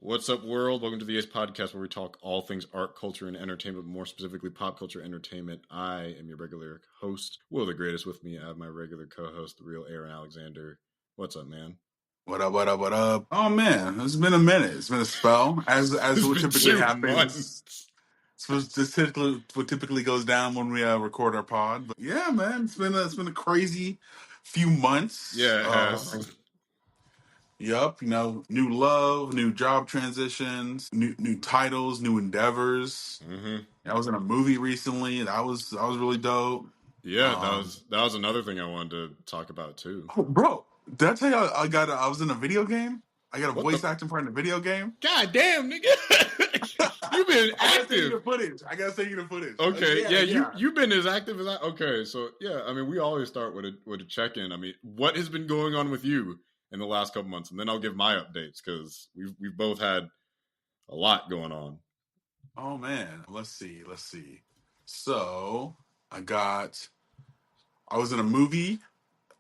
What's up, world? Welcome to the Ace Podcast, where we talk all things art, culture, and entertainment, but more specifically pop culture entertainment. I am your regular host, Will the Greatest. With me, I have my regular co-host, the real Aaron Alexander. What's up, man? What up, what up, what up? Oh, man, it's been a minute. It's been a spell, as what typically happens. This typically goes down when we record our pod. But yeah, man, it's been a crazy few months. Yeah, it has. Yup, new love, new job transitions, new titles, new endeavors. Mm-hmm. I was in a movie recently. That was really dope. Yeah, that was another thing I wanted to talk about too. Oh, bro, did I tell you I was in a video game? I got a voice acting part in a video game. God damn, nigga. You've been active. I gotta send you the footage. Okay, yeah. You've been as active as I. Okay, so yeah, I mean, we always start with a check-in. I mean, what has been going on with you in the last couple months, and then I'll give my updates because we've both had a lot going on. Oh man, let's see. So I was in a movie,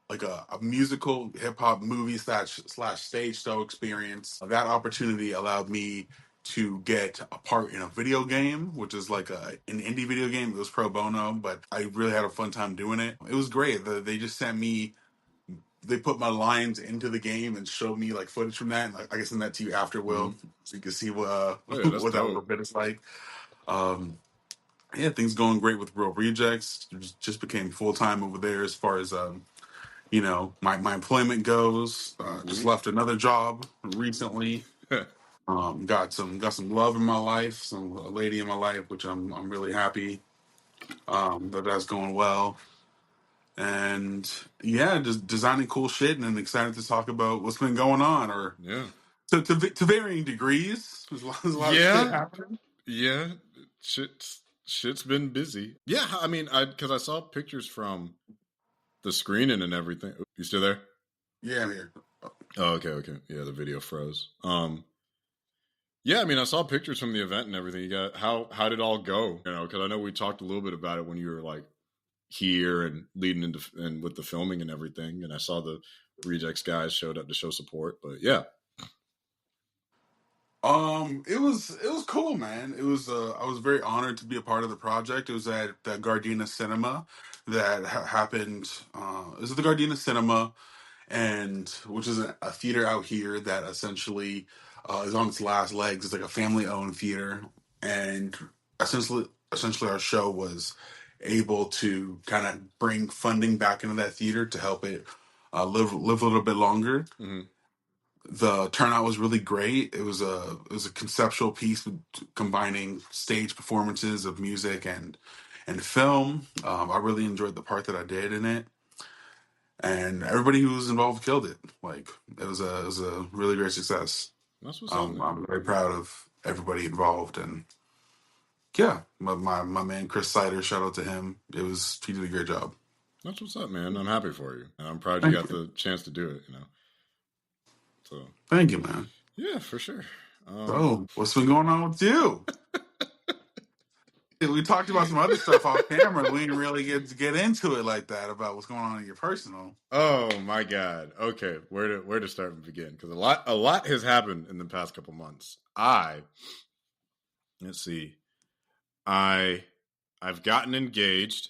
like a musical hip hop movie slash stage show experience. That opportunity allowed me to get a part in a video game, which is like an indie video game. It was pro bono, but I really had a fun time doing it. It was great. They just sent me. They put my lines into the game and showed me like footage from that. And I can send that to you after, Will, so you can see what that little bit is like. Yeah, things going great with Real Rejects. Just became full time over there as far as my employment goes. Just left another job recently. Got some love in my life, a lady in my life, which I'm really happy that's going well. And yeah, just designing cool shit and excited to talk about what's been going on, or to varying degrees. There's a lot of shit happening. Yeah, shit's been busy. Yeah, I mean, because I saw pictures from the screening and everything. You still there? Yeah, I'm here. Oh, okay. Yeah, the video froze. Yeah, I mean, I saw pictures from the event and everything. You got how did it all go? You know, because I know we talked a little bit about it when you were like here and leading into and with the filming and everything. And I saw the Rejects guys showed up to show support. But yeah. It was cool, man. It was I was very honored to be a part of the project. It was at the Gardena Cinema that happened. It was at the Gardena Cinema, and which is a theater out here that essentially is on its last legs. It's like a family-owned theater, and essentially our show was able to kind of bring funding back into that theater to help it live a little bit longer. Mm-hmm. The turnout was really great. It was a conceptual piece combining stage performances of music and film. I really enjoyed the part that I did in it, and everybody who was involved killed it. Like it was a really great success. That's what's up, I'm very proud of everybody involved, and yeah, my man Chris Sider, shout out to him. He did a great job. That's what's up, man. I'm happy for you, and I'm proud you got the chance to do it. You know. So thank you, man. Yeah, for sure. So what's been going on with you? We talked about some other stuff off camera. We didn't really get into it like that about what's going on in your personal. Oh my God. Okay, where to start and begin? Because a lot has happened in the past couple months. Let's see. I've gotten engaged.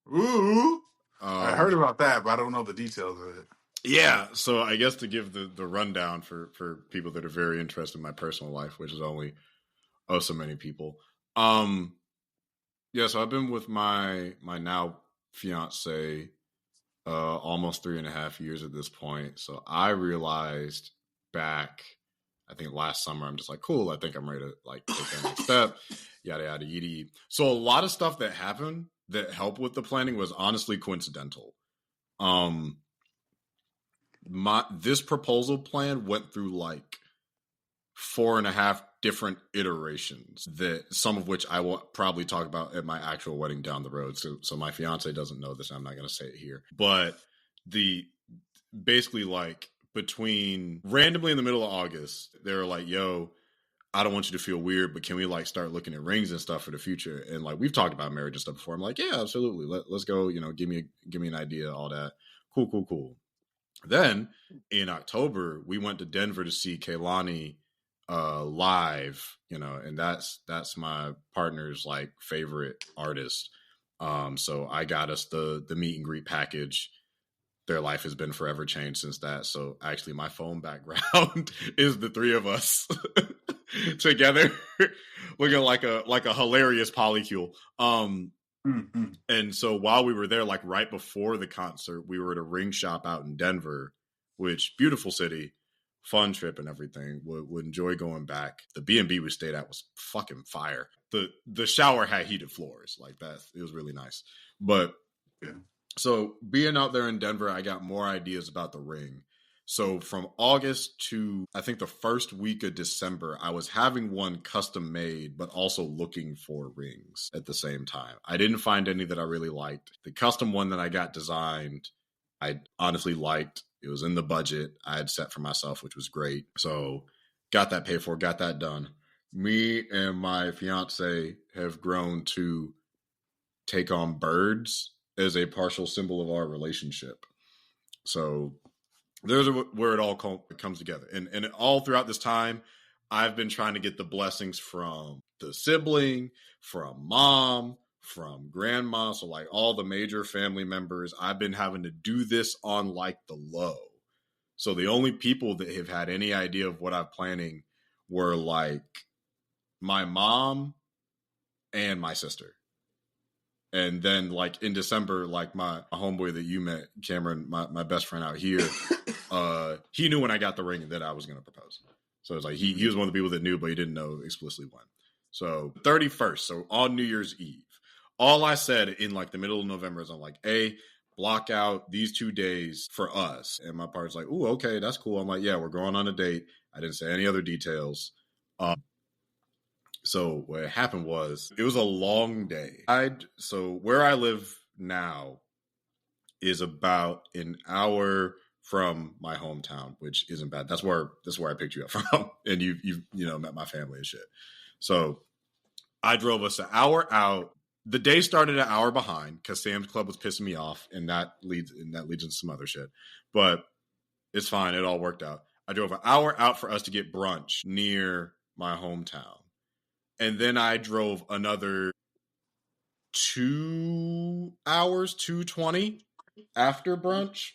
Ooh. I heard about that, but I don't know the details of it. Yeah, so I guess to give the rundown for people that are very interested in my personal life, which is only so many people. Yeah, so I've been with my now fiance almost 3.5 years at this point. So I realized back, I think last summer, I'm just like, cool, I think I'm ready to like take that next step, yada yada yada. So a lot of stuff that happened that helped with the planning was honestly coincidental. This proposal plan went through like 4.5 different iterations, that some of which I will probably talk about at my actual wedding down the road. So my fiance doesn't know this. I'm not going to say it here, but basically like between randomly in the middle of August, they were like, yo, I don't want you to feel weird, but can we like start looking at rings and stuff for the future? And like, we've talked about marriage and stuff before. I'm like, yeah, absolutely. Let's go, give me an idea, all that. Cool. Then in October, we went to Denver to see Kehlani live, and that's my partner's like favorite artist. So I got us the meet and greet package. Their life has been forever changed since that. So actually my phone background is the three of us together looking like a hilarious polycule. And so while we were there, like right before the concert, we were at a ring shop out in Denver, which beautiful city, fun trip and everything. Would enjoy going back. The B&B we stayed at was fucking fire. The shower had heated floors, like that. It was really nice. But yeah. So being out there in Denver, I got more ideas about the ring. So from August to I think the first week of December, I was having one custom made, but also looking for rings at the same time. I didn't find any that I really liked. The custom one that I got designed, I honestly liked. It was in the budget I had set for myself, which was great. So got that paid for, got that done. Me and my fiance have grown to take on birds as a partial symbol of our relationship. So there's where it all comes together. And all throughout this time, I've been trying to get the blessings from the sibling, from mom, from grandma. So like all the major family members, I've been having to do this on like the low. So the only people that have had any idea of what I'm planning were like my mom and my sister. And then, like, in December, like, my homeboy that you met, Cameron, my best friend out here, he knew when I got the ring that I was going to propose. So it's like, he was one of the people that knew, but he didn't know explicitly when. So 31st, so on New Year's Eve, all I said in, like, the middle of November is I'm like, block out these 2 days for us. And my partner's like, ooh, okay, that's cool. I'm like, yeah, we're going on a date. I didn't say any other details. So what happened was it was a long day. So where I live now is about an hour from my hometown, which isn't bad. That's where I picked you up from, and you've met my family and shit. So I drove us an hour out. The day started an hour behind because Sam's Club was pissing me off, and that leads into some other shit. But it's fine. It all worked out. I drove an hour out for us to get brunch near my hometown. And then I drove another 2 hours, 2:20 after brunch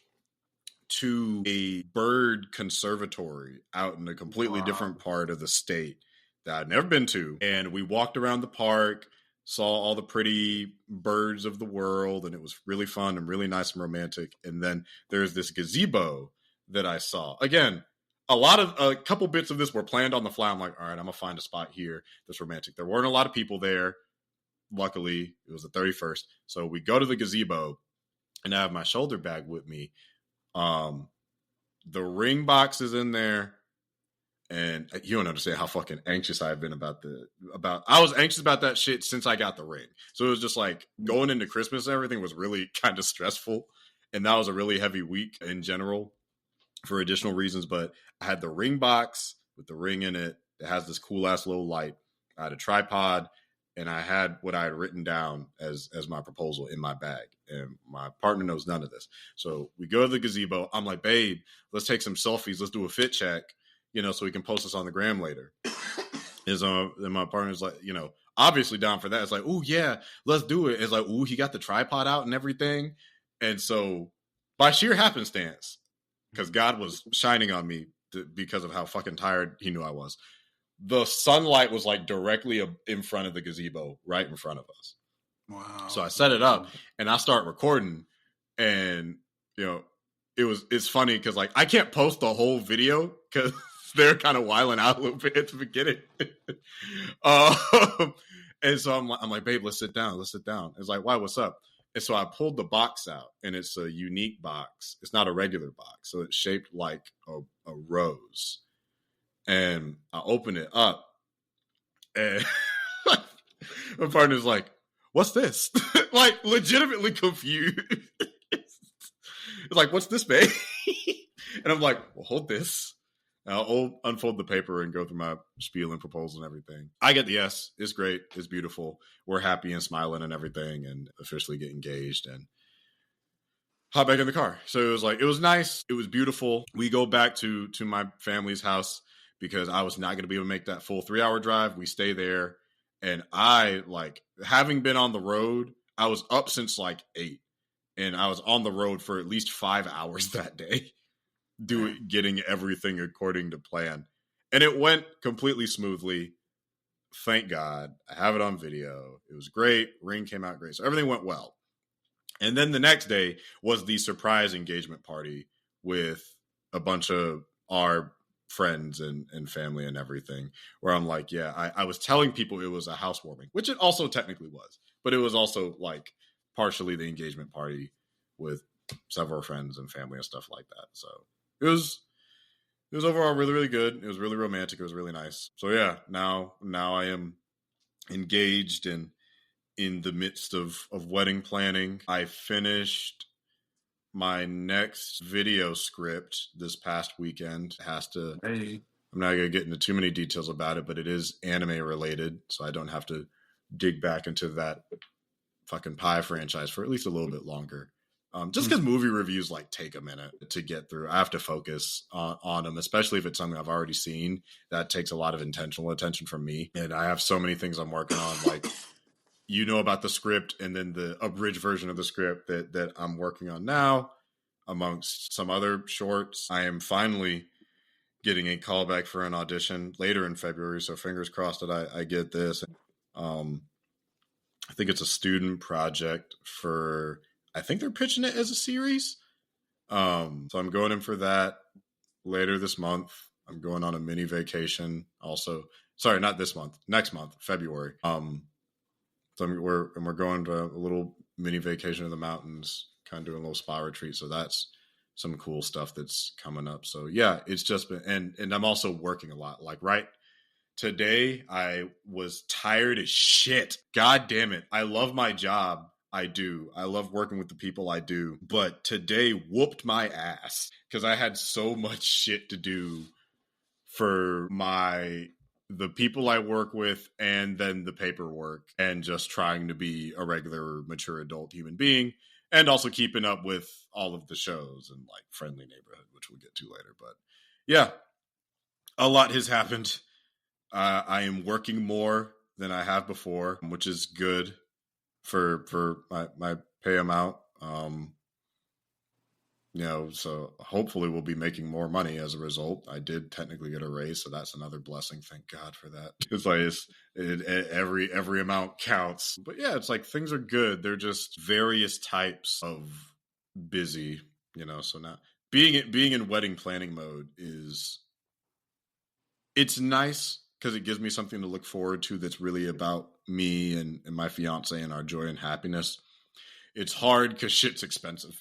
to a bird conservatory out in a completely different part of the state that I'd never been to. And we walked around the park, saw all the pretty birds of the world, and it was really fun and really nice and romantic. And then there's this gazebo that I saw. Again, a couple bits of this were planned on the fly. I'm like, all right, I'm going to find a spot here that's romantic. There weren't a lot of people there. Luckily, it was the 31st. So we go to the gazebo, and I have my shoulder bag with me. The ring box is in there, and you don't understand how fucking anxious I've been I was anxious about that shit since I got the ring. So it was just like going into Christmas and everything was really kind of stressful. And that was a really heavy week in general for additional reasons, but I had the ring box with the ring in it. It has this cool ass little light. I had a tripod, and I had what I had written down as my proposal in my bag. And my partner knows none of this. So we go to the gazebo. I'm like, babe, let's take some selfies. Let's do a fit check, so we can post this on the gram later. And my partner's like, obviously down for that. It's like, oh yeah, let's do it. It's like, oh, he got the tripod out and everything. And so by sheer happenstance, because God was shining on me because of how fucking tired he knew I was, the sunlight was like directly in front of the gazebo, right in front of us. Wow. So I set it up and I start recording, and it's funny because like I can't post the whole video because they're kind of wilding out a little bit at the beginning. And so I'm like, babe, let's sit down. It's like, why? What's up? And so I pulled the box out, and it's a unique box. It's not a regular box, so it's shaped like a rose. And I open it up, and my partner's like, what's this? Like, legitimately confused. It's like, what's this, babe? And I'm like, well, hold this. And I'll unfold the paper and go through my spiel and proposal and everything. I get the yes. It's great. It's beautiful. We're happy and smiling and everything, and officially get engaged and hop back in the car. So it was nice. It was beautiful. We go back to my family's house because I was not going to be able to make that full 3-hour drive. We stay there. And I, like, having been on the road, I was up since like 8. And I was on the road for at least 5 hours that day, getting everything according to plan. And it went completely smoothly. Thank God. I have it on video. It was great. Ring came out great. So everything went well. And then the next day was the surprise engagement party with a bunch of our friends and family and everything, where I'm like, yeah, I was telling people it was a housewarming, which it also technically was, but it was also like partially the engagement party with several friends and family and stuff like that. So it was overall really, really good. It was really romantic. It was really nice. So yeah, now I am engaged and in the midst of wedding planning. I finished my next video script this past weekend. I'm not going to get into too many details about it, but it is anime related, so I don't have to dig back into that fucking pie franchise for at least a little bit longer. Just because movie reviews like take a minute to get through. I have to focus on them, especially if it's something I've already seen. That takes a lot of intentional attention from me. And I have so many things I'm working on, like, you know, about the script and then the abridged version of the script that I'm working on now, amongst some other shorts. I am finally getting a callback for an audition later in February, so fingers crossed that I get this. I think it's a student project for, I think they're pitching it as a series. So I'm going in for that later this month. I'm going on a mini vacation also. Sorry, not this month. Next month, February. So we're going to a little mini vacation in the mountains, kind of doing a little spa retreat. So that's some cool stuff that's coming up. So yeah, it's just been, and I'm also working a lot. Like right today, I was tired as shit. God damn it. I love my job. I do. I love working with the people I do. But today whooped my ass because I had so much shit to do for the people I work with and then the paperwork and just trying to be a regular, mature adult human being and also keeping up with all of the shows and like Friendly Neighborhood, which we'll get to later. But yeah, a lot has happened. I am working more than I have before, which is good for my pay amount. You know, so hopefully we'll be making more money as a result. I did technically get a raise, so that's another blessing. Thank God for that. It's like every amount counts. But yeah, it's like things are good. They're just various types of busy, you know. So now being in wedding planning mode it's nice because it gives me something to look forward to that's really about me and my fiance and our joy and happiness. It's hard because shit's expensive.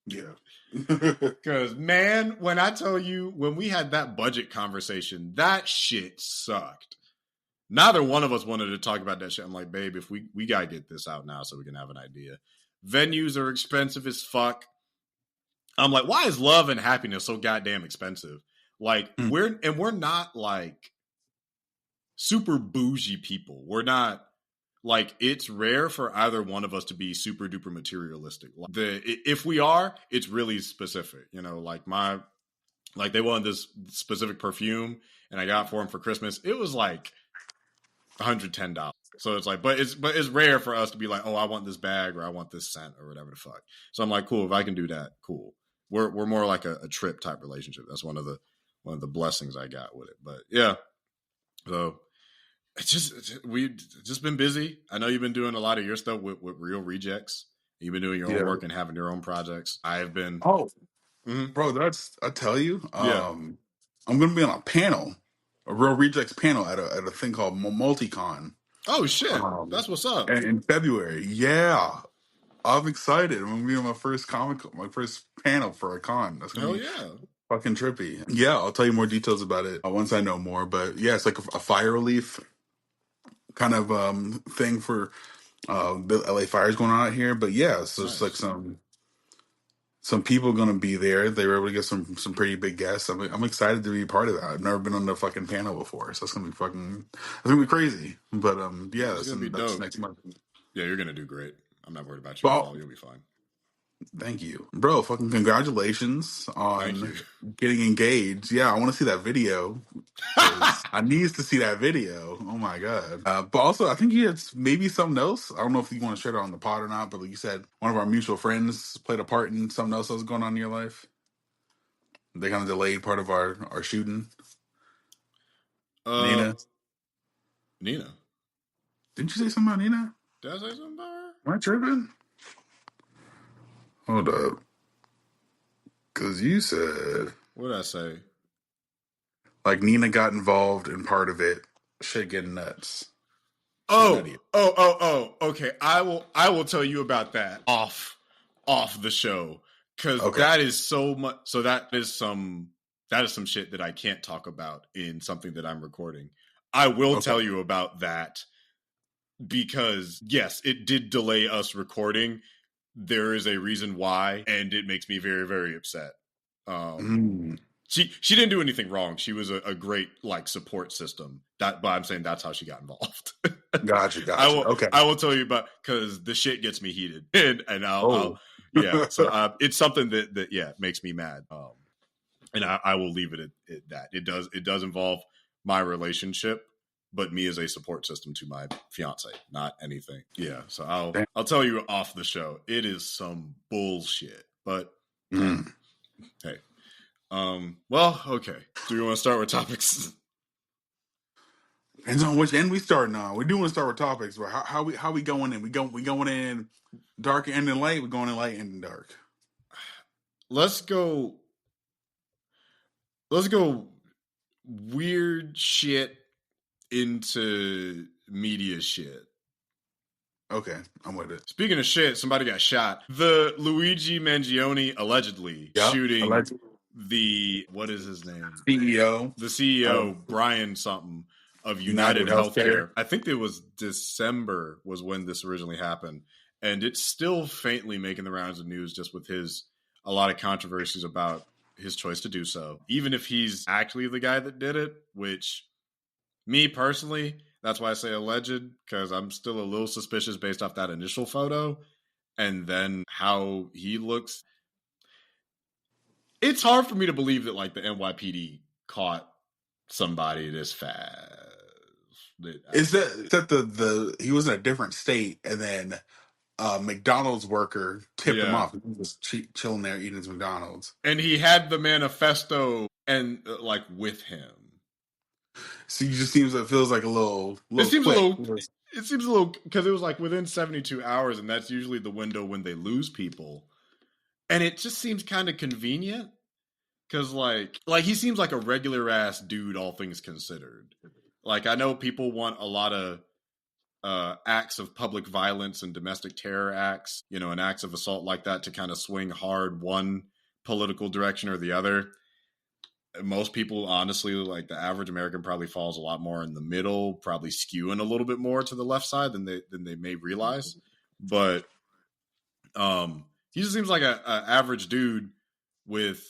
Yeah. Because, man, when I tell you, when we had that budget conversation, that shit sucked. Neither one of us wanted to talk about that shit. I'm like, babe, if we got to get this out now so we can have an idea. Venues are expensive as fuck. I'm like, why is love and happiness so goddamn expensive? Like, we're not like super bougie people. We're not. Like, it's rare for either one of us to be super duper materialistic. If we are, it's really specific. You know, like they wanted this specific perfume, and I got for them for Christmas. It was like $110. So it's like, but it's rare for us to be like, oh, I want this bag or I want this scent or whatever the fuck. So I'm like, cool, if I can do that, cool. We're more like a trip type relationship. That's one of the blessings I got with it. But yeah, so. We've just been busy. I know you've been doing a lot of your stuff with Real Rejects. You've been doing your own work and having your own projects. I've been. Oh, bro, I tell you. Yeah. I'm going to be on a panel, a Real Rejects panel at a thing called Multicon. Oh shit, that's what's up. In February. Yeah, I'm excited. I'm going to be on my first panel for a con. That's going to be fucking trippy. Yeah, I'll tell you more details about it once I know more. But yeah, it's like a fire relief kind of thing for the LA fires going on out here. But yeah, so it's like some people going to be there. They were able to get some pretty big guests. I'm excited to be a part of that. I've never been on the fucking panel before, so it's gonna be crazy. But yeah, that's next month. Yeah, you're gonna do great. I'm not worried about you at all. You'll be fine. Thank you, bro. Fucking congratulations Thank you. on getting engaged. Yeah, I want to see that video because I need to see that video. Oh my god! But also, I think you had maybe something else. I don't know if you want to share it on the pod or not. But like you said, one of our mutual friends played a part in something else that was going on in your life. They kind of delayed part of our shooting. uh, Nina, Nina. didn't you say something about Nina? Did I say something about her? Am I tripping? Hold up, because you said What did I say? like Nina got involved in part of it. Shit getting nuts. Shit Oh, nutty. okay. I will tell you about that off the show because Okay. that is so much. So that is some shit that I can't talk about in something that I'm recording. I will Okay. tell you about that because yes, it did delay us recording. There is a reason why, and it makes me very, very upset. She didn't do anything wrong. She was a great like support system. But I'm saying that's how she got involved. Gotcha. Okay. I will tell you about because the shit gets me heated, and I'll Oh. yeah. So it's something that yeah makes me mad. And I will leave it at that. It does involve my relationship, but me as a support system to my fiance, not anything. Yeah. So I'll tell you off the show. It is some bullshit, but hey. Well, okay. Do you want to start with topics? Depends on which end we starting on. We do want to start with topics, but how we going in? We going in dark and in light. We going in light and in dark. Let's go weird shit into media shit. Okay, I'm with it. Speaking of shit, somebody got shot. The Luigi Mangione allegedly shooting what is his name? CEO. The CEO, Brian something of United Healthcare. Healthcare. I think it was December was when this originally happened. And it's still faintly making the rounds of news just with a lot of controversies about his choice to do so. Even if he's actually the guy that did it, which me personally, that's why I say alleged, because I'm still a little suspicious based off that initial photo and then how he looks. It's hard for me to believe that like the NYPD caught somebody this fast. Is that the he was in a different state and then McDonald's worker tipped him off. He was chilling there eating his McDonald's. And he had the manifesto and like with him. So it feels like a little it seems quick. It seems a little because it was like within 72 hours, and that's usually the window when they lose people. And it just seems kind of convenient because like he seems like a regular ass dude, all things considered. Like I know people want a lot of acts of public violence and domestic terror acts, and acts of assault like that to kind of swing hard one political direction or the other. Most people, honestly, like the average American probably falls a lot more in the middle, probably skewing a little bit more to the left side than they may realize. But he just seems like a average dude with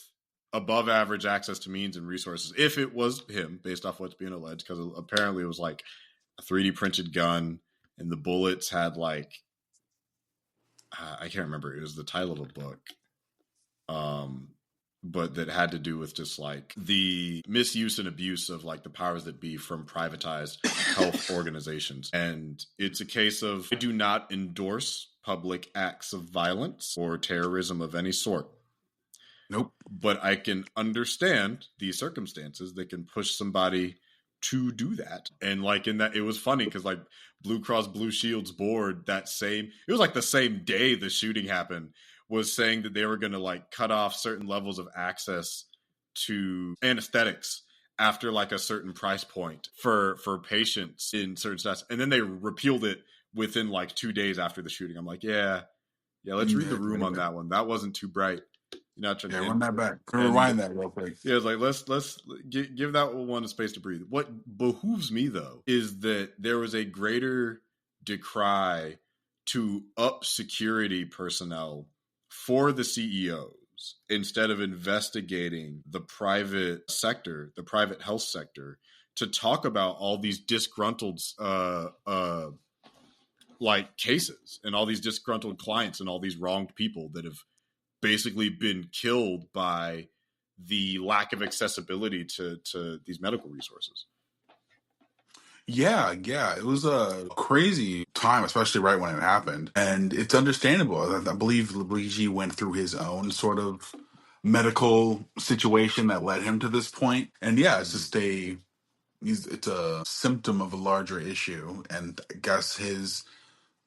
above average access to means and resources. If it was him, based off what's being alleged, because apparently it was like a 3D printed gun, and the bullets had like I can't remember. It was the title of the book. But that had to do with just like the misuse and abuse of like the powers that be from privatized health organizations. And it's a case of I do not endorse public acts of violence or terrorism of any sort. Nope. But I can understand the circumstances that can push somebody to do that. And like in that, it was funny because like Blue Cross Blue Shield's board it was like the same day the shooting happened, was saying that they were going to like cut off certain levels of access to anesthetics after like a certain price point for patients in certain stats. And then they repealed it within like 2 days after the shooting. I'm like, yeah, let's read the room on that one. That wasn't too bright. Run that back. Rewind that real quick. Yeah, it's like let's give that one a space to breathe. What behooves me though is that there was a greater decry to up security personnel for the CEOs instead of investigating the private sector, the private health sector, to talk about all these disgruntled like cases and all these disgruntled clients and all these wronged people that have basically been killed by the lack of accessibility to these medical resources. Yeah, it was a crazy time, especially right when it happened, and it's understandable. I believe Luigi went through his own sort of medical situation that led him to this point, and yeah, it's just it's a symptom of a larger issue, and I guess his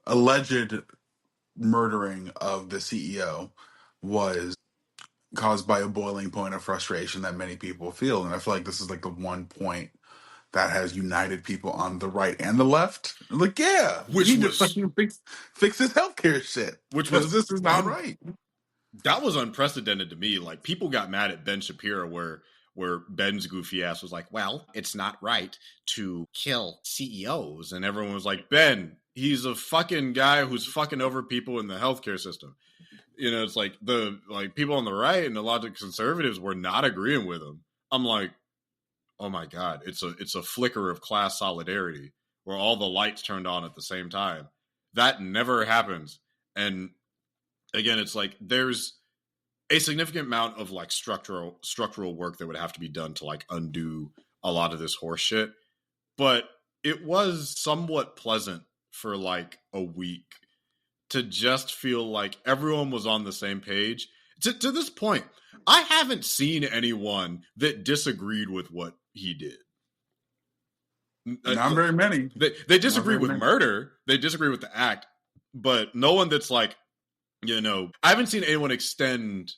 alleged murdering of the CEO was caused by a boiling point of frustration that many people feel, and I feel like this is like the one point that has united people on the right and the left. Like, yeah, Which we need was to fucking fix this healthcare shit. which was Because this is not right. That was unprecedented to me. Like, people got mad at Ben Shapiro where Ben's goofy ass was like, well, it's not right to kill CEOs. And everyone was like, Ben, he's a fucking guy who's fucking over people in the healthcare system. You know, it's like people on the right and a lot of conservatives were not agreeing with him. I'm like, oh my God, it's a flicker of class solidarity where all the lights turned on at the same time. That never happens. And again, it's like there's a significant amount of like structural work that would have to be done to like undo a lot of this horse shit. But it was somewhat pleasant for like a week to just feel like everyone was on the same page. To this point, I haven't seen anyone that disagreed with what he did. Not very many. They disagree with murder. They disagree with the act. But no one that's like, you know, I haven't seen anyone extend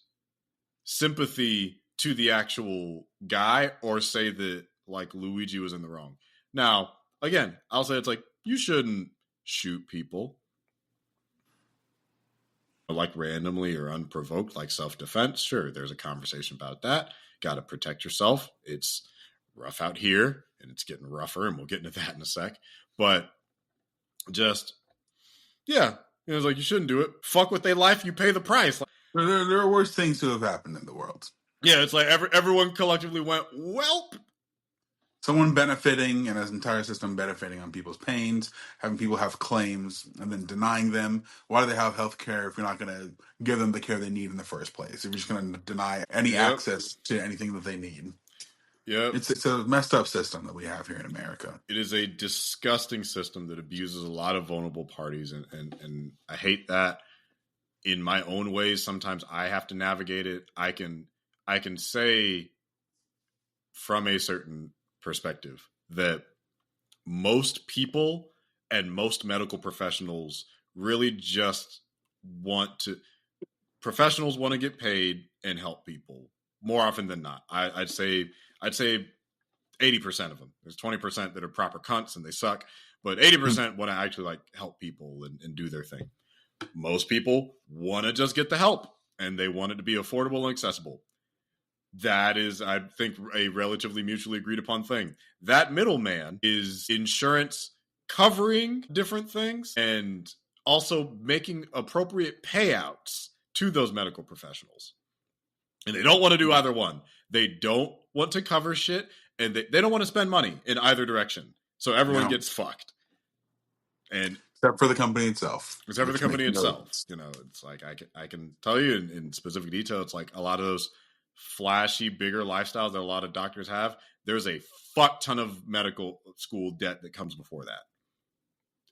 sympathy to the actual guy or say that like Luigi was in the wrong. Now, again, I'll say it's like, you shouldn't shoot people like randomly or unprovoked, like self-defense. Sure, there's a conversation about that. Got to protect yourself. It's rough out here and it's getting rougher, and we'll get into that in a sec. But just, yeah, it was like, you shouldn't do it. Fuck with their life, you pay the price. There are worse things to have happened in the world. Yeah, it's like everyone collectively went, welp. Someone benefiting and an entire system benefiting on people's pains, having people have claims and then denying them. Why do they have health care if you're not going to give them the care they need in the first place? If you're just going to deny any access to anything that they need. Yep. It's a messed up system that we have here in America. It is a disgusting system that abuses a lot of vulnerable parties, and I hate that. In my own ways, sometimes I have to navigate it. I can say from a certain perspective that most people and most medical professionals really just professionals want to get paid and help people more often than not. I'd say 80% of them. There's 20% that are proper cunts and they suck, but 80% want to actually like help people and do their thing. Most people want to just get the help and they want it to be affordable and accessible. That is, I think, a relatively mutually agreed upon thing. That middleman is insurance covering different things and also making appropriate payouts to those medical professionals. And they don't want to do either one. They don't want to cover shit, and they don't want to spend money in either direction. So everyone gets fucked. And except for the company itself. Except for the company itself. You know, it's like I can tell you in specific detail, it's like a lot of those flashy, bigger lifestyles that a lot of doctors have, there's a fuck ton of medical school debt that comes before that.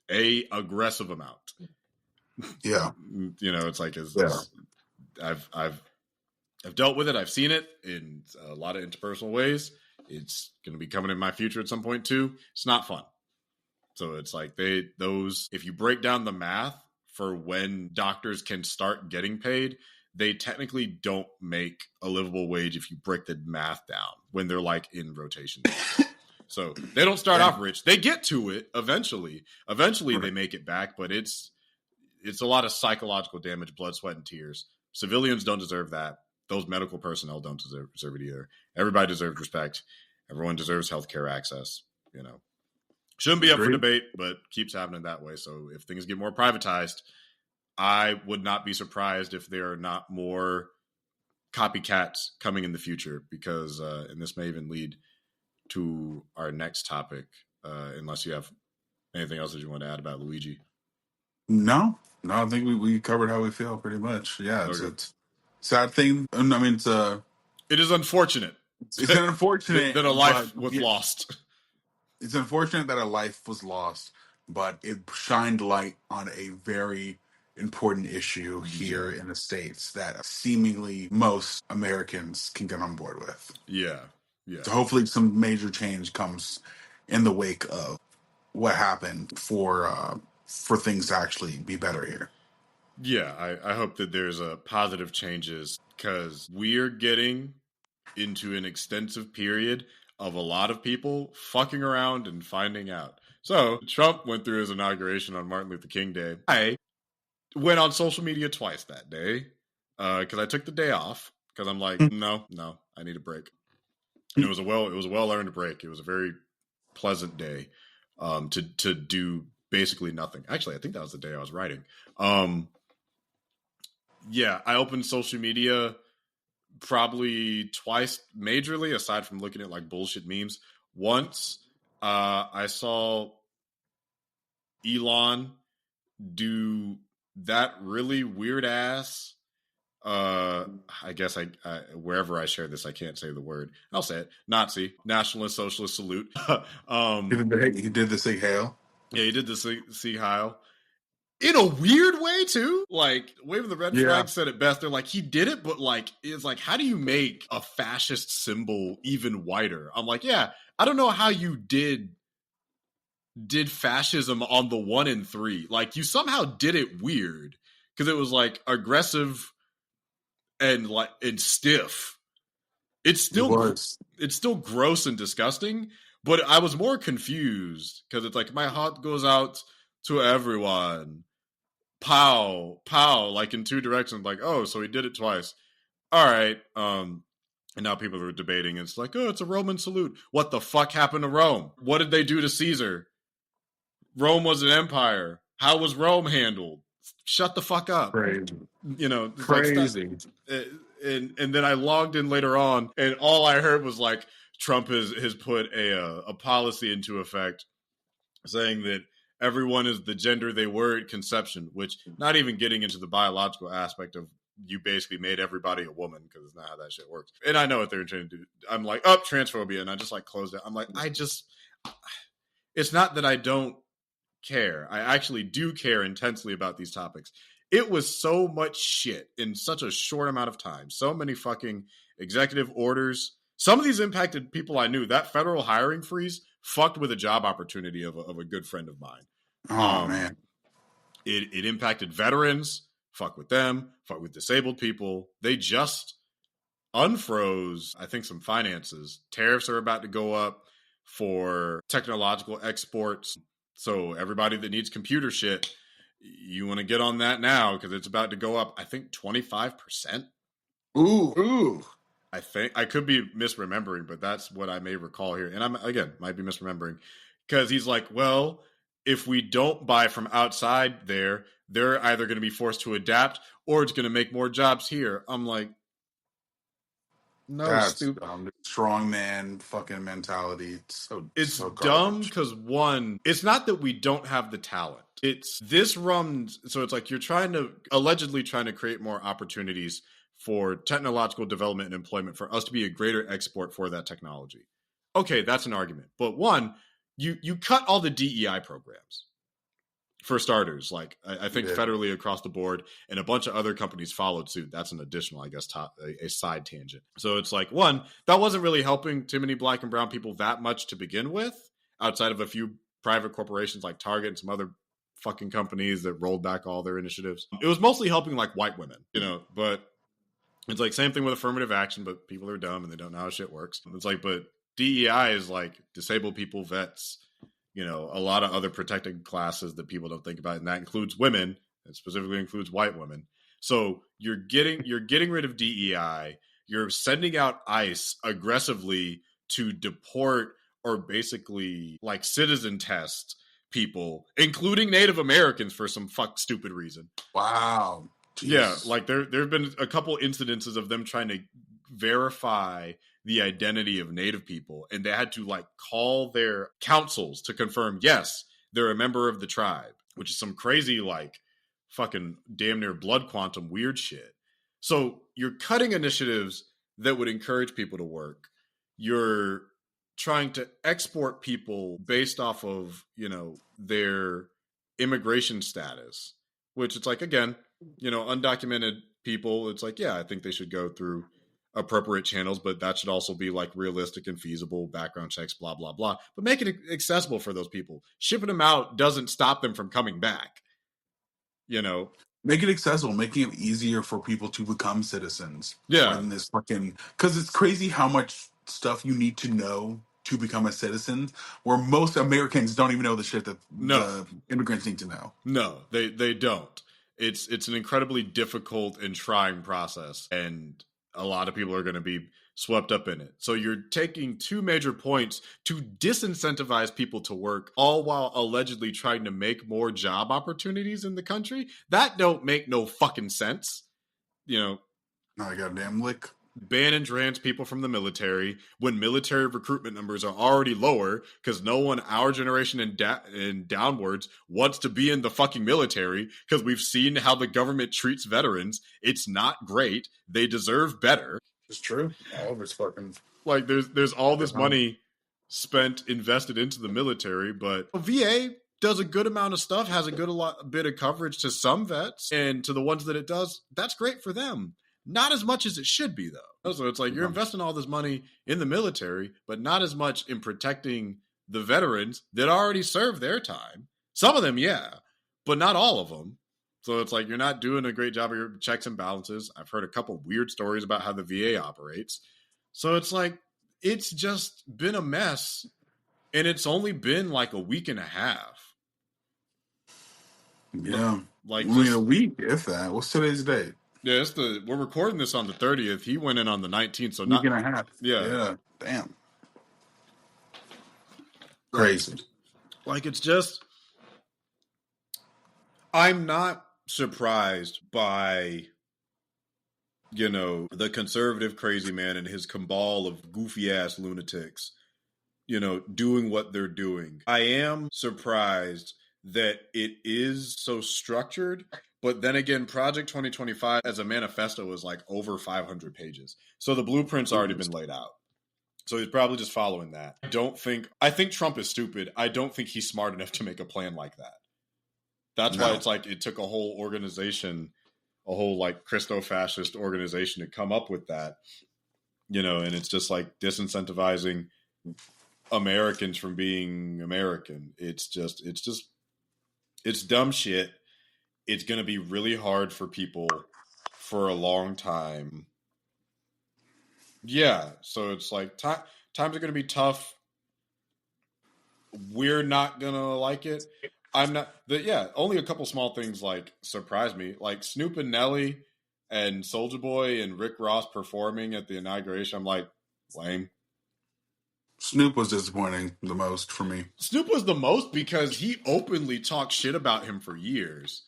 A aggressive amount. Yeah. You know, it's like I've dealt with it. I've seen it in a lot of interpersonal ways. It's going to be coming in my future at some point too. It's not fun. So it's like if you break down the math for when doctors can start getting paid, they technically don't make a livable wage if you break the math down when they're like in rotation. So they don't start off rich. They get to it eventually. Eventually they make it back, but it's a lot of psychological damage, blood, sweat, and tears. Civilians don't deserve that. Those medical personnel don't deserve it either. Everybody deserves respect. Everyone deserves healthcare access, you know. Shouldn't be up for debate, but keeps happening that way. So if things get more privatized, I would not be surprised if there are not more copycats coming in the future because, and this may even lead to our next topic, unless you have anything else that you want to add about Luigi. No, I think we covered how we feel pretty much. Yeah, it's sad thing. I mean, it is unfortunate it's unfortunate that a but life was lost. It's unfortunate that a life was lost, but it shined light on a very important issue here in the States that seemingly most Americans can get on board with. Yeah. So hopefully some major change comes in the wake of what happened for things to actually be better here. Yeah, I hope that there's a positive changes because we're getting into an extensive period of a lot of people fucking around and finding out. So Trump went through his inauguration on Martin Luther King Day. I went on social media twice that day because I took the day off because I'm like, no, I need a break. And it was a well earned break. It was a very pleasant day to do basically nothing. Actually, I think that was the day I was writing. Yeah, I opened social media probably twice majorly, aside from looking at like bullshit memes. Once I saw Elon do that really weird ass I guess I wherever I share this I can't say the word. I'll say it. Nazi, Nationalist Socialist salute. He did the Sig Hail. Yeah, he did the Sieg Heil. In a weird way too, like waving the red flag said it best. They're like, he did it, but like, it's like, how do you make a fascist symbol even whiter? I'm like, yeah, I don't know how you did fascism on the 1 and 3. Like, you somehow did it weird because it was like aggressive and stiff. It's still gross and disgusting, but I was more confused because it's like my heart goes out to everyone. Pow, pow, like in two directions, like, oh, so he did it twice. All right. And now people are debating. It's like, oh, it's a Roman salute. What the fuck happened to Rome? What did they do to Caesar? Rome was an empire. How was Rome handled? Shut the fuck up. Crazy. You know, it's crazy. Like, and then I logged in later on, and all I heard was like Trump has put a policy into effect saying that everyone is the gender they were at conception, which not even getting into the biological aspect of you basically made everybody a woman because it's not how that shit works. And I know what they're trying to do. I'm like, transphobia. And I just like closed it. I'm like, it's not that I don't care. I actually do care intensely about these topics. It was so much shit in such a short amount of time. So many fucking executive orders. Some of these impacted people I knew. That federal hiring freeze fucked with a job opportunity of a good friend of mine. Oh, man. It impacted veterans. Fuck with them. Fuck with disabled people. They just unfroze, I think, some finances. Tariffs are about to go up for technological exports. So everybody that needs computer shit, you want to get on that now because it's about to go up, I think, 25%. Ooh. I think I could be misremembering, but that's what I may recall here. And I'm, again, might be misremembering because he's like, well, if we don't buy from outside there, they're either going to be forced to adapt or it's going to make more jobs here. I'm like, no, that's stupid. Strong man fucking mentality. It's so dumb because one, it's not that we don't have the talent. It's this runs. So it's like you're allegedly trying to create more opportunities for technological development and employment for us to be a greater export for that technology. Okay, that's an argument. But one, you cut all the DEI programs. For starters, like I think federally across the board, and a bunch of other companies followed suit. That's an additional, I guess, a side tangent. So it's like, one, that wasn't really helping too many black and brown people that much to begin with, outside of a few private corporations like Target and some other fucking companies that rolled back all their initiatives. It was mostly helping like white women, but it's like same thing with affirmative action, but people are dumb and they don't know how shit works. It's like, but DEI is like disabled people, vets, a lot of other protected classes that people don't think about, and that includes women, and specifically includes white women. So you're getting rid of DEI. You're sending out ICE aggressively to deport or basically like citizen test people, including Native Americans for some stupid reason. Wow. Jeez. Yeah, like there have been a couple incidences of them trying to verify the identity of Native people, and they had to like call their councils to confirm, yes, they're a member of the tribe, which is some crazy like fucking damn near blood quantum weird shit. So you're cutting initiatives that would encourage people to work. You're trying to export people based off of, their immigration status, which it's like, again, undocumented people, it's like, yeah, I think they should go through appropriate channels, but that should also be like realistic and feasible, background checks, blah, blah, blah. But make it accessible for those people. Shipping them out doesn't stop them from coming back. Make it accessible, making it easier for people to become citizens. Yeah. Rather than this because it's crazy how much stuff you need to know to become a citizen, where most Americans don't even know the shit that the immigrants need to know. No, they don't. It's an incredibly difficult and trying process, and a lot of people are going to be swept up in it. So you're taking two major points to disincentivize people to work, all while allegedly trying to make more job opportunities in the country. That don't make no fucking sense. Not a goddamn lick. Ban and trans people from the military when military recruitment numbers are already lower because no one our generation and downwards wants to be in the fucking military because we've seen how the government treats veterans. It's not great. They deserve better. It's true. All of it's fucking like there's all this money invested into the military, but VA does a good amount of stuff, has a bit of coverage to some vets, and to the ones that it does, that's great for them. Not as much as it should be, though. So it's like you're investing all this money in the military, but not as much in protecting the veterans that already served their time. Some of them, yeah, but not all of them. So it's like you're not doing a great job of your checks and balances. I've heard a couple weird stories about how the VA operates. So it's like it's just been a mess, and it's only been like a week and a half. Yeah, only a week, if that. What's today's date? Yeah, we're recording this on the 30th. He went in on the 19th, so week and a half. Yeah, damn, crazy. Like it's just, I'm not surprised by, the conservative crazy man and his cabal of goofy ass lunatics, doing what they're doing. I am surprised that it is so structured. But then again, Project 2025 as a manifesto is like over 500 pages. So the blueprint's already been laid out. So he's probably just following that. I think Trump is stupid. I don't think he's smart enough to make a plan like that. That's why it's like it took a whole organization, a whole like Christo-fascist organization to come up with that. And it's just like disincentivizing Americans from being American. It's dumb shit. It's going to be really hard for people for a long time. Yeah, so it's like times are going to be tough. We're not going to like it. Only a couple small things like surprised me. Like Snoop and Nelly and Soulja Boy and Rick Ross performing at the inauguration. I'm like, lame. Snoop was disappointing the most for me. Snoop was the most because he openly talked shit about him for years.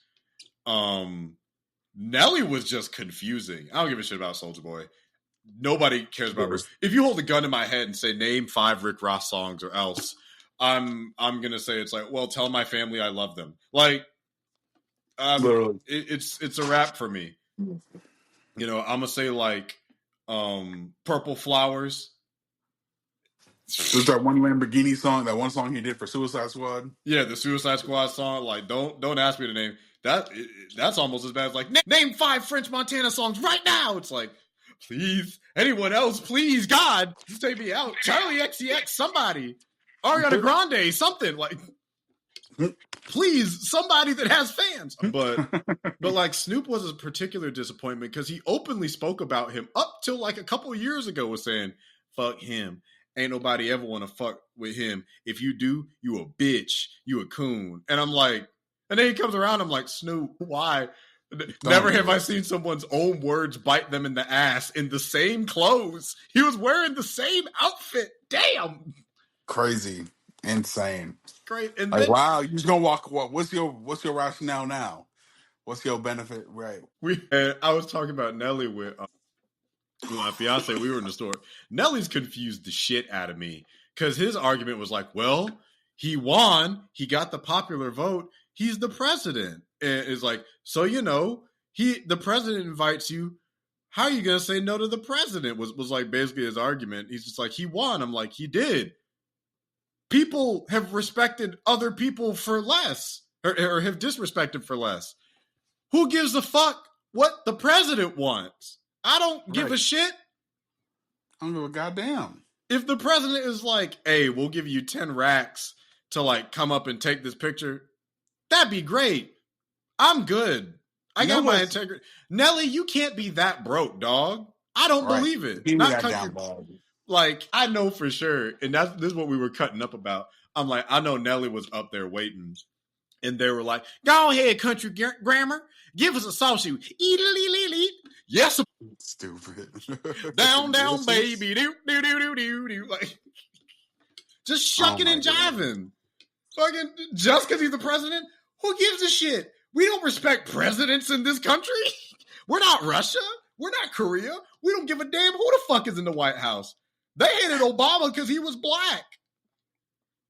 Nelly was just confusing. I don't give a shit about Soulja Boy. Nobody cares about Rick. If you hold a gun to my head and say name 5 Rick Ross songs or else, I'm gonna say it's like, well, tell my family I love them. Like, it's a wrap for me. I'm gonna say like, Purple Flowers. There's that one Lamborghini song, that one song he did for Suicide Squad. Yeah, the Suicide Squad song. Like, don't ask me to name that. That's almost as bad as like name 5 French Montana songs right now. It's like, please, anyone else, please, God, just take me out. Charlie XCX, somebody, Ariana Grande, something like. Please, somebody that has fans. But like Snoop was a particular disappointment because he openly spoke about him up till like a couple of years ago, was saying, "Fuck him. Ain't nobody ever want to fuck with him. If you do, you a bitch. You a coon." And I'm like, and then he comes around, I'm like, Snoop, why? Never have I seen someone's own words bite them in the ass in the same clothes. He was wearing the same outfit. Damn. Crazy. Insane. Great. And like, wow, you're just gonna walk. What's your rationale now? What's your benefit? Right. I was talking about Nelly with my fiance. We were in the store. Nelly's confused the shit out of me because his argument was like, well, he won. He got the popular vote. He's the president. And it's like, so the president invites you how are you going to say no to the president? Was like basically his argument. He's just like, he won. I'm like, he did. People have respected other people for less or have disrespected for less. Who gives a fuck what the president wants? I don't give a shit. I don't give a goddamn. If the president is like, hey, we'll give you 10 racks to like come up and take this picture, that'd be great. I'm good. I got my integrity. Nelly, you can't be that broke, dog. I don't believe it. Give me that down, dog. Like, I know for sure, and this is what we were cutting up about. I'm like, I know Nelly was up there waiting, and they were like, go ahead, country grammar. Give us a sausage. Eat. Yes. Stupid. Down, baby. Do. Like, just shucking and jiving. Fucking, just because he's the president? Who gives a shit? We don't respect presidents in this country. We're not Russia. We're not Korea. We don't give a damn who the fuck is in the White House. They hated Obama because he was black.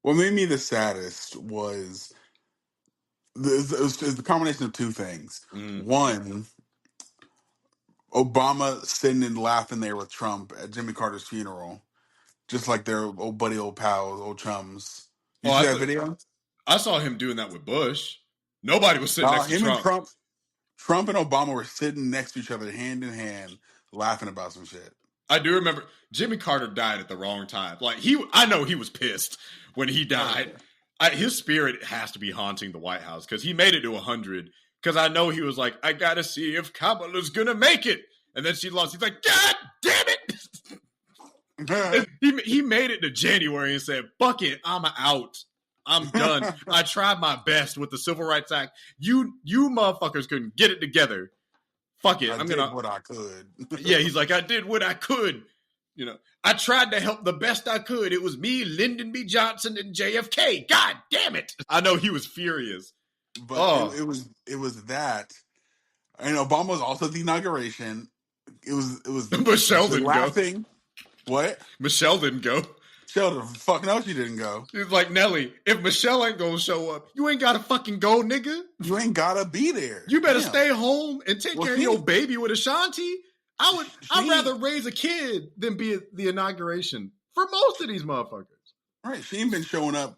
What made me the saddest was the combination of two things. One, Obama sitting and laughing there with Trump at Jimmy Carter's funeral, just like their old buddy, old pals, old chums. You see that video? I saw him doing that with Bush. Nobody was sitting next to Trump. And Trump and Obama were sitting next to each other, hand in hand, laughing about some shit. I do remember Jimmy Carter died at the wrong time. Like I know he was pissed when he died. His spirit has to be haunting the White House because he made it to 100. Because I know he was like, I gotta see if Kamala's gonna make it, and then she lost. He's like, God damn it! he made it to January and said, "Fuck it, I'm out. I'm done. I tried my best with the Civil Rights Act. You motherfuckers couldn't get it together. Fuck it. I did what I could." Yeah, he's like, I did what I could. You know, I tried to help the best I could. It was me, Lyndon B. Johnson, and JFK. God damn it! I know he was furious, but it was that. And Obama was also at the inauguration. It was Michelle didn't laughing. Go. What? Michelle didn't go. Michelle, fuck no, she didn't go. He's like, Nelly, if Michelle ain't gonna show up, you ain't gotta fucking go, nigga. You ain't gotta be there. You better stay home and take care of your baby with Ashanti. I'd rather raise a kid than be at the inauguration for most of these motherfuckers. Right. She ain't been showing up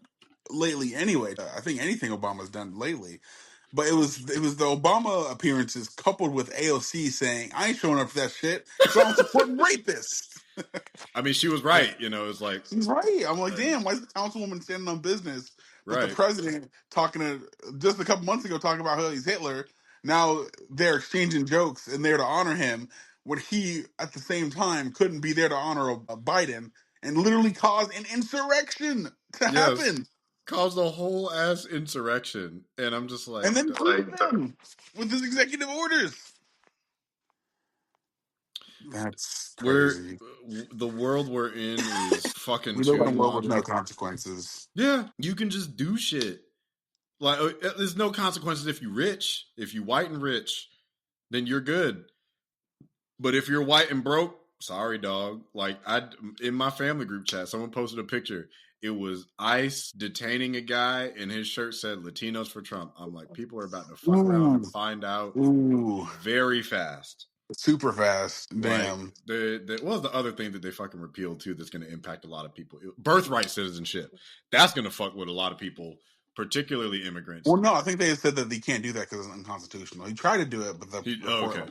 lately anyway. I think anything Obama's done lately. But it was the Obama appearances coupled with AOC saying, I ain't showing up for that shit, so I'm supporting rapists. I mean, she was right. You know, it's like... She's right. I'm like, damn, why is the councilwoman standing on business with the president talking to... Just a couple months ago talking about how he's Hitler. Now they're exchanging jokes and there to honor him when he, at the same time, couldn't be there to honor Biden and literally cause an insurrection to happen. Caused a whole ass insurrection. And I'm just like... And then them with his executive orders. That's crazy. The world we're in is fucking we live in a world with no consequences. Yeah, you can just do shit. Like, there's no consequences if you're rich. If you white and rich, then you're good. But if you're white and broke, sorry, dog. Like, in my family group chat, someone posted a picture. It was ICE detaining a guy, and his shirt said Latinos for Trump. I'm like, people are about to fuck around and find out very fast. Super fast. Damn. What was the other thing that they fucking repealed too that's going to impact a lot of people? Birthright citizenship. That's going to fuck with a lot of people, particularly immigrants. Well, no, I think they said that they can't do that because it's unconstitutional. He tried to do it, but okay.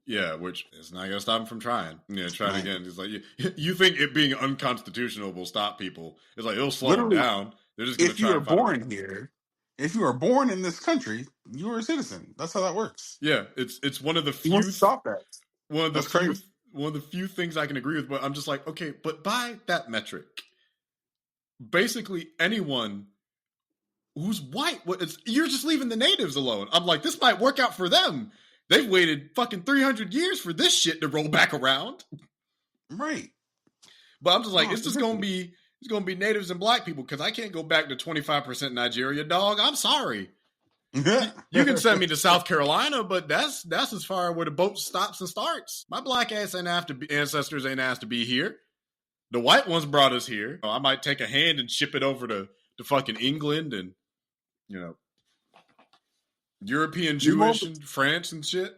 Yeah, which is not going to stop him from trying. Yeah, try it again. It's like, you think it being unconstitutional will stop people. It's like, it'll slow them down. They're just going to try. If you were born here, if you were born in this country, you are a citizen. That's how that works. Yeah, it's one of the few... stop that. One of the few things I can agree with, but I'm just like, okay, but by that metric, basically anyone who's white, you're just leaving the natives alone. I'm like, this might work out for them. They've waited fucking 300 years for this shit to roll back around. Right. But I'm just like, it's going to be natives and black people because I can't go back to 25% Nigeria, dog. I'm sorry. You can send me to South Carolina, but that's as far where the boat stops and starts. My black ancestors ain't asked to be here. The white ones brought us here. I might take a hand and ship it over to fucking England and, you know, European Jewish and France and shit.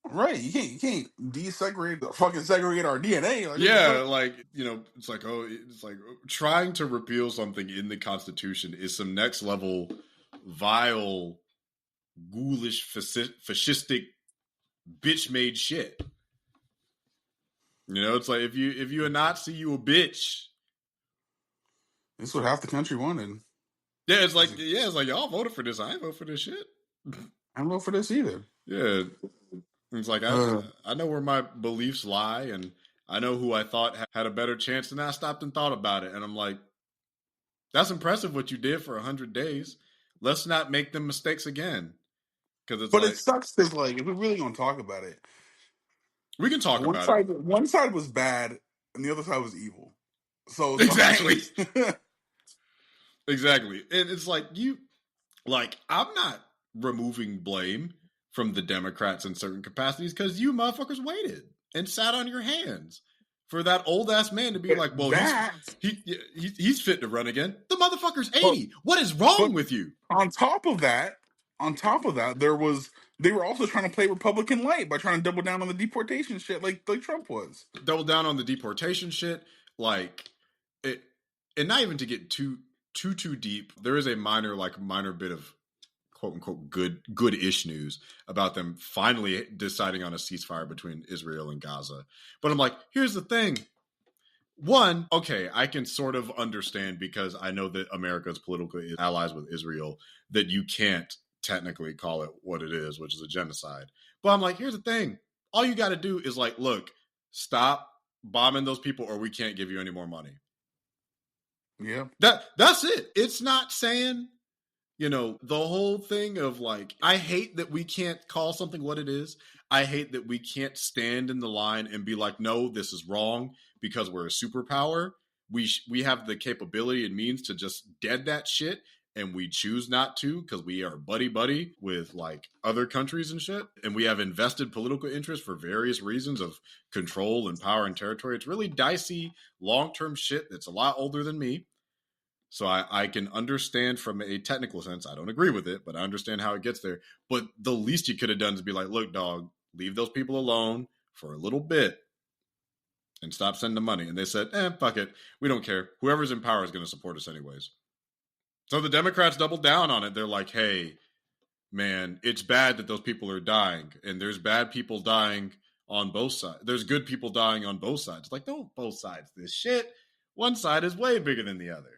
Right. You can't desegregate, fucking segregate our DNA. Like, Yeah, like, it's like, trying to repeal something in the Constitution is some next level vile, ghoulish, fascistic, bitch made shit. It's like if you a Nazi, you a bitch. this is what half the country wanted. Yeah, it's like y'all voted for this. I ain't vote for this shit. I don't vote for this either. Yeah, it's like I know where my beliefs lie, and I know who I thought had a better chance, and I stopped and thought about it, and I'm like, that's impressive what you did for 100 days. Let's not make them mistakes again, because it's but like it sucks because, like, if we're really gonna talk about it, we can talk about it. One side was bad, and the other side was evil. So it's Exactly, like, exactly, and it's like I'm not removing blame from the Democrats in certain capacities because you motherfuckers waited and sat on your hands for that old ass man to be like, well, he's fit to run again. The motherfucker's 80. What is wrong with you? On top of that, they were also trying to play Republican light by trying to double down on the deportation shit, like Trump was. Double down on the deportation shit, like it, and not even to get too deep. There is a minor bit of quote unquote good-ish news about them finally deciding on a ceasefire between Israel and Gaza. But I'm like, here's the thing. One, okay, I can sort of understand because I know that America's political allies with Israel that you can't technically call it what it is, which is a genocide. But I'm like, here's the thing. All you got to do is like, look, stop bombing those people or we can't give you any more money. Yeah. That's it. It's not saying, the whole thing of like, I hate that we can't call something what it is. I hate that we can't stand in the line and be like, no, this is wrong because we're a superpower. We have the capability and means to just dead that shit, and we choose not to because we are buddy with like other countries and shit. And we have invested political interest for various reasons of control and power and territory. It's really dicey, long-term shit that's a lot older than me. So I can understand from a technical sense. I don't agree with it, but I understand how it gets there. But the least you could have done is be like, look, dog, leave those people alone for a little bit and stop sending money. And they said, fuck it. We don't care. Whoever's in power is going to support us anyways. So the Democrats doubled down on it. They're like, hey, man, it's bad that those people are dying. And there's bad people dying on both sides. There's good people dying on both sides. Like, don't both sides this shit. One side is way bigger than the other.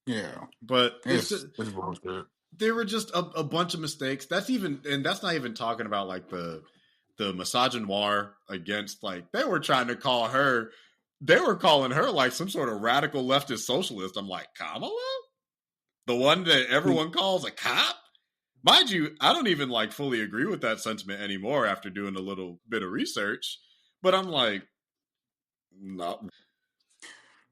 Yeah, but it's bullshit. There were just a bunch of mistakes. That's not even talking about like the misogynoir against, like, they were calling her like some sort of radical leftist socialist. I'm like, Kamala, the one that everyone calls a cop. Mind you, I don't even like fully agree with that sentiment anymore after doing a little bit of research. But I'm like, no.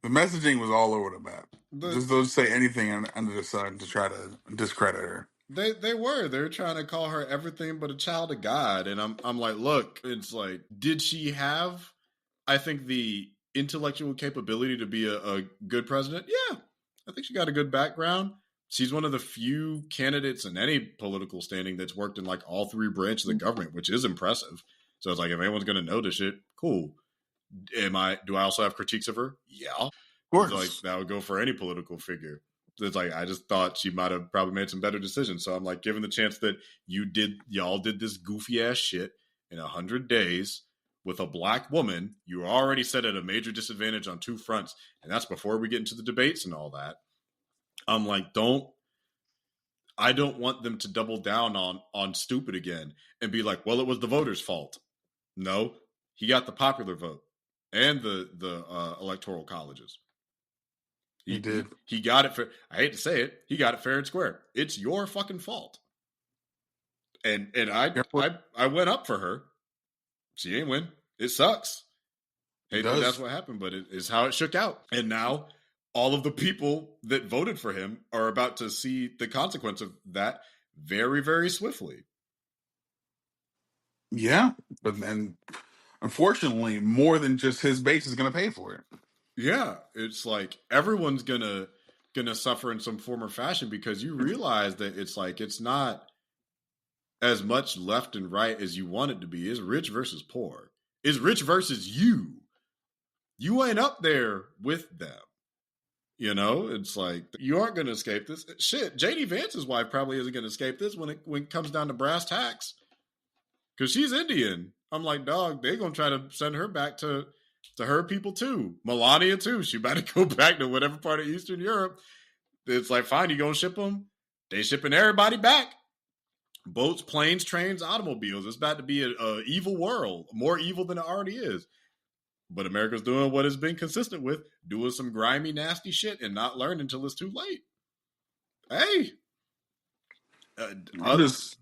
The messaging was all over the map. Just don't say anything under the sun to try to discredit her. They're trying to call her everything but a child of God. And I'm like, look, it's like, did she have, I think, the intellectual capability to be a good president? Yeah. I think she got a good background. She's one of the few candidates in any political standing that's worked in like all three branches of the government, which is impressive. So it's like, if anyone's going to notice it, cool. Do I also have critiques of her? Yeah. Of course. Like, that would go for any political figure. It's like, I just thought she might have probably made some better decisions. So I'm like, given the chance that y'all did this goofy ass shit in 100 days with a black woman, you were already set at a major disadvantage on two fronts. And that's before we get into the debates and all that. I'm like, I don't want them to double down on stupid again and be like, well, it was the voters' fault. No, he got the popular vote and the electoral colleges. He did. He got it fair. I hate to say it. He got it fair and square. It's your fucking fault. And I went up for her. She ain't win. It sucks. Hate that that's what happened, but it is how it shook out. And now all of the people that voted for him are about to see the consequence of that very, very swiftly. Yeah, and unfortunately, more than just his base is going to pay for it. Yeah, it's like everyone's gonna suffer in some form or fashion because you realize that it's like it's not as much left and right as you want it to be. It's rich versus poor. It's rich versus you. You ain't up there with them. You know, it's like, you aren't going to escape this. Shit, JD Vance's wife probably isn't going to escape this when it comes down to brass tacks. Because she's Indian. I'm like, dog, they're going to try to send her back to her people too. Melania too. She about to go back to whatever part of Eastern Europe. It's like, fine, you going to ship them? They shipping everybody back. Boats, planes, trains, automobiles. It's about to be an evil world. More evil than it already is. But America's doing what it's been consistent with, doing some grimy, nasty shit and not learning until it's too late. Hey. I'm just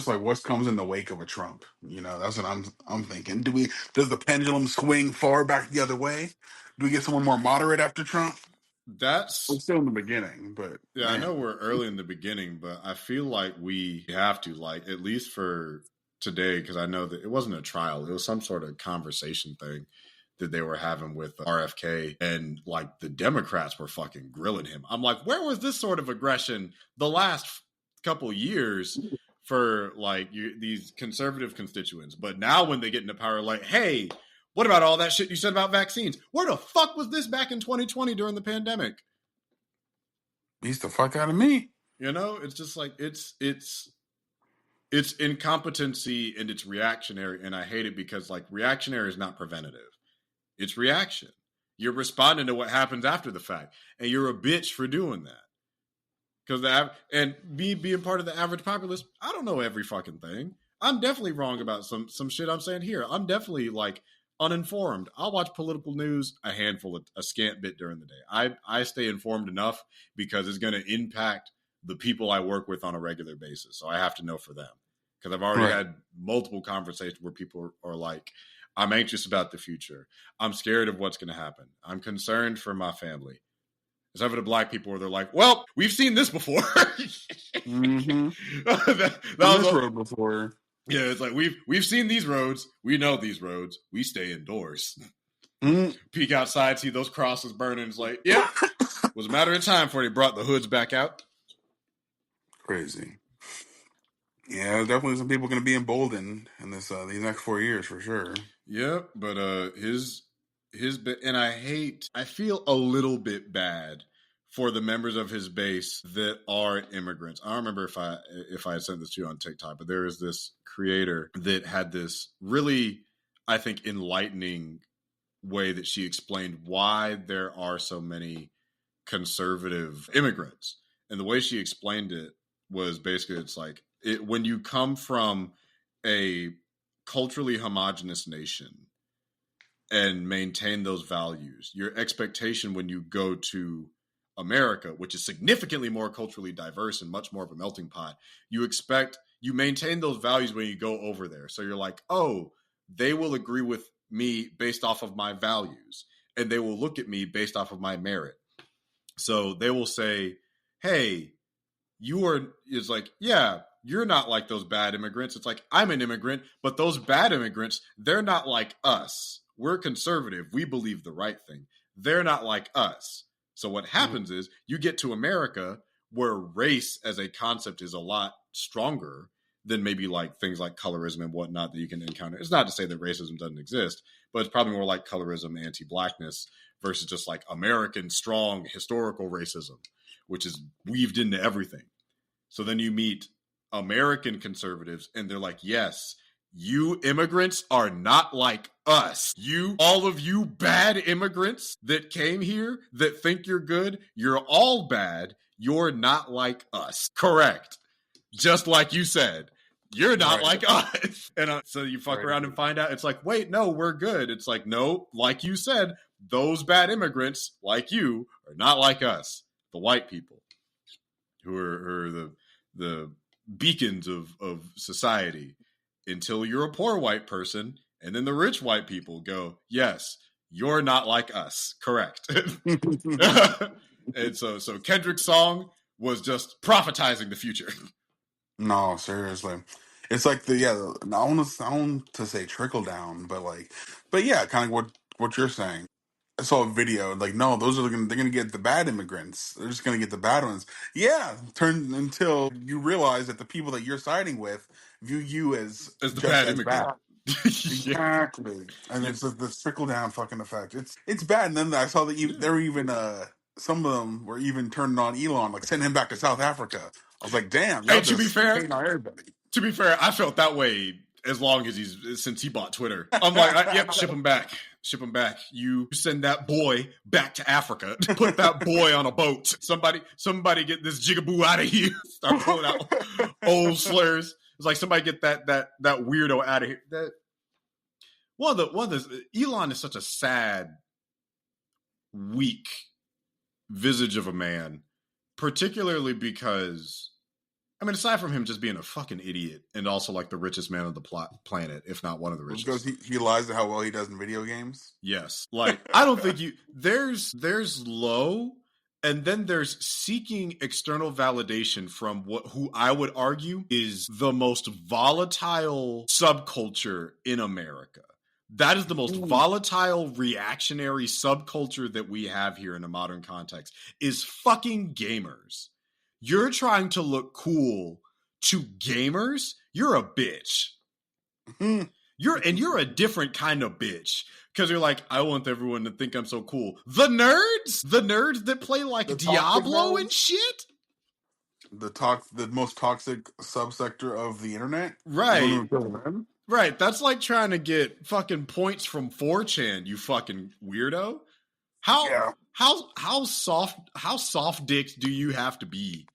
like, what comes in the wake of a Trump? You know, that's what I'm thinking. Does the pendulum swing far back the other way? Do we get someone more moderate after Trump? We're still in the beginning, but yeah, man. I know we're early in the beginning, but I feel like we have to, like, at least for today, because I know that it wasn't a trial, it was some sort of conversation thing that they were having with RFK, and like the Democrats were fucking grilling him. I'm like, where was this sort of aggression the last couple years for like these conservative constituents? But now when they get into power, like, hey, what about all that shit you said about vaccines? Where the fuck was this back in 2020 during the pandemic? Beats the fuck out of me. You know, it's just like, it's incompetency and it's reactionary, and I hate it because like reactionary is not preventative. It's reaction. You're responding to what happens after the fact, and you're a bitch for doing that. Because me being part of the average populace, I don't know every fucking thing. I'm definitely wrong about some shit I'm saying here. I'm definitely like uninformed. I'll watch political news a scant bit during the day. I stay informed enough because it's going to impact the people I work with on a regular basis. So I have to know for them. Because I've already had multiple conversations where people are like, I'm anxious about the future. I'm scared of what's going to happen. I'm concerned for my family. Except for the black people where they're like, well, we've seen this before. Mm-hmm. that was this road before. Yeah, it's like, we've seen these roads. We know these roads. We stay indoors. Peek outside, see those crosses burning. It's like, yeah, it was a matter of time before they brought the hoods back out. Crazy. Yeah, definitely some people going to be emboldened in this these next 4 years for sure. Yeah, but his and I feel a little bit bad for the members of his base that are immigrants. I don't remember if I had sent this to you on TikTok, but there is this creator that had this really, I think, enlightening way that she explained why there are so many conservative immigrants. And the way she explained it was basically, it's like, when you come from a culturally homogenous nation and maintain those values, your expectation when you go to America, which is significantly more culturally diverse and much more of a melting pot, you maintain those values when you go over there. So you're like, oh, they will agree with me based off of my values, and they will look at me based off of my merit. So they will say, hey, it's like, yeah, you're not like those bad immigrants. It's like, I'm an immigrant, but those bad immigrants, they're not like us. We're conservative. We believe the right thing. They're not like us. So what happens is you get to America where race as a concept is a lot stronger than maybe like things like colorism and whatnot that you can encounter. It's not to say that racism doesn't exist, but it's probably more like colorism, anti-blackness versus just like American strong historical racism, which is weaved into everything. So then you meet American conservatives and they're like, yes, you immigrants are not like us. All of you bad immigrants that came here that think you're good, you're all bad. You're not like us. Correct. Just like you said, you're not like us. And so you fuck around and find out, it's like, wait, no, we're good. It's like, no, like you said, those bad immigrants like you are not like us, the white people who are the beacons of society, until you're a poor white person, and then the rich white people go, yes, you're not like us. Correct. And so Kendrick's song was just prophetizing the future. No, seriously. It's like I want to say trickle down, but yeah, kind of what you're saying. I saw a video like, no, they're gonna get the bad immigrants. They're just gonna get the bad ones. Yeah, turn until you realize that the people that you're siding with view you as the just bad as immigrant. bad. Yeah. Exactly, and it's like the trickle down fucking effect. It's bad. And then I saw that they were even some of them were even turning on Elon, like sending him back to South Africa. I was like, damn, Hey, y'all just hating on everybody. to be fair, I felt that way as long as since he bought Twitter. I'm like, yep, ship him back. Ship him back. You send that boy back to Africa. Put that boy on a boat. Somebody get this jigaboo out of here. Start pulling out old slurs. It's like somebody get that weirdo out of here. That one of the Elon is such a sad, weak visage of a man, particularly because, I mean, aside from him just being a fucking idiot and also like the richest man on the planet, if not one of the richest. Because he lies to how well he does in video games. Yes. Like, I don't think there's low, and then there's seeking external validation from who I would argue is the most volatile subculture in America. That is the most volatile reactionary subculture that we have here in a modern context, is fucking gamers. You're trying to look cool to gamers? You're a bitch. You're a different kind of bitch. Because you're like, I want everyone to think I'm so cool. The nerds that play like Diablo and shit. The most toxic subsector of the internet. Right. Right. That's like trying to get fucking points from 4chan, you fucking weirdo. How soft dicks do you have to be?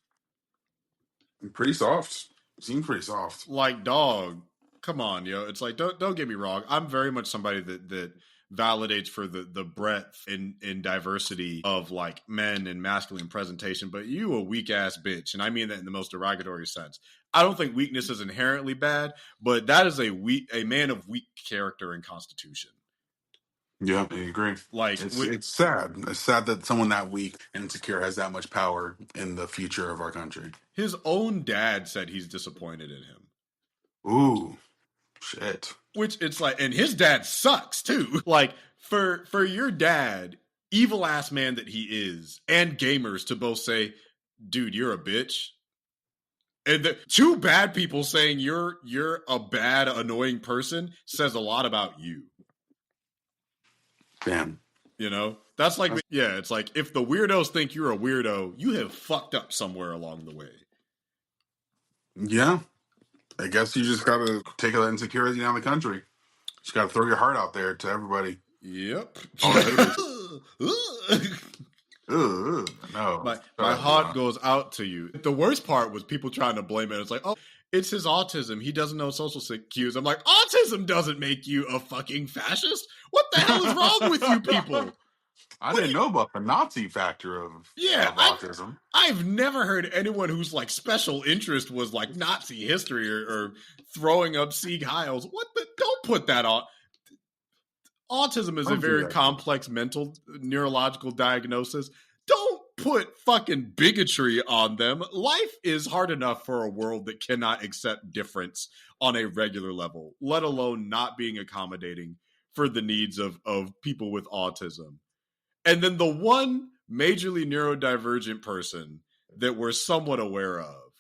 Pretty soft. Seem pretty soft. Like, dog, come on, yo. It's like, don't get me wrong. I'm very much somebody that validates for the breadth and diversity of like men and masculine presentation, but you a weak ass bitch, and I mean that in the most derogatory sense. I don't think weakness is inherently bad, but that is a man of weak character and constitution. Yeah, I agree. Like, it's sad. It's sad that someone that weak and insecure has that much power in the future of our country. His own dad said he's disappointed in him. Ooh, shit. Which it's like, and his dad sucks too. Like, for your dad, evil ass man that he is, and gamers to both say, dude, you're a bitch. And the two bad people saying you're a bad, annoying person says a lot about you. Damn. You know? That's like, yeah, it's like, if the weirdos think you're a weirdo, you have fucked up somewhere along the way. Yeah. I guess you just gotta take that insecurity down the country. Just gotta throw your heart out there to everybody. Yep. No. My heart goes out to you. The worst part was people trying to blame it. It's like, oh, it's his autism. He doesn't know social cues. I'm like, autism doesn't make you a fucking fascist. What the hell is wrong with you people? I didn't know about the Nazi factor of autism. I've never heard anyone whose like special interest was like Nazi history or throwing up Sieg Heils. Don't put that on. Autism is a very complex mental neurological diagnosis. Don't put fucking bigotry on them. Life is hard enough for a world that cannot accept difference on a regular level, let alone not being accommodating for the needs of people with autism. And then the one majorly neurodivergent person that we're somewhat aware of,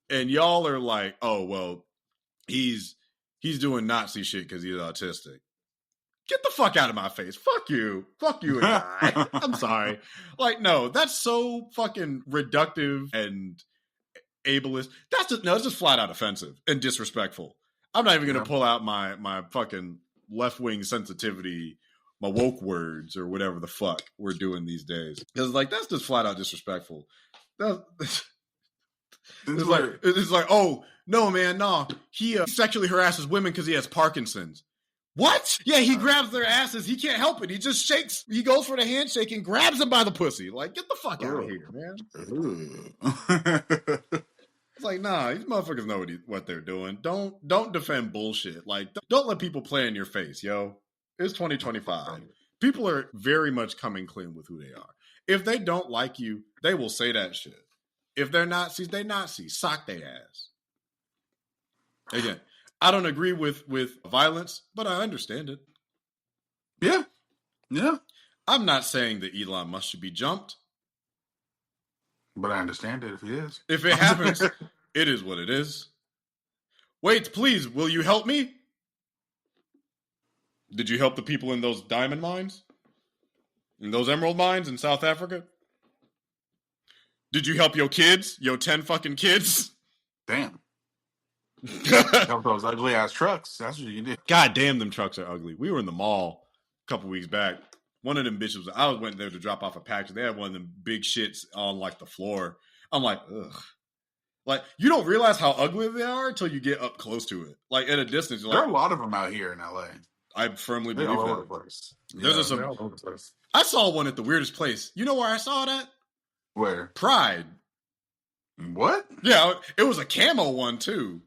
and y'all are like, oh, well, he's doing Nazi shit because he's autistic. Get the fuck out of my face. Fuck you and I. I'm sorry. Like, no, that's so fucking reductive and ableist. It's just flat out offensive and disrespectful. I'm not even going to pull out my fucking left-wing sensitivity, my woke words or whatever the fuck we're doing these days. Because like, that's just flat out disrespectful. It's like, oh, no, man, no. He sexually harasses women because he has Parkinson's. What? Yeah, he grabs their asses. He can't help it. He just shakes. He goes for the handshake and grabs them by the pussy. Like, get the fuck out of here, man. It's like, nah, these motherfuckers know what they're doing. Don't defend bullshit. Like, don't let people play in your face, yo. It's 2025. People are very much coming clean with who they are. If they don't like you, they will say that shit. If they're Nazis, they Nazis. Sock their ass. Again, I don't agree with violence, but I understand it. Yeah. I'm not saying that Elon Musk should be jumped. But I understand it if he is. If it happens, it is what it is. Wait, please, will you help me? Did you help the people in those diamond mines? In those emerald mines in South Africa? Did you help your kids? Your 10 fucking kids? Damn. Help those ugly ass trucks. That's what you did. God damn, them trucks are ugly. We were in the mall a couple weeks back. One of them bitches, I went there to drop off a package. They had one of them big shits on like the floor. I'm like, ugh. Like, you don't realize how ugly they are until you get up close to it. Like, at a distance, you're There like, are a lot of them out here in LA. I firmly They're believe all that. over the place. There's they're all over the place. I saw one at the weirdest place. You know where I saw it at? Where? Pride. What? Yeah, it was a camo one too.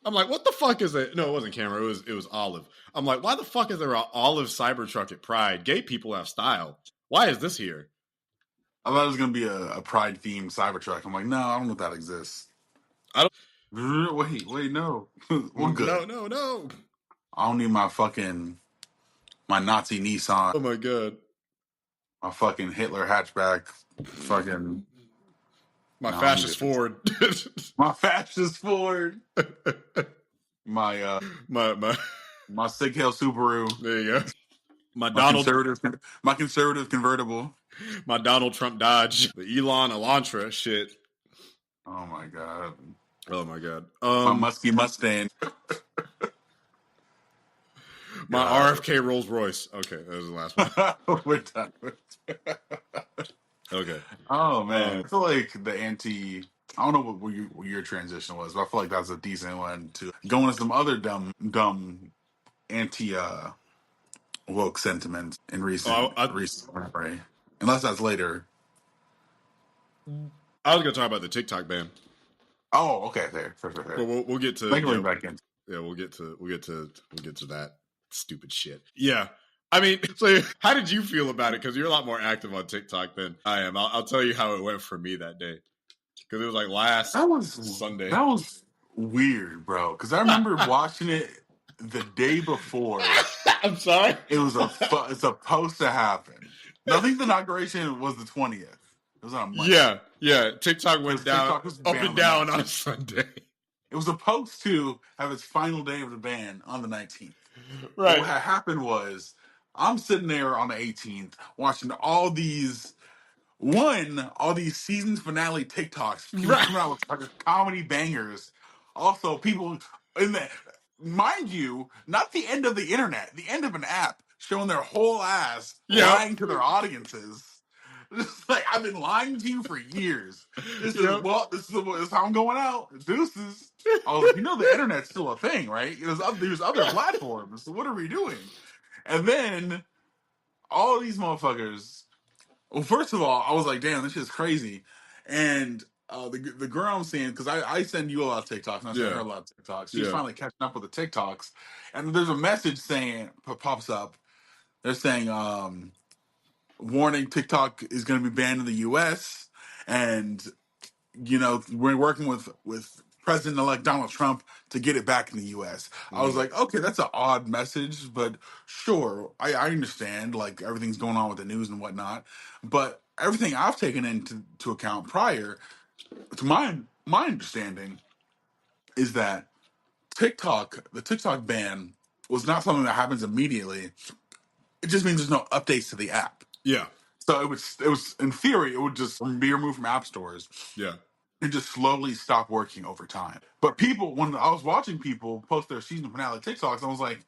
I'm like, what the fuck is it? No, it wasn't camo. It was olive. I'm like, why the fuck is there an olive Cybertruck at Pride? Gay people have style. Why is this here? I thought it was gonna be a Pride themed Cybertruck. I'm like, no, I don't know if that exists. I don't. Wait, no. We're good. No. I don't need my Nazi Nissan. Oh my god. My fucking Hitler hatchback. Fucking. My fascist Ford. My fascist Ford. My Sig Hail Subaru. There you go. My conservative convertible. My Donald Trump Dodge. The Elon Elantra shit. Oh my god. My musky Mustang. My RFK Rolls Royce. Okay, that was the last one. We're done. Okay. Oh man, I feel like I don't know what your transition was, but I feel like that's a decent one to go into some other dumb anti woke sentiments in recent memory. Unless that's later. I was gonna talk about the TikTok ban. Oh, okay, fair. But we'll get to back in. Yeah, we'll get to that stupid shit. Yeah. I mean, so how did you feel about it? Because you're a lot more active on TikTok than I am. I'll tell you how it went for me that day. Because it was like Sunday. That was weird, bro. Because I remember watching it the day before. I'm sorry. It's supposed to happen. I think the inauguration was the 20th. It was on a Monday. Yeah. TikTok went down, up and down on Sunday. It was supposed to have its final day of the ban on the 19th. Right. What had happened was I'm sitting there on the 18th watching all these season finale TikToks. People coming out with like comedy bangers. Also, people in the, mind you, not the end of the internet, the end of an app showing their whole ass lying to their audiences. It's like, I've been lying to you for years. This is how I'm going out. Deuces. I was like, the internet's still a thing, right? There's other platforms. So what are we doing? And then all these motherfuckers. Well, first of all, I was like, damn, this shit's crazy. And the girl I'm seeing, because I send you a lot of TikToks, and I send her a lot of TikToks. She's finally catching up with the TikToks. And there's a message pops up. They're saying, warning, TikTok is going to be banned in the U.S. And, we're working with President-elect Donald Trump to get it back in the U.S. I was like, okay, that's an odd message, but sure, I understand, like, everything's going on with the news and whatnot. But everything I've taken into account prior to my understanding is that the TikTok ban was not something that happens immediately. It just means there's no updates to the app. Yeah. So it was in theory, it would just be removed from app stores. Yeah. And just slowly stop working over time. But when I was watching people post their season finale TikToks, I was like,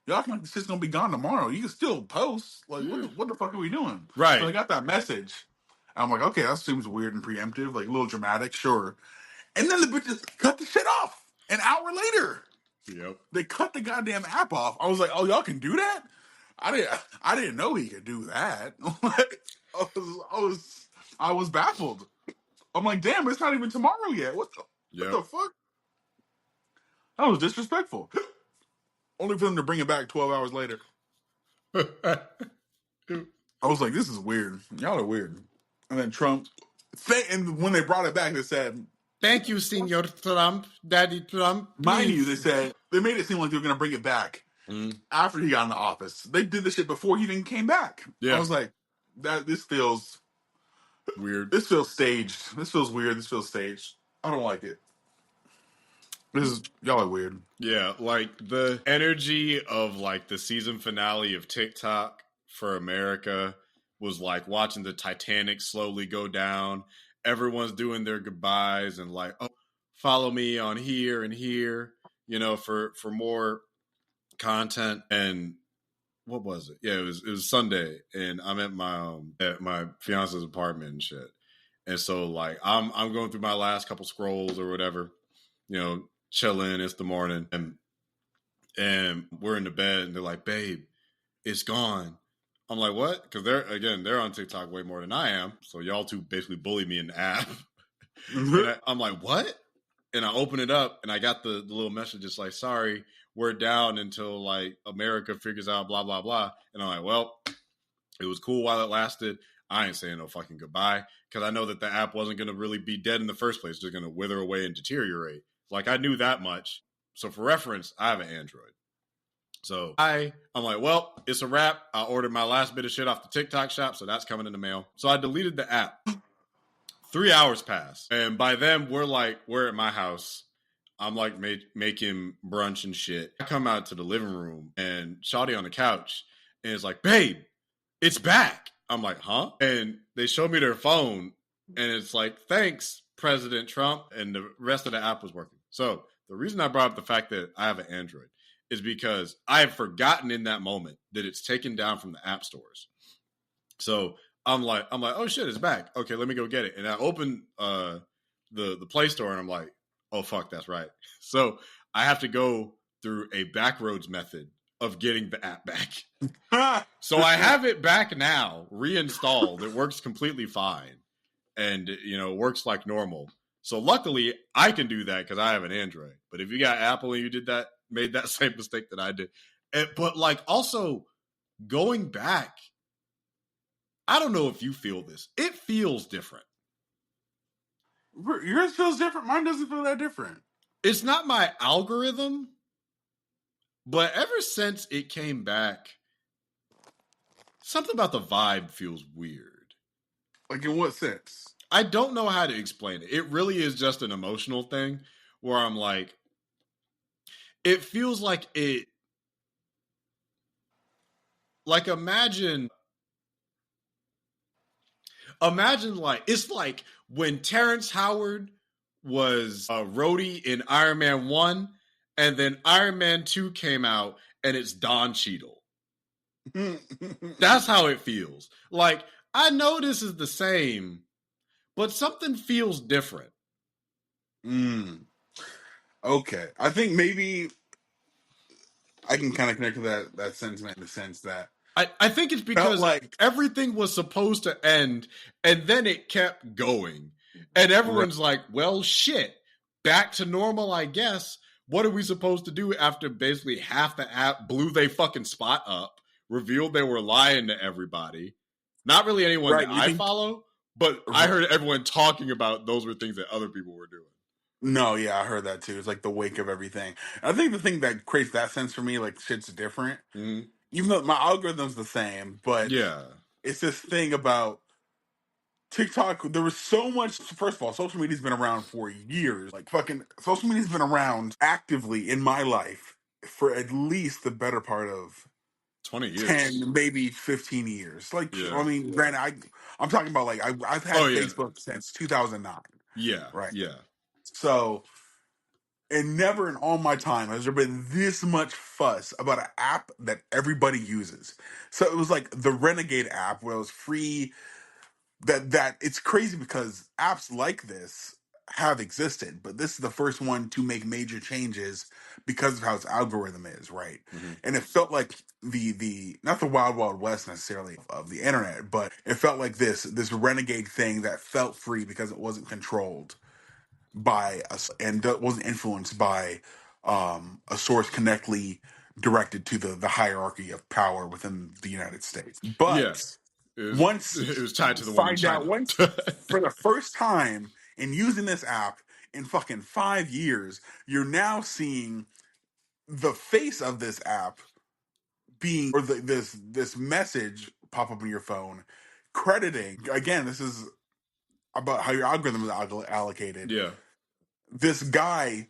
y'all think this shit's gonna be gone tomorrow. You can still post. Like, what the fuck are we doing? Right. So I got that message. And I'm like, okay, that seems weird and preemptive, like a little dramatic, sure. And then the bitches cut the shit off an hour later. Yep. They cut the goddamn app off. I was like, oh, y'all can do that? I didn't know he could do that. I was baffled. I'm like, damn, it's not even tomorrow yet. What the fuck? That was disrespectful. Only for them to bring it back 12 hours later. I was like, this is weird. Y'all are weird. And then Trump, and when they brought it back, they said, thank you, Senor Trump, Daddy Trump. Please. Mind you, they made it seem like they were going to bring it back after he got in the office. They did this shit before he even came back. Yeah. I was like, this feels Weird. This feels staged. This feels weird. This feels staged. I don't like it. Y'all are weird. Yeah, like the energy of like the season finale of TikTok for America was like watching the Titanic slowly go down. Everyone's doing their goodbyes and like, oh, follow me on here and here, for more content. And what was it? Yeah, it was Sunday, and I'm at my fiance's apartment and shit. And so like I'm going through my last couple scrolls or whatever, chilling. It's the morning, and we're in the bed, and they're like, "Babe, it's gone." I'm like, "What?" Because they're on TikTok way more than I am. So y'all two basically bully me in the app. And I'm like, "What?" And I open it up, and I got the little message, just like, "Sorry, we're down until like America figures out blah blah blah." And I'm like, "Well, it was cool while it lasted. I ain't saying no fucking goodbye because I know that the app wasn't going to really be dead in the first place. It's just going to wither away and deteriorate. Like I knew that much. So for reference, I have an Android. So I'm like, well, it's a wrap. I ordered my last bit of shit off the TikTok shop, so that's coming in the mail. So I deleted the app. 3 hours passed, and by then we're at my house. I'm like making brunch and shit. I come out to the living room and Shawty on the couch, and it's like, babe, it's back. I'm like, huh? And they show me their phone, and it's like, thanks, President Trump, and the rest of the app was working. So the reason I brought up the fact that I have an Android is because I have forgotten in that moment that it's taken down from the app stores. So I'm like, oh shit, it's back. Okay, let me go get it. And I open the Play Store, and I'm like, oh fuck, that's right. So I have to go through a backroads method of getting the app back. So I have it back now, reinstalled. It works completely fine, and it works like normal. So luckily, I can do that because I have an Android. But if you got Apple and you made that same mistake that I did, but like also going back, I don't know if you feel this. It feels different. Yours feels different. Mine doesn't feel that different. It's not my algorithm, but ever since it came back, something about the vibe feels weird. Like in what sense? I don't know how to explain it. It really is just an emotional thing where I'm like, it feels like imagine like, it's like when Terrence Howard was a roadie in Iron Man 1, and then Iron Man 2 came out, and it's Don Cheadle. That's how it feels. Like, I know this is the same, but something feels different. Okay. I think maybe I can kind of connect to that sentiment in the sense that I think it's because everything was supposed to end, and then it kept going. And everyone's like, well, shit, back to normal, I guess. What are we supposed to do after basically half the app blew they fucking spot up, revealed they were lying to everybody? Not really anyone that I follow, but I heard everyone talking about those were things that other people were doing. No, yeah, I heard that too. It's like the wake of everything. I think the thing that creates that sense for me, like shit's different. Mm-hmm. Even though my algorithm's the same, but yeah, it's this thing about TikTok. There was so much. First of all, social media's been around for years. Like fucking social media's been around actively in my life for at least the better part of 20 years, 10, maybe 15 years. Like, I mean, granted, I'm talking about like I've had Facebook since 2009. Yeah, right. Yeah. So, and never in all my time has there been this much fuss about an app that everybody uses. So it was like the Renegade app where it was free. That it's crazy because apps like this have existed, but this is the first one to make major changes because of how its algorithm is, right? Mm-hmm. And it felt like the not the wild wild west necessarily of the internet, but it felt like this renegade thing that felt free because it wasn't controlled by us and wasn't influenced by a source connectly directed to the hierarchy of power within the United States. But it was tied to the one in China. Once for the first time in using this app in fucking 5 years, you're now seeing the face of this app being, or this message pop up on your phone crediting, again, this is about how your algorithm is allocated. Yeah. This guy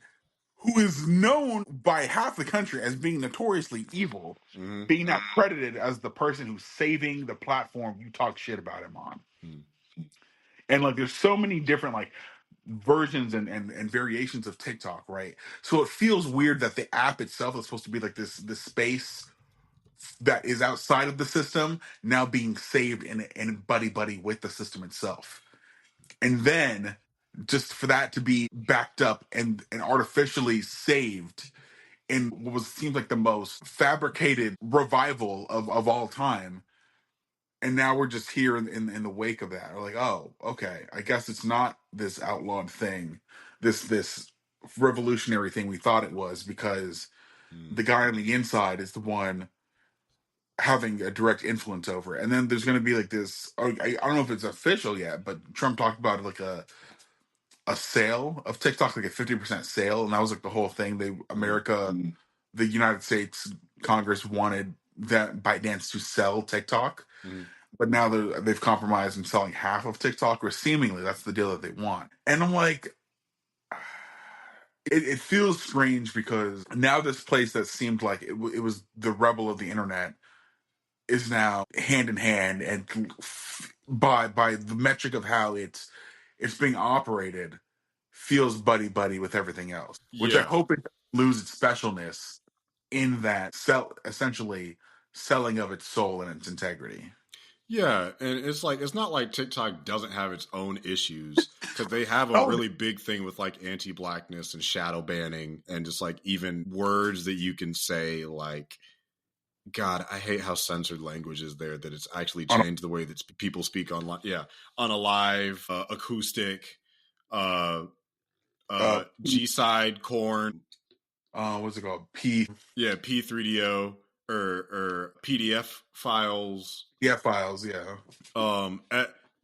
who is known by half the country as being notoriously evil, being not credited as the person who's saving the platform you talk shit about him on. And like, there's so many different like versions and variations of TikTok, right? So it feels weird that the app itself is supposed to be like this space that is outside of the system now being saved in buddy with the system itself. And then just for that to be backed up and artificially saved in what was seems like the most fabricated revival of all time. And now we're just here in the wake of that. We're like, oh, okay, I guess it's not this outlawed thing, this revolutionary thing we thought it was, because the guy on the inside is the one having a direct influence over it. And then there's going to be like this, I don't know if it's official yet, but Trump talked about like a sale of TikTok, like a 50% sale. And that was like the whole thing. The United States Congress wanted that ByteDance to sell TikTok. But now they've compromised and selling half of TikTok, or seemingly that's the deal that they want. And I'm like, it feels strange because now this place that seemed like it was the rebel of the internet is now hand in hand, and by the metric of how it's being operated, feels buddy with everything else. Which I hope it doesn't lose its specialness in that essentially selling of its soul and its integrity. Yeah, and it's like, it's not like TikTok doesn't have its own issues, because they have a really big thing with like anti-blackness and shadow banning, and just like even words that you can say, like, God, I hate how censored language is there, that it's actually changed the way that people speak online. Yeah, on a live, acoustic, G-side, corn. What's it called? Yeah, P3DO or PDF files. Yeah, files, yeah.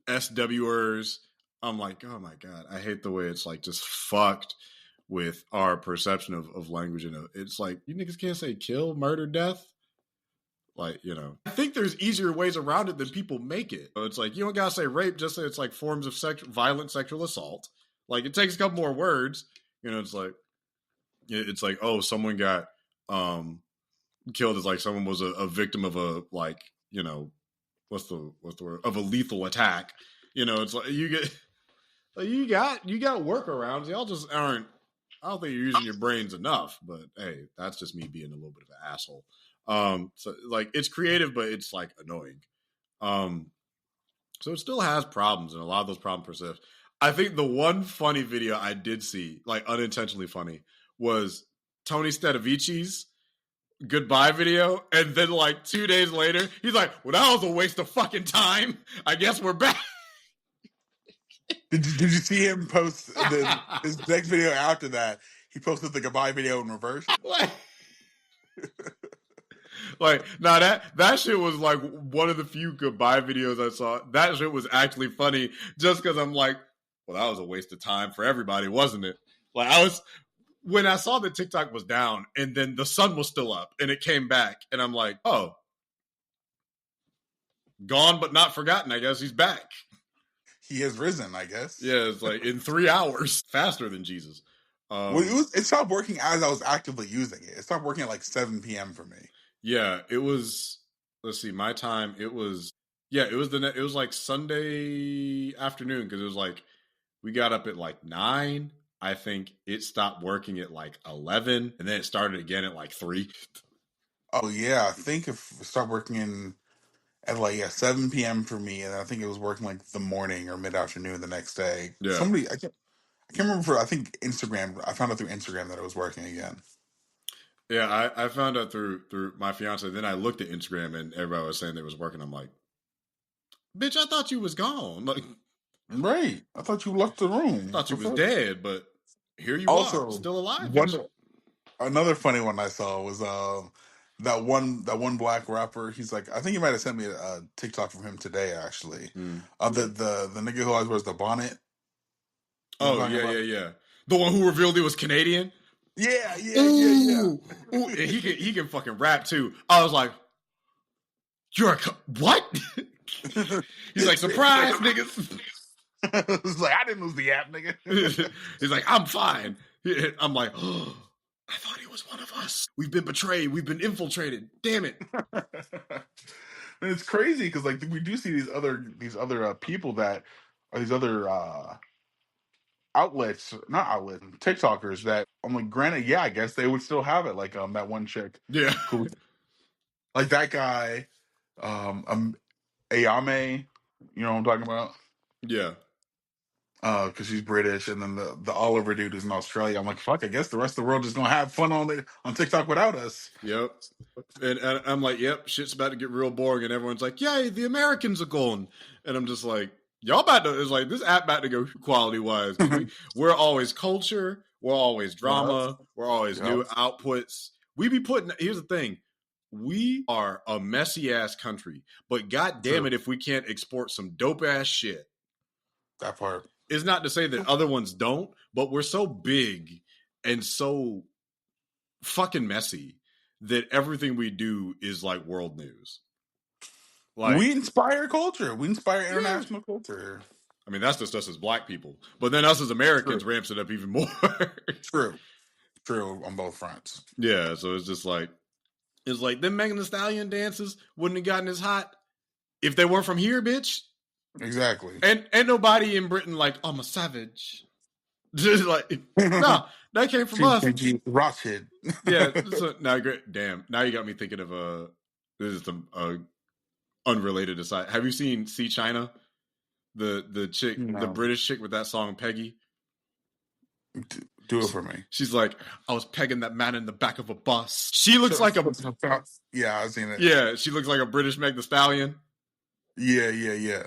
SWers. I'm like, oh my God, I hate the way it's like just fucked with our perception of language. And it's like, you niggas can't say kill, murder, death. Like, you know, I think there's easier ways around it than people make it. It's like, you don't gotta say rape, just say it's like forms of violent sexual assault. Like, it takes a couple more words. You know, it's like, oh, someone got killed. It's like someone was a victim of a, like, you know, what's the word, of a lethal attack. You know, it's like you got workarounds. Y'all just aren't. I don't think you're using your brains enough. But hey, that's just me being a little bit of an asshole. So like, it's creative, but it's like annoying. So it still has problems, and a lot of those problems persist. I think the one funny video I did see, like unintentionally funny, was Tony Stedovici's goodbye video, and then like 2 days later, he's like, "Well, that was a waste of fucking time. I guess we're back." Did you see him post his next video after that? He posted the goodbye video in reverse. Like, nah, that shit was like one of the few goodbye videos I saw. That shit was actually funny, just because I'm like, well, that was a waste of time for everybody, wasn't it? Like, when I saw that TikTok was down, and then the sun was still up, and it came back, and I'm like, oh, gone but not forgotten. I guess he's back. He has risen, I guess. Yeah, it's like in 3 hours, faster than Jesus. Well, it stopped working as I was actively using it. It stopped working at like 7 p.m. for me. Yeah, it was. Let's see, my time. It was. Yeah, it was like Sunday afternoon, because it was like we got up at like 9. I think it stopped working at like 11, and then it started again at like 3. Oh yeah, I think it started working at like 7 p.m. for me, and I think it was working like the morning or mid afternoon the next day. Yeah. I can't remember. I think Instagram. I found out through Instagram that it was working again. Yeah, I found out through my fiance. Then I looked at Instagram, and everybody was saying that it was working. I'm like, bitch, I thought you was gone. Like, right? I thought you left the room. I thought you was dead, but here you are, still alive. Another funny one I saw was that one black rapper. He's like, I think he might have sent me a TikTok from him today, actually. The nigga who always wears the bonnet. Oh yeah. The one who revealed he was Canadian. Yeah. Ooh, and he can fucking rap too. I was like, you're what? He's like, surprise, niggas. It's like, I didn't lose the app, nigga. He's like, I'm fine. I'm like, oh, I thought he was one of us. We've been betrayed. We've been infiltrated. Damn it. And it's crazy because like we do see these other people that are these other outlets, not outlets, TikTokers that I'm like, granted, yeah, I guess they would still have it. Like that one chick, Yeah, who, like that guy, Ayame, you know what I'm talking about? yeah, Because she's British, and then the Oliver dude is in Australia. I'm like, fuck, I guess the rest of the world is gonna have fun on TikTok without us. yep. And I'm like, yep, shit's about to get real boring, and everyone's like, yay, the Americans are gone, and I'm just like, y'all about to, it's like, this app about to go quality wise. We're always culture, we're always drama, we're always new outputs. We be putting, here's the thing, we are a messy ass country, but god damn it if we can't export some dope ass shit. That part. It's not to say that other ones don't, but we're so big and so fucking messy that everything we do is like world news. Like, we inspire culture. We inspire international culture. I mean, that's just us as black people. But then us as Americans ramps it up even more. True on both fronts. Yeah, so it's just like, it's like them Megan Thee Stallion dances wouldn't have gotten as hot if they weren't from here, bitch. Exactly. And ain't nobody in Britain like, I'm a savage. Just like, no, that came from us. Rothschild. Yeah. So, now, great. Damn. Now you got me thinking of this is the unrelated aside. Have you seen Ceechyna? The chick, the British chick with that song Peggy. Do it for me. She's like, I was pegging that man in the back of a bus. She looks like a yeah, I've seen it. Yeah, she looks like a British Meg Thee Stallion. Yeah.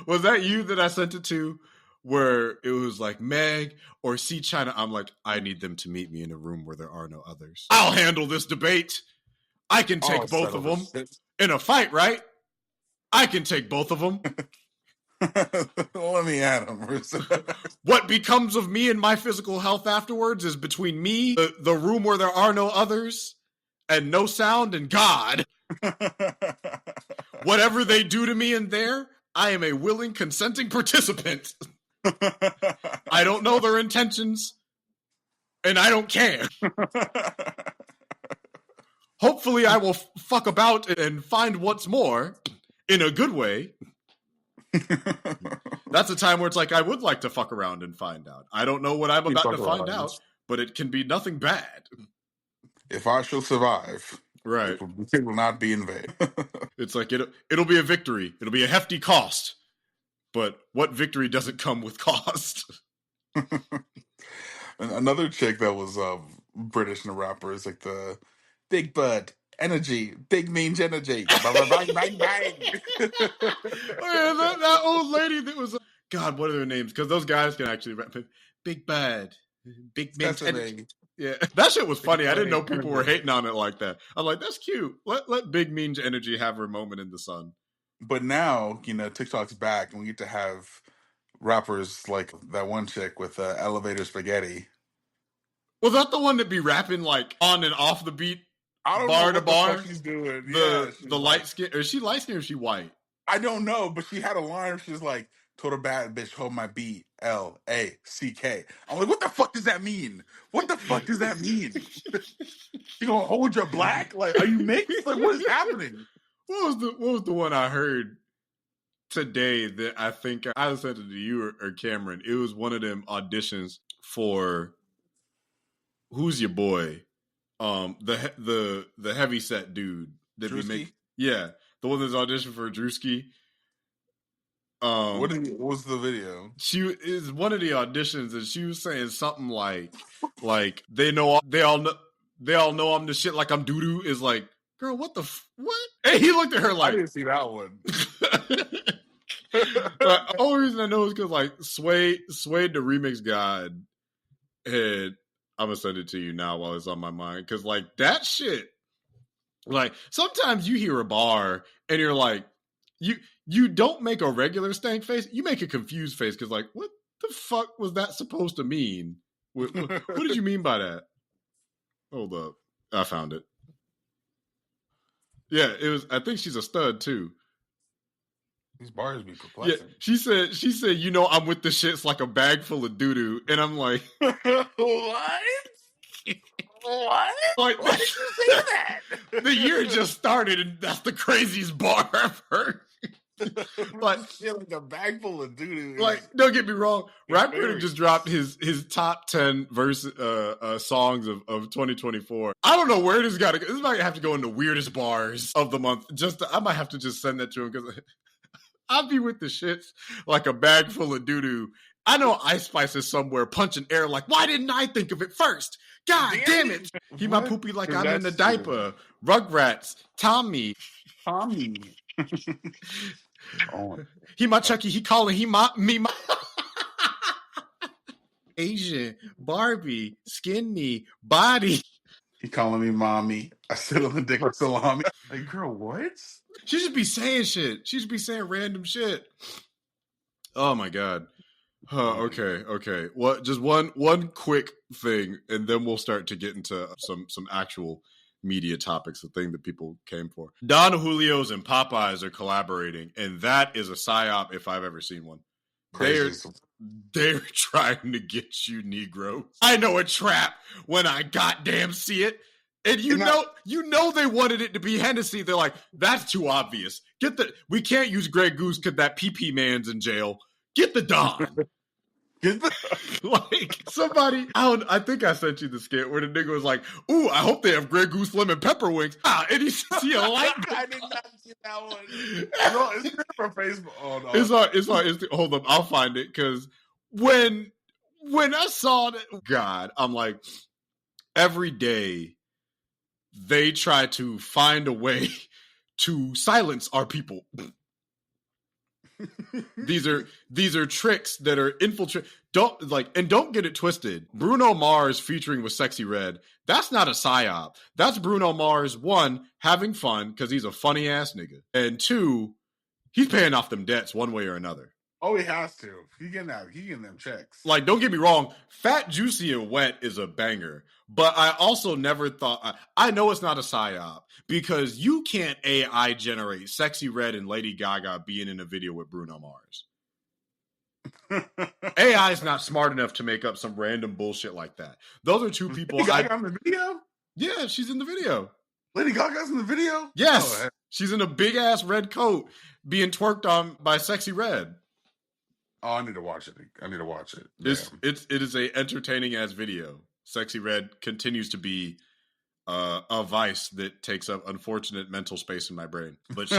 Was that you that I sent it to? Where it was like Meg or Ceechyna? I'm like, I need them to meet me in a room where there are no others. I'll handle this debate. I can take both of them in a fight, right? I can take both of them. Let me at him. What becomes of me and my physical health afterwards is between me, the room where there are no others, and no sound, and God. Whatever they do to me in there, I am a willing, consenting participant. I don't know their intentions, and I don't care. Hopefully I will fuck about and find what's more in a good way. That's a time where it's like, I would like to fuck around and find out. I don't know what I'm about to find out, but it can be nothing bad. If I shall survive, right, it will not be in vain. It's like, it'll be a victory. It'll be a hefty cost. But what victory doesn't come with cost? Another chick that was British and a rapper is like the Big Bud Energy, Big Means Energy. Bang, bang, bang, bang. Oh, yeah, that old lady that was, God, what are their names? Because those guys can actually rap. Big Bud, Big Means Energy. Yeah, that shit was funny. I didn't know people were hating on it like that. I'm like, that's cute. Let Big Means Energy have her moment in the sun. But now, TikTok's back, and we get to have rappers like that one chick with Elevator Spaghetti. Was that the one that be rapping like on and off the beat, I don't bar know to bar? What she's doing. The light skin. Is she light skin or is she white? I don't know, but she had a line where she's like, "Told a bad bitch, hold my beat, LACK." I'm like, what the fuck does that mean? What the fuck does that mean? You gonna hold your black? Like, are you mixed? Like, what is happening? What was the one I heard today that I think I sent it to you or Cameron? It was one of them auditions for who's your boy, the heavy set dude that we make. Yeah, the one that's auditioned for Drewski. What was the video? She is one of the auditions, and she was saying something like they all know I'm the shit, like I'm DooDoo. Is like, girl, what the what? And he looked at her like, I didn't see that one. The only reason I know is because like Sway the remix god had. I'm gonna send it to you now while it's on my mind, because like that shit, like sometimes you hear a bar and you're like, you don't make a regular stank face, you make a confused face, because like, what the fuck was that supposed to mean? What did you mean by that? Hold up, I found it. Yeah, it was. I think she's a stud too. These bars be Yeah, perplexing. she said, you know, I'm with the shits like a bag full of doo-doo. And I'm like, What? What? like Why did you say that? the year just started and that's the craziest bar I've heard. But shit like a bag full of doo-doo. like, don't get me wrong, Rap Critic very- just dropped his top 10 songs of 2024. I don't know where this got to go. This might have to go in the weirdest bars of the month. I might have to just send that to him because I'll be with the shits like a bag full of doo-doo. I know Ice Spice is somewhere punching air like, why didn't I think of it first? God damn it. He my poopy like I'm in the diaper. Rugrats. Tommy. Oh. He my Chucky. He calling he my Asian, Barbie, skinny, body. He calling me mommy. I sit on the dick with salami. Like, girl, what? She just be saying shit. She just be saying random shit. Oh my god. Okay. Well, just one quick thing, and then we'll start to get into some actual media topics, the thing that people came for. Don Julio's and Popeyes are collaborating, and that is a PsyOp if I've ever seen one. They're trying to get you Negroes. I know a trap when I goddamn see it. And you know they wanted it to be Hennessy. They're like, that's too obvious. We can't use Grey Goose because that PP man's in jail. Get the Don. Like somebody, I think I sent you the skit where the nigga was like, "Ooh, I hope they have Grey Goose lemon pepper wings." And he see a light. I did not see that one. No, it's from Facebook. Oh no, it's on. Hold up, I'll find it because when I saw that, God, I'm like, every day they try to find a way to silence our people. These are tricks that are infiltrate. Don't get it twisted. Bruno Mars featuring with Sexyy Red. That's not a psyop. That's Bruno Mars, one, having fun because he's a funny ass nigga, and two, he's paying off them debts one way or another. Oh, he has to. He getting them checks. Like, don't get me wrong, Fat, Juicy, and Wet is a banger. But I also never thought... I know it's not a psyop because you can't AI generate Sexyy Red and Lady Gaga being in a video with Bruno Mars. AI is not smart enough to make up some random bullshit like that. Those are two people... Lady Gaga in the video? Yeah, she's in the video. Lady Gaga's in the video? Yes. She's in a big-ass red coat being twerked on by Sexyy Red. Oh, I need to watch it. It is a entertaining ass video. Sexyy Red continues to be a vice that takes up unfortunate mental space in my brain. But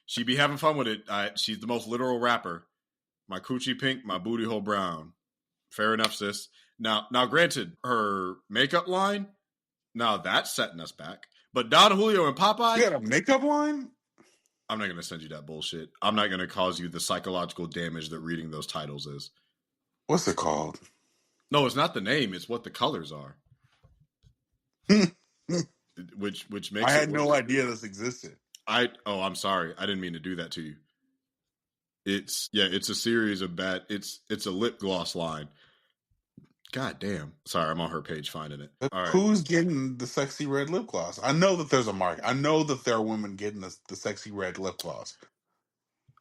she be having fun with it. She's the most literal rapper. My coochie pink, my booty hole brown. Fair enough, sis. Now, granted, her makeup line, now that's setting us back. But Don Julio and Popeye, you got a makeup line? I'm not going to send you that bullshit. I'm not going to cause you the psychological damage that reading those titles is. What's it called? No, it's not the name. It's what the colors are. which makes I had no idea this existed. I'm sorry. I didn't mean to do that to you. It's a series of it's a lip gloss line. God damn. Sorry, I'm on her page finding it. All right. Who's getting the Sexyy Red lip gloss? I know that there's a market. I know that there are women getting the Sexyy Red lip gloss.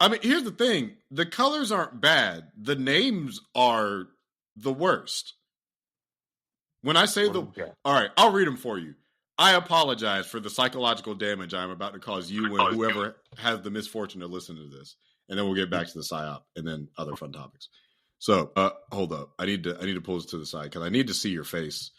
I mean, here's the thing. The colors aren't bad. The names are the worst. When I say all right, I'll read them for you. I apologize for the psychological damage I'm about to cause you and whoever has the misfortune to listen to this. And then we'll get back to the PsyOp and then other fun topics. So, hold up. I need to pull this to the side because I need to see your face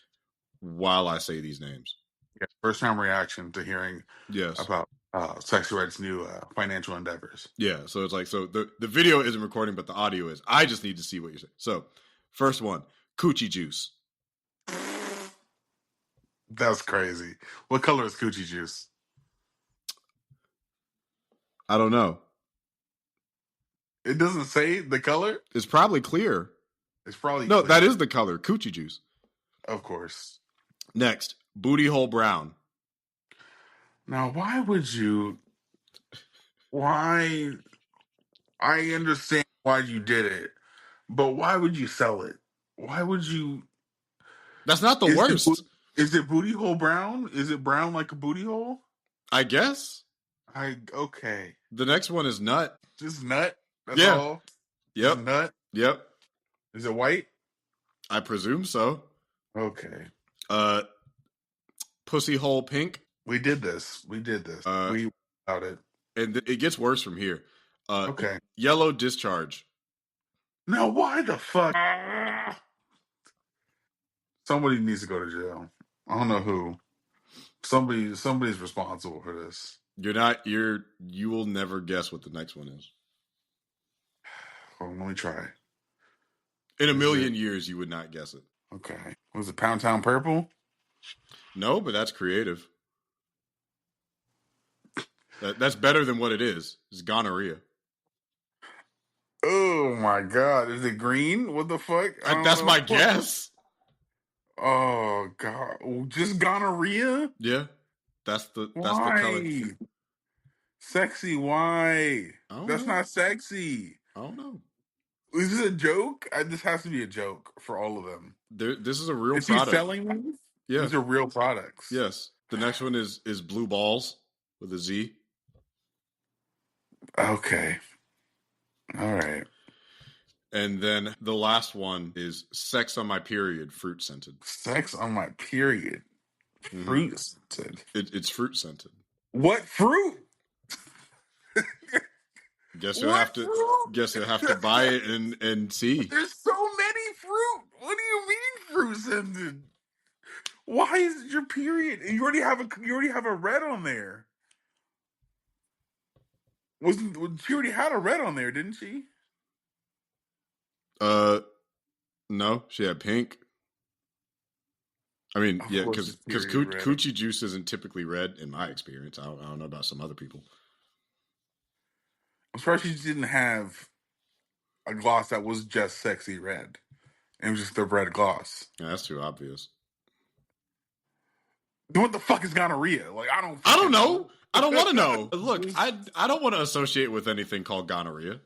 while I say these names. Yeah, first time reaction to hearing about Sexyy Red's new financial endeavors. Yeah, so it's like the video isn't recording, but the audio is. I just need to see what you're saying. So, first one, Coochie Juice. That's crazy. What color is Coochie Juice? I don't know. It doesn't say the color? It's probably clear. It's probably No, clear. that is the color. Coochie Juice. Of course. Next, Booty Hole Brown. Now, why would you... Why... I understand why you did it, but why would you sell it? Why would you... That's not the worst. Is it booty hole brown? Is it brown like a booty hole? I guess. Okay. The next one is Nut. Just nut. That's Yeah. all. Just Yep. nut. Yep. Is it white? I presume so. Okay. Pussy hole pink. We did this. We about it. And it gets worse from here. Okay. Yellow discharge. Now, why the fuck? Somebody needs to go to jail. I don't know who. Somebody's responsible for this. You will never guess what the next one is. Hold on, let me try. In a million years, you would not guess it. Okay. Was it Pound Town Purple? No, but that's creative. That's better than what it is. It's gonorrhea. Oh my god. Is it green? What the fuck? I don't That's know. my guess. Oh god. Just gonorrhea? Yeah. That's the color. Why? Sexy, why? That's know. not sexy. I don't know. Is this a joke? This has to be a joke for all of them. This is a real Is product. he selling these? Yeah. These are real products. Yes. The next one is blue balls with a Z. Okay. All right. And then the last one is sex on my period, fruit scented. Sex on my period. Fruit scented. It's fruit scented. What fruit? Guess you'll have to buy it and see. There's so many fruit. What do you mean fruit scented? Why is it your period? You already have a red on there. She already had a red on there, didn't she? No, she had pink. I mean, yeah, because coochie juice isn't typically red in my experience. I don't know about some other people. I'm surprised she didn't have a gloss that was just sexy red. It was just the red gloss. Yeah, that's too obvious. What the fuck is gonorrhea? Like, I don't know. I don't want to know. Look, I don't want to associate with anything called gonorrhea.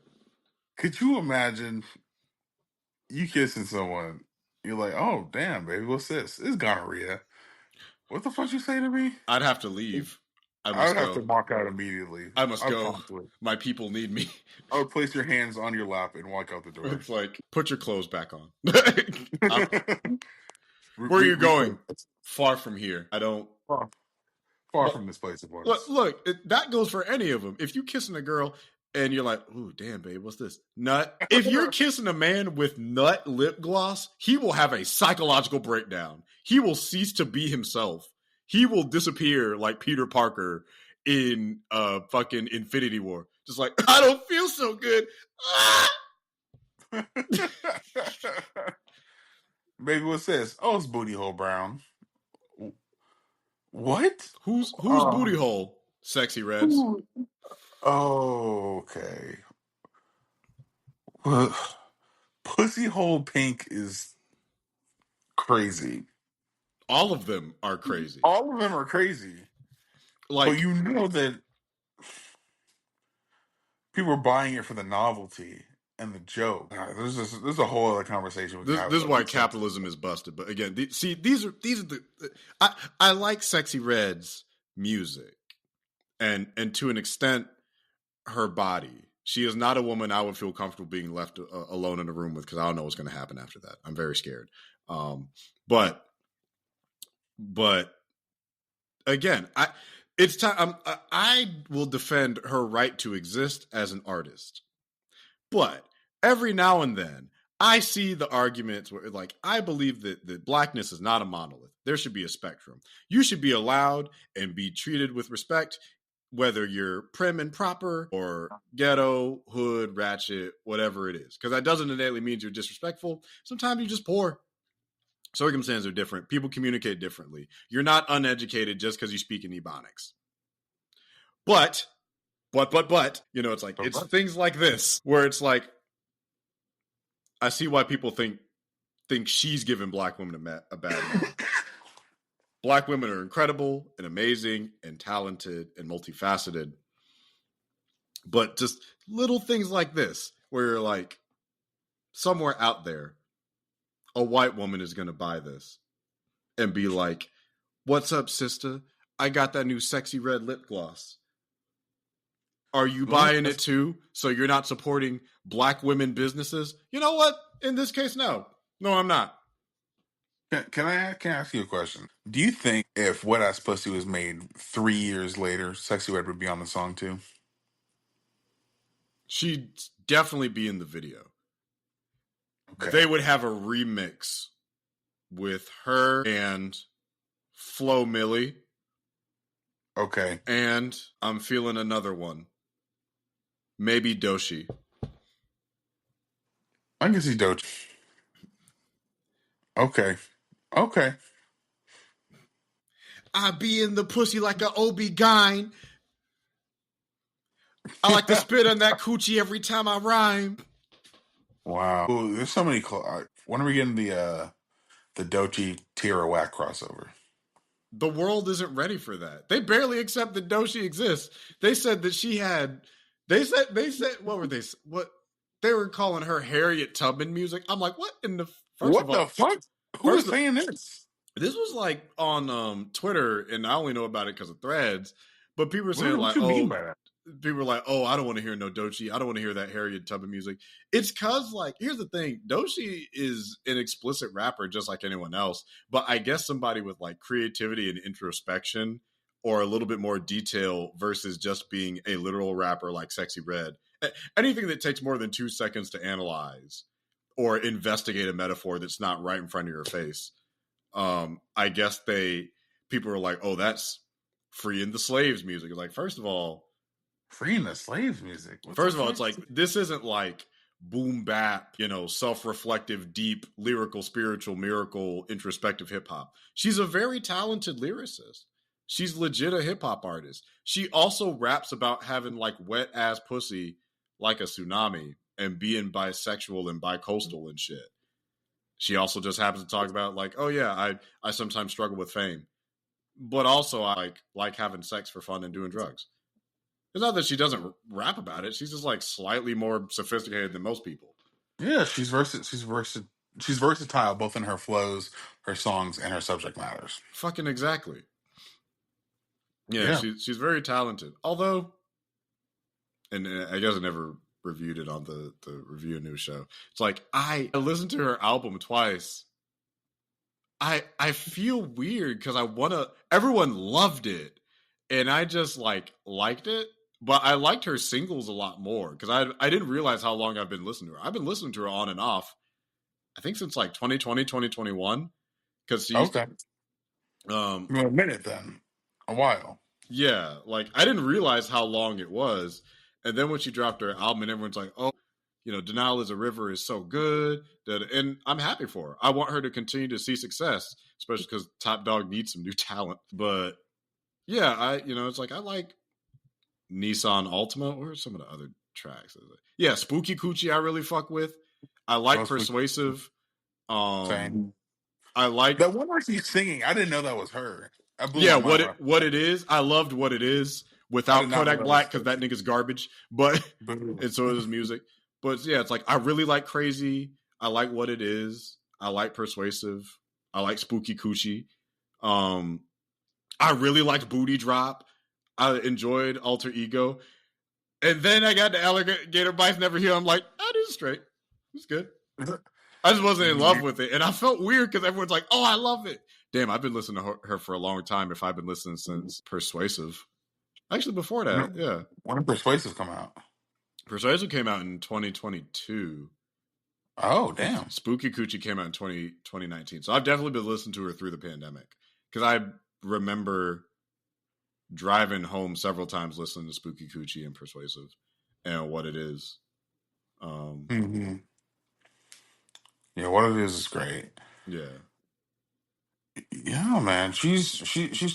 Could you imagine you kissing someone? You're like, oh damn, baby, what's this? It's gonorrhea. What the fuck you say to me? I'd have to leave. I would have to walk out immediately. I must go. My people need me. I would place your hands on your lap and walk out the door. It's like, put your clothes back on. Where are you going? Far from here. I don't. Far from this place of ours. Look, that goes for any of them. If you kissing a girl and you're like, ooh, damn, babe, what's this? Nut. If you're kissing a man with nut lip gloss, he will have a psychological breakdown. He will cease to be himself. He will disappear like Peter Parker in fucking Infinity War. Just like, I don't feel so good. Baby, what's this? Oh, it's booty hole brown. What? Who's booty hole? Sexy Reds. Oh, okay. Pussy hole pink is crazy. All of them are crazy. All of them are crazy. Like, but you know that people are buying it for the novelty and the joke. There's a whole other conversation. This is why capitalism is busted. But again, these are the. I like Sexy Red's music, and to an extent, her body. She is not a woman I would feel comfortable being left alone in a room with because I don't know what's going to happen after that. I'm very scared. But again, it's time. I will defend her right to exist as an artist. But every now and then, I see the arguments where, like, I believe that blackness is not a monolith. There should be a spectrum. You should be allowed and be treated with respect, whether you're prim and proper or ghetto, hood, ratchet, whatever it is. Because that doesn't innately mean you're disrespectful. Sometimes you're just poor. Circumstances are different. People communicate differently. You're not uneducated just because you speak in Ebonics. But, you know, it's like, it's things like this where it's like, I see why people think she's giving black women a bad name. Black women are incredible and amazing and talented and multifaceted. But just little things like this, where you're like, somewhere out there, a white woman is going to buy this and be like, what's up, sister? I got that new sexy red lip gloss. Are you buying it too? So you're not supporting black women businesses? You know what? In this case, no. No, I'm not. Can I ask you a question? Do you think if Wet Ass Pussy was made 3 years later, Sexyy Red would be on the song too? She'd definitely be in the video. Okay. They would have a remix with her and Flo Milli. Okay. And I'm feeling another one. Maybe Doechii. I can see Doechii. Okay. Okay. I be in the pussy like a OB-GYN. I like to spit on that coochie every time I rhyme. Wow. Ooh, there's so many. When are we getting the Doechii Tierra Whack crossover? The world isn't ready for that. They barely accept that Doechii exists. They said that she had. They said. What were they? What they were calling her Harriet Tubman music. I'm like, what in the What the fuck? Who is saying this? This was like on Twitter, and I only know about it because of threads. But people were saying What you mean by that? People were like, "Oh, I don't want to hear no Doechii. I don't want to hear that Harriet Tubman music." It's cause like, here's the thing: Doechii is an explicit rapper, just like anyone else. But I guess somebody with like creativity and introspection, or a little bit more detail, versus just being a literal rapper like Sexyy Red. Anything that takes more than 2 seconds to analyze or investigate a metaphor that's not right in front of your face. I guess people are like, "Oh, that's freeing the slaves music." Like, first of all. Freeing the slaves music. First of all, it's like, this isn't like boom bap, self-reflective, deep, lyrical, spiritual, miracle, introspective hip hop. She's a very talented lyricist. She's legit a hip hop artist. She also raps about having like wet ass pussy like a tsunami and being bisexual and bicoastal and shit. She also just happens to talk about like, oh yeah, I sometimes struggle with fame, but also I like having sex for fun and doing drugs. It's not that she doesn't rap about it. She's just like slightly more sophisticated than most people. Yeah, she's versatile both in her flows, her songs, and her subject matters. Fucking exactly. Yeah. She's very talented. Although, and I guess I never reviewed it on the Review News show. It's like I listened to her album twice. I feel weird because everyone loved it, and I just liked it. But I liked her singles a lot more because I didn't realize how long I've been listening to her. I've been listening to her on and off, I think since like 2020, 2021. Because she used to, a minute then. A while. Yeah, like I didn't realize how long it was. And then when she dropped her album and everyone's like, oh, Denial is a River is so good. And I'm happy for her. I want her to continue to see success, especially because Top Dog needs some new talent. But yeah, it's like I like Nissan Altima or some of the other tracks. Yeah, Spooky Coochie I really fuck with. I like Persuasive. Same. I like that one where she's singing. I didn't know that was her. Yeah, what it is. I loved What It Is without Kodak Black because that nigga's garbage. But and so is his music. But yeah, it's like I really like Crazy. I like What It Is. I like Persuasive. I like Spooky Coochie. I really liked Booty Drop. I enjoyed Alter Ego. And then I got the Alligator Bites Never Heal. I'm like, this is straight. It's good. I just wasn't in love with it. And I felt weird because everyone's like, oh, I love it. Damn, I've been listening to her for a long time if I've been listening since Persuasive. Actually, before that, yeah. When did Persuasive come out? Persuasive came out in 2022. Oh, damn. Spooky Coochie came out in 2019. So I've definitely been listening to her through the pandemic. Because I remember driving home several times listening to Spooky Coochie and Persuasive and What It Is. Yeah, What It Is great. Yeah. Yeah, man. She's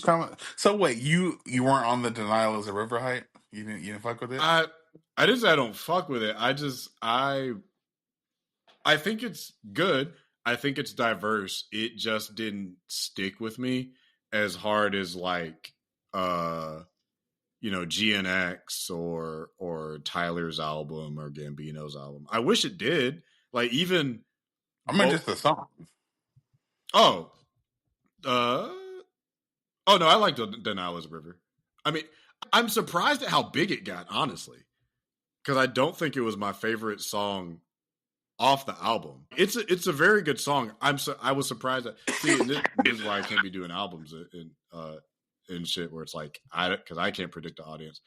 coming. So wait, you weren't on the Denial is a River hype? You didn't fuck with it? I didn't say I don't fuck with it. I think it's good. I think it's diverse. It just didn't stick with me as hard as like GNX or Tyler's album or Gambino's album. I wish it did. Like even just the song. Oh no, I like Denial is a River. I mean, I'm surprised at how big it got, honestly, because I don't think it was my favorite song off the album. It's a very good song. I was surprised that this is why I can't be doing albums and shit where it's like because I can't predict the audience.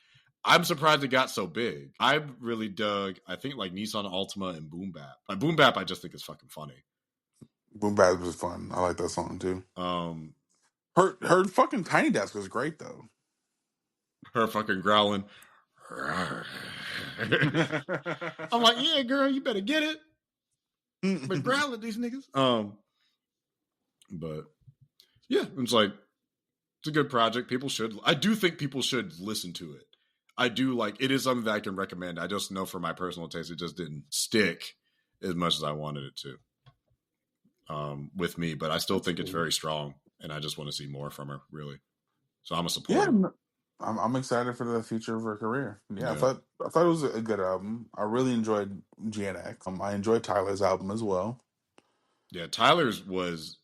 I'm surprised it got so big. I really dug, I think, like Nissan Altima and Boom Bap. Like Boom Bap, I just think is fucking funny. Boom Bap was fun. I like that song too. Her fucking Tiny Desk was great though. Her fucking growling. I'm like, yeah, girl, you better get it. But growl at these niggas. But yeah, it's like it's a good project. I do think people should listen to it. I do like it is something that I can recommend. I just know for my personal taste, it just didn't stick as much as I wanted it to. With me, but I still think it's very strong, and I just want to see more from her, really. So I'm a supporter. Yeah, I'm excited for the future of her career. Yeah, I thought it was a good album. I really enjoyed GNX. I enjoyed Tyler's album as well. Yeah, Tyler's was.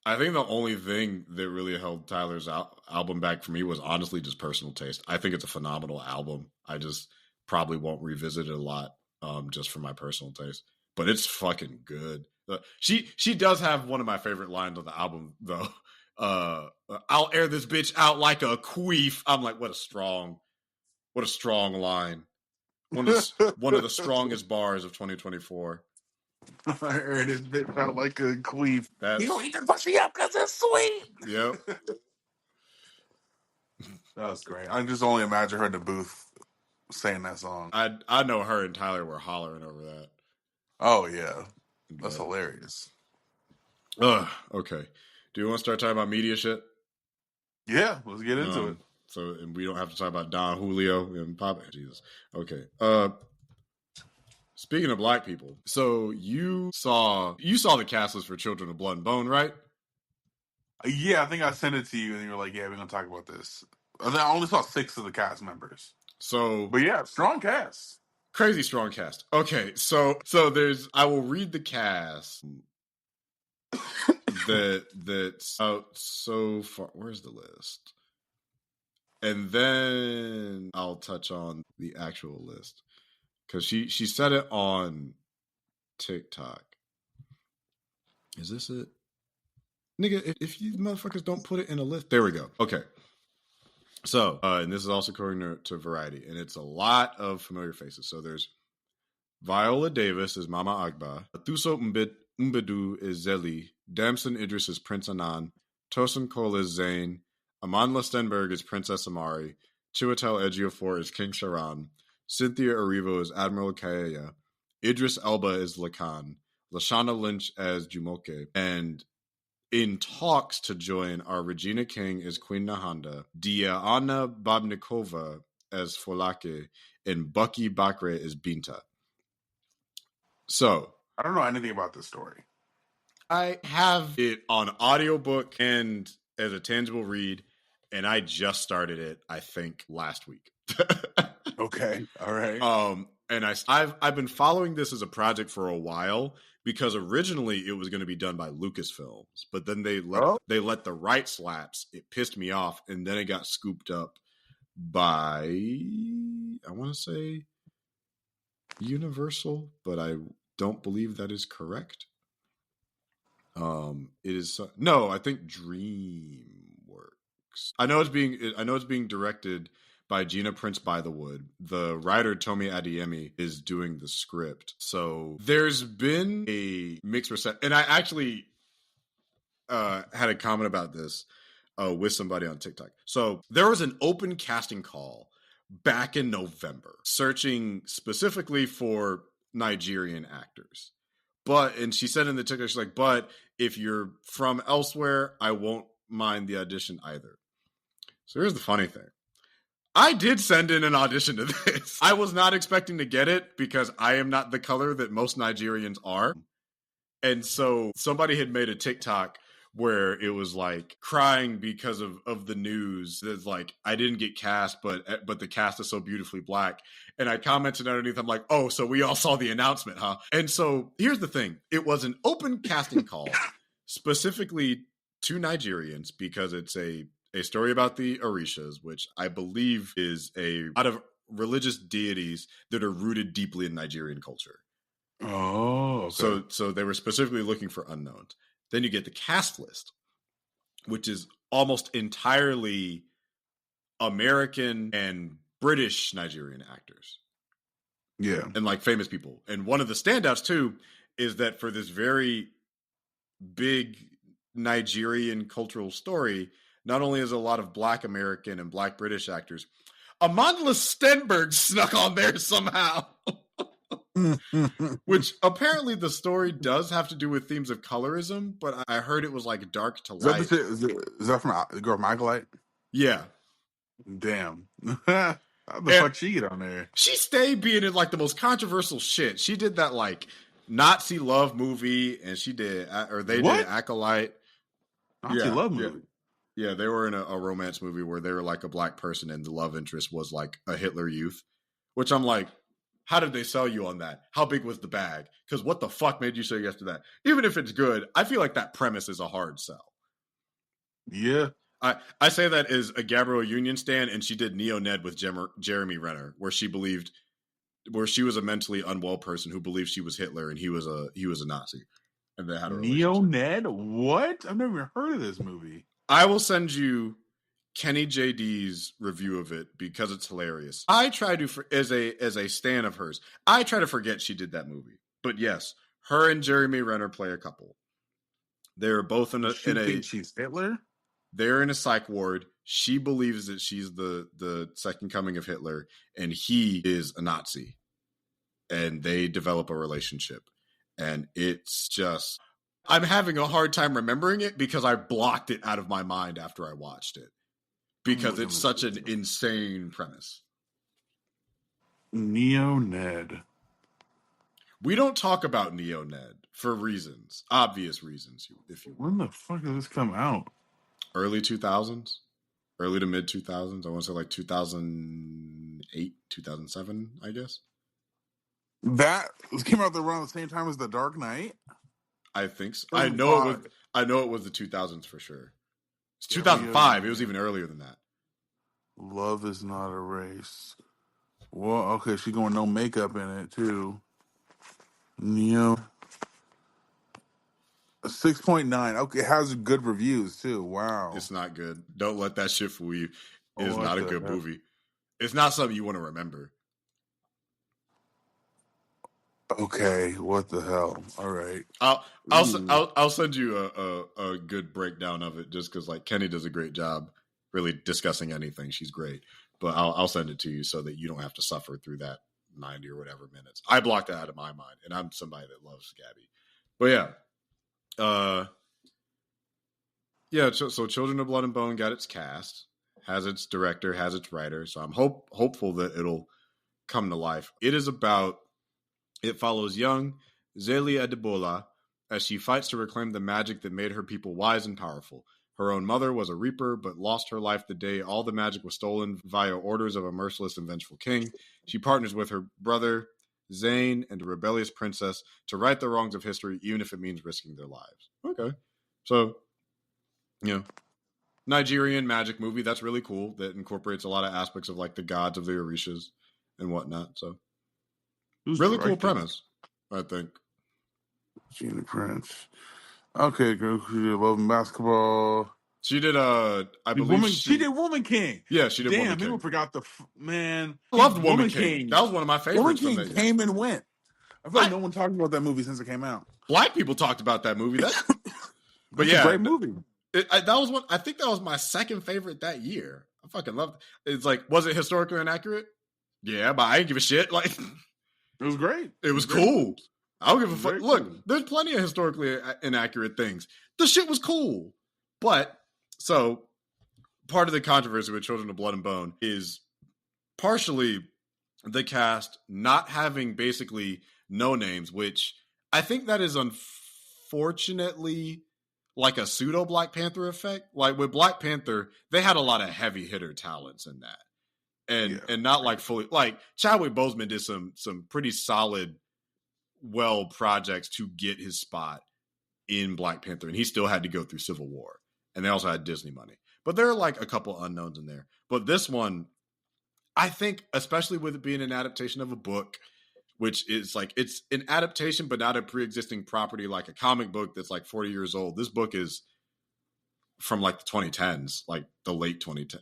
I think the only thing that really held Tyler's album back for me was honestly just personal taste. I think it's a phenomenal album. I just probably won't revisit it a lot, just for my personal taste. But it's fucking good. She does have one of my favorite lines on the album, though. I'll air this bitch out like a queef. I'm like, what a strong line. One of the strongest bars of 2024. I air this bitch out like a queef. You don't eat the pussy up because it's sweet. Yep. That was great. I just only imagine her in the booth saying that song. I know her and Tyler were hollering over that. Oh yeah, that's hilarious. Okay. Do you want to start talking about media shit? Yeah, let's get into it. So, and we don't have to talk about Don Julio and Popeyes. Jesus. Okay. Speaking of black people, so you saw the cast list for Children of Blood and Bone, right? Yeah, I think I sent it to you, and you were like, "Yeah, we're gonna talk about this." And then I only saw 6 of the cast members. So, but yeah, strong cast, crazy strong cast. Okay, so I will read the cast that's out so far. Where's the list? And then I'll touch on the actual list. Because she said it on TikTok. Is this it? Nigga, if you motherfuckers don't put it in a list. There we go. Okay. So, and this is also according to Variety. And it's a lot of familiar faces. So there's Viola Davis as Mama Agba. Thuso Mbedu is Zeli. Damson Idris is Prince Anan. Tosin Cole is Zayn. Amanla Stenberg is Princess Amari. Chiwetel Ejiofor is King Sharan. Cynthia Erivo is Admiral Kaeya. Idris Elba is Lacan. Lashana Lynch as Jumoke. And in talks to join are Regina King as Queen Nahanda, Diana Babnikova as Folake, and Bucky Bakre as Binta. So, I don't know anything about this story. I have it on audiobook and as a tangible read, and I just started it, I think, last week. Okay, all right. And I've been following this as a project for a while because originally it was going to be done by Lucasfilms, but then they let the rights lapse. It pissed me off, and then it got scooped up by, I want to say Universal, but I don't believe that is correct. It is no, I think DreamWorks. I know it's being directed by Gina Prince Bythewood. The writer, Tomi Adeyemi, is doing the script. So there's been a mixed reception. And I actually had a comment about this with somebody on TikTok. So there was an open casting call back in November, searching specifically for Nigerian actors. And she said in the TikTok, she's like, but if you're from elsewhere, I won't mind the audition either. So here's the funny thing. I did send in an audition to this. I was not expecting to get it because I am not the color that most Nigerians are. And so somebody had made a TikTok where it was like crying because of the news. That's like, I didn't get cast, but the cast is so beautifully black. And I commented underneath, I'm like, oh, so we all saw the announcement, huh? And so here's the thing. It was an open casting call specifically to Nigerians because it's a A story about the Orishas, which I believe is a lot of religious deities that are rooted deeply in Nigerian culture. Oh, okay. So they were specifically looking for unknowns. Then you get the cast list, which is almost entirely American and British Nigerian actors. Yeah. And like famous people. And one of the standouts too is that for this very big Nigerian cultural story, not only is a lot of Black American and Black British actors, Amandla Stenberg snuck on there somehow. Which apparently the story does have to do with themes of colorism, but I heard it was like dark to light. Is that from the girl from Acolyte? Yeah. Damn. How the fuck she get on there? She stayed being in like the most controversial shit. She did that like Nazi love movie, and she did, or they did Acolyte. Nazi love movie. Yeah, they were in a romance movie where they were like a Black person and the love interest was like a Hitler Youth, which I'm like, how did they sell you on that? How big was the bag? Because what the fuck made you say yes to that? Even if it's good, I feel like that premise is a hard sell. Yeah. I say that as a Gabrielle Union stan, and she did Neo Ned with Jeremy Renner, where she was a mentally unwell person who believed she was Hitler and he was a Nazi, and they had a Neo Ned. What? I've never even heard of this movie. I will send you Kenny JD's review of it because it's hilarious. I try to, as a stan of hers, I try to forget she did that movie. But yes, her and Jeremy Renner play a couple. They're both she's Hitler. They're in a psych ward. She believes that she's the second coming of Hitler, and he is a Nazi. And they develop a relationship. And it's just, I'm having a hard time remembering it because I blocked it out of my mind after I watched it. Because it's such an insane premise. Neo Ned. We don't talk about Neo Ned for reasons, obvious reasons. When the fuck did this come out? Early 2000s, early to mid 2000s. I want to say like 2008, 2007, I guess. That came out around the same time as The Dark Knight. I think so. I know it was the 2000s for sure. It's 2005. It was even earlier than that. Love is not a race. Well, okay, she going no makeup in it too. Neo 6.9. Okay, it has good reviews too. Wow. It's not good. Don't let that shit fool you. It is not a good movie. It's not something you want to remember. Okay, what the hell? All right. I'll send you a good breakdown of it just because like Kenny does a great job really discussing anything. She's great. But I'll send it to you so that you don't have to suffer through that 90 or whatever minutes. I blocked that out of my mind, and I'm somebody that loves Gabby. But yeah. So Children of Blood and Bone got its cast, has its director, has its writer. So I'm hopeful that it'll come to life. It follows young Zelia Adebola as she fights to reclaim the magic that made her people wise and powerful. Her own mother was a reaper, but lost her life the day all the magic was stolen via orders of a merciless and vengeful king. She partners with her brother, Zane, and a rebellious princess to right the wrongs of history, even if it means risking their lives. Okay. So, Nigerian magic movie. That's really cool. That incorporates a lot of aspects of like the gods of the Orishas and whatnot. So, really cool premise, I think. Gina Prince. Okay, girl. She did Love and Basketball. She did I believe she did Woman King. Yeah, she did Woman King. Damn, people forgot man. I loved Woman King. That was one of my favorites. Woman King came and went. I feel like no one talked about that movie since it came out. Black people talked about that movie. But yeah, a great movie. That was one. I think that was my second favorite that year. I fucking loved it. It's like, was it historically inaccurate? Yeah, but I didn't give a shit. Like, it was great. It was cool. I don't give a fuck. Look, there's plenty of historically inaccurate things. The shit was cool. But, so, part of the controversy with Children of Blood and Bone is partially the cast not having basically no names, which I think that is unfortunately like a pseudo Black Panther effect. Like with Black Panther, they had a lot of heavy hitter talents in that. And not like fully, like Chadwick Boseman did some pretty solid, well projects to get his spot in Black Panther. And he still had to go through Civil War. And they also had Disney money. But there are like a couple unknowns in there. But this one, I think, especially with it being an adaptation of a book, which is like, it's an adaptation, but not a pre-existing property like a comic book that's like 40 years old. This book is from like the 2010s, like the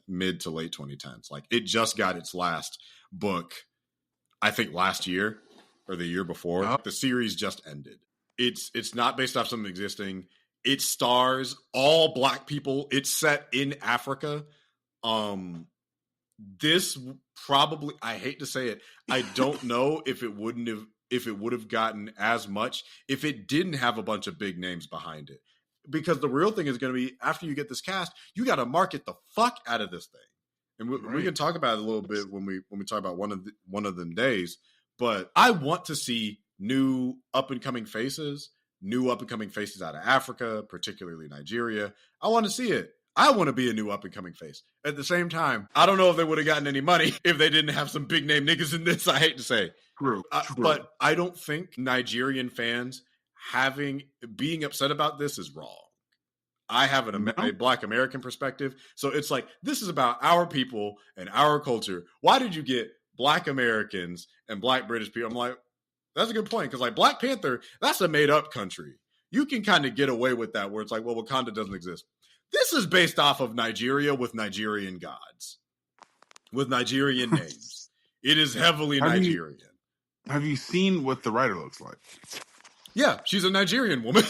mid to late 2010s. Like it just got its last book, I think last year or the year before. Oh. The series just ended. It's not based off something existing. It stars all Black people. It's set in Africa. This probably, I hate to say it, I don't know if it would have gotten as much if it didn't have a bunch of big names behind it. Because the real thing is going to be, after you get this cast, you got to market the fuck out of this thing. And we can talk about it a little bit when we talk about one of them days. But I want to see new up and coming faces out of Africa, particularly Nigeria. I want to see it. I want to be a new up and coming face. At the same time, I don't know if they would have gotten any money if they didn't have some big name niggas in this. I hate to say, True. But I don't think Nigerian fans being upset about this is wrong. I have a Black American perspective. So it's like, this is about our people and our culture. Why did you get Black Americans and Black British people? I'm like, that's a good point. Because like Black Panther, that's a made up country. You can kind of get away with that where it's like, well, Wakanda doesn't exist. This is based off of Nigeria with Nigerian gods, with Nigerian names. It is heavily Nigerian. Have you seen what the writer looks like? Yeah, she's a Nigerian woman.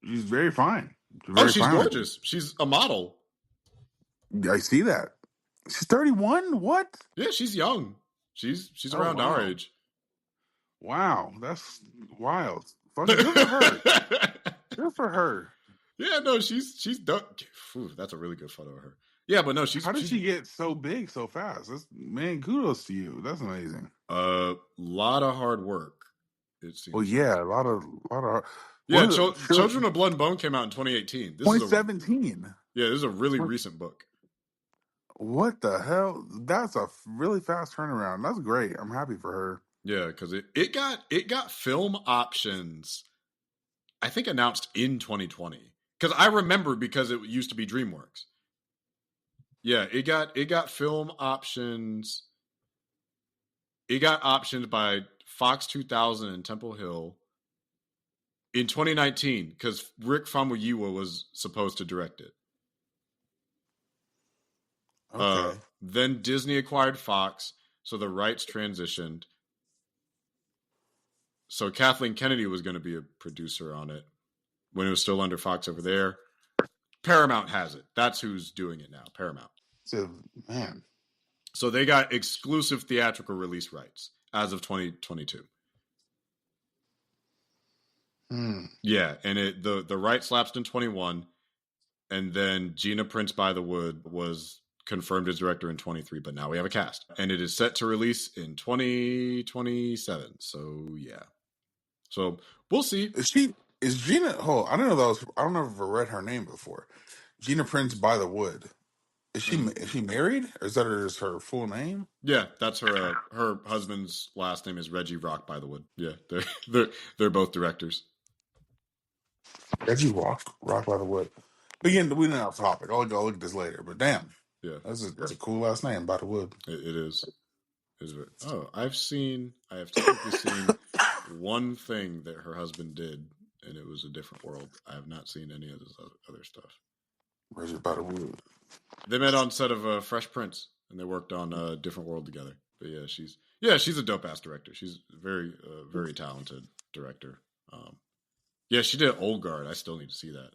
She's very fine. She's gorgeous. She's a model. I see that. She's 31? What? Yeah, she's young. She's around our age. Wow, that's wild. Good for her. Good for her. Yeah, no, she's done. Ooh, that's a really good photo of her. Yeah, but no, How did she get so big so fast? Man, kudos to you. That's amazing. Lot of hard work. It seems. Well, yeah, a lot of. Yeah, Children of Blood and Bone came out in 2018. 2017. Yeah, this is a really recent book. What the hell? That's a really fast turnaround. That's great. I'm happy for her. Yeah, because it got film options, I think, announced in 2020. Because I remember, because it used to be DreamWorks. Yeah, it got film options. It got optioned by Fox 2000 and Temple Hill in 2019 because Rick Famuyiwa was supposed to direct it. Okay. Then Disney acquired Fox, so the rights transitioned. So Kathleen Kennedy was going to be a producer on it when it was still under Fox over there. Paramount has it. That's who's doing it now, Paramount. So, man. So they got exclusive theatrical release rights as of 2022. Yeah, and the rights lapsed in 21, and then Gina Prince by the Wood was confirmed as director in 23, but now we have a cast. And it is set to release in 2027. So, yeah. So, we'll see. Is Gina... Hold on, I don't know if I don't know if I've read her name before. Gina Prince by the Wood. Is she married? Or is that her full name? Yeah, that's her. Her husband's last name is Reggie Rock by the Wood. Yeah, they're both directors. Reggie Rock by the Wood. Again, we don't have topic. I'll look at this later. But damn, yeah, that's a cool last name, by the Wood. It is. Oh, I have typically seen one thing that her husband did, and it was A Different World. I have not seen any of this other stuff. Reggie by the Wood. They met on set of Fresh Prince, and they worked on A Different World together. But yeah, she's a dope ass director. She's a very very talented director. Yeah, she did Old Guard. I still need to see that.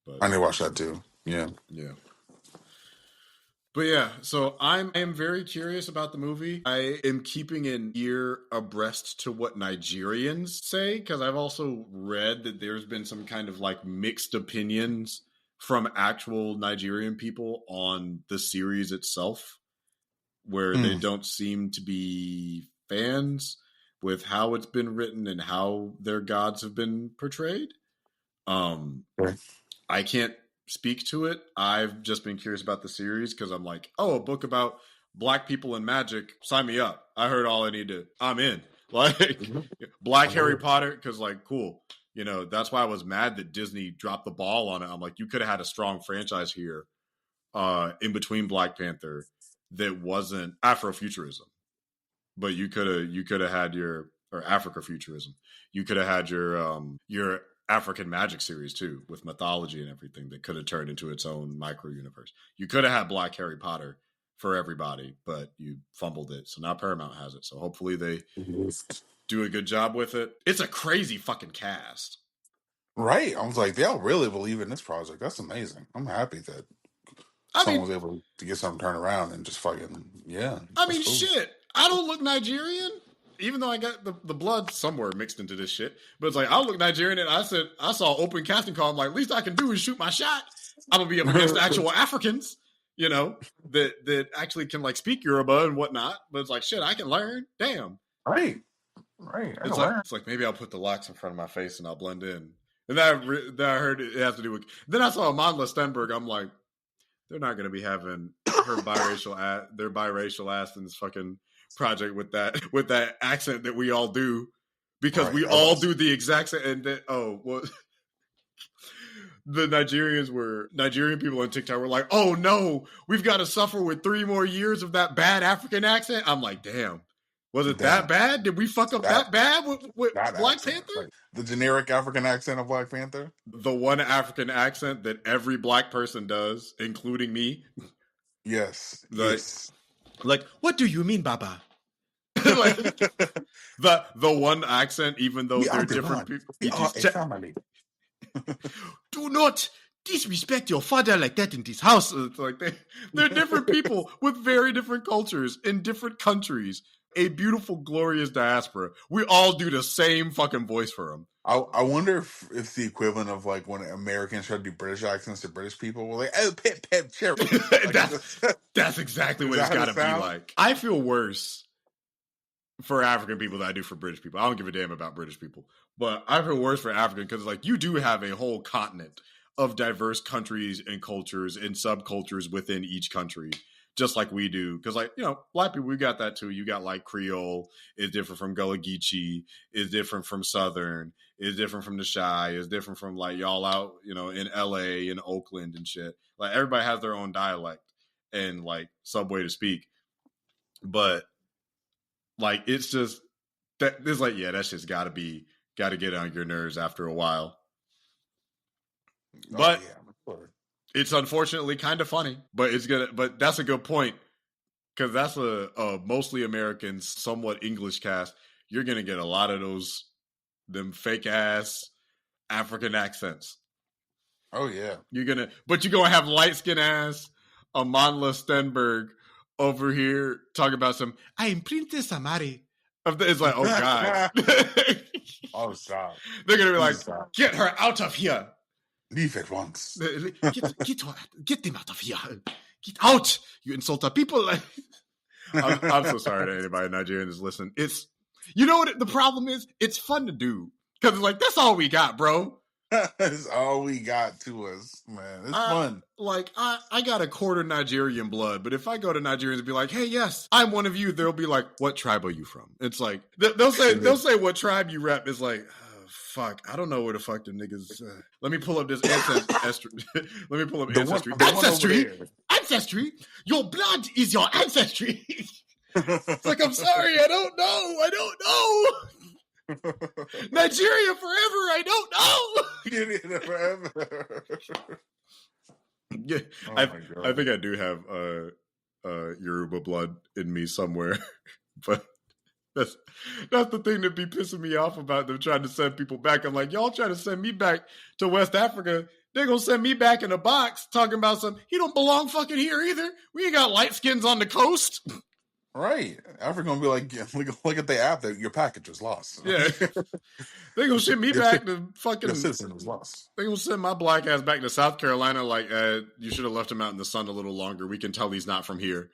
But I need to watch that too. Yeah. But yeah, so I am very curious about the movie. I am keeping an ear abreast to what Nigerians say, because I've also read that there's been some kind of like mixed opinions from actual Nigerian people on the series itself, where they don't seem to be fans with how it's been written and how their gods have been portrayed. I can't speak to it. I've just been curious about the series because I'm like, oh, a book about Black people and magic. Sign me up. I heard all I need to. I'm in. Like Black Harry Potter, because like, cool. That's why I was mad that Disney dropped the ball on it. I'm like, you could have had a strong franchise here in between Black Panther that wasn't Afrofuturism, but you could have had your or Africafuturism. You could have had your African Magic series too, with mythology and everything that could have turned into its own micro universe. You could have had Black Harry Potter for everybody, but you fumbled it. So now Paramount has it. So hopefully they do a good job with it. It's a crazy fucking cast. Right. I was like, they all really believe in this project. That's amazing. I'm happy that someone was able to get something turned around and just fucking, yeah. I mean, cool. Shit. I don't look Nigerian, even though I got the blood somewhere mixed into this shit. But it's like, I don't look Nigerian, and I saw open casting call. I'm like, least I can do is shoot my shot. I'm going to be up against actual Africans, you know, that actually can, like, speak Yoruba and whatnot. But it's like, shit, I can learn. Damn. Right. It's like maybe I'll put the locks in front of my face and I'll blend in. And then I heard it has to do with. Then I saw Amandla Stenberg. I'm like, they're not going to be having her their biracial ass in this fucking project with that accent that we all do, because we all do the exact same. And then, the Nigerian people on TikTok were like, oh no, we've got to suffer with 3 more years of that bad African accent. I'm like, damn. Was it that bad? Did we fuck up that bad with Black Panther? Like the generic African accent of Black Panther? The one African accent that every Black person does, including me. Yes. Like, what do you mean, Baba? Like, the one accent, even though they're different people. Do not disrespect your father like that in this house. It's like they're different people with very different cultures in different countries. A beautiful, glorious diaspora. We all do the same fucking voice for them. I wonder if it's the equivalent of like when Americans try to do British accents to British people. We're like, oh, pip, cherry. That's exactly what it's got to be like. I feel worse for African people than I do for British people. I don't give a damn about British people. But I feel worse for African because, like, you do have a whole continent of diverse countries and cultures and subcultures within each country. Just like we do. Because, like, you know, Black people, we got that too. You got, like, Creole is different from Gullah Geechee, is different from Southern, is different from the Shy, is different from, like, y'all out, you know, in L.A. and Oakland and shit. Like, everybody has their own dialect and, like, subway to speak. But, like, it's just, it's like, yeah, that shit's got to get on your nerves after a while. But it's unfortunately kind of funny, but that's a good point, because that's a mostly American, somewhat English cast. You're gonna get a lot of them fake ass African accents. Oh yeah, you're gonna have light skin ass Amandla Stenberg over here talking about some I'm Princess Amari. It's like, oh god. Oh stop. They're gonna be like, get her out of here. Leave at once. Get them out of here. Get out, you insulter people. I'm so sorry to anybody in Nigeria that's listening. It's, you know what the problem is? It's fun to do. Because it's like, that's all we got, bro. That's all we got to us, man. It's fun. Like, I got a quarter Nigerian blood, but if I go to Nigerians and be like, hey, yes, I'm one of you, they'll be like, what tribe are you from? It's like, they'll say what tribe you rep. It's like, fuck, I don't know where the fuck the niggas. Let me pull up this ancestry. Let me pull up ancestry. Your blood is your ancestry. It's like, I'm sorry, I don't know. Nigeria forever. I don't know. Nigeria forever. Yeah, I think I do have Yoruba blood in me somewhere, but. That's the thing that be pissing me off about them trying to send people back. I'm like, y'all trying to send me back to West Africa. They're going to send me back in a box talking about he don't belong fucking here either. We ain't got light skins on the coast. Right. Africa going to be like, look at the app that your package was lost. Yeah. They're going to send me back to fucking. Your citizen was lost. They're going to send my black ass back to South Carolina like, you should have left him out in the sun a little longer. We can tell he's not from here.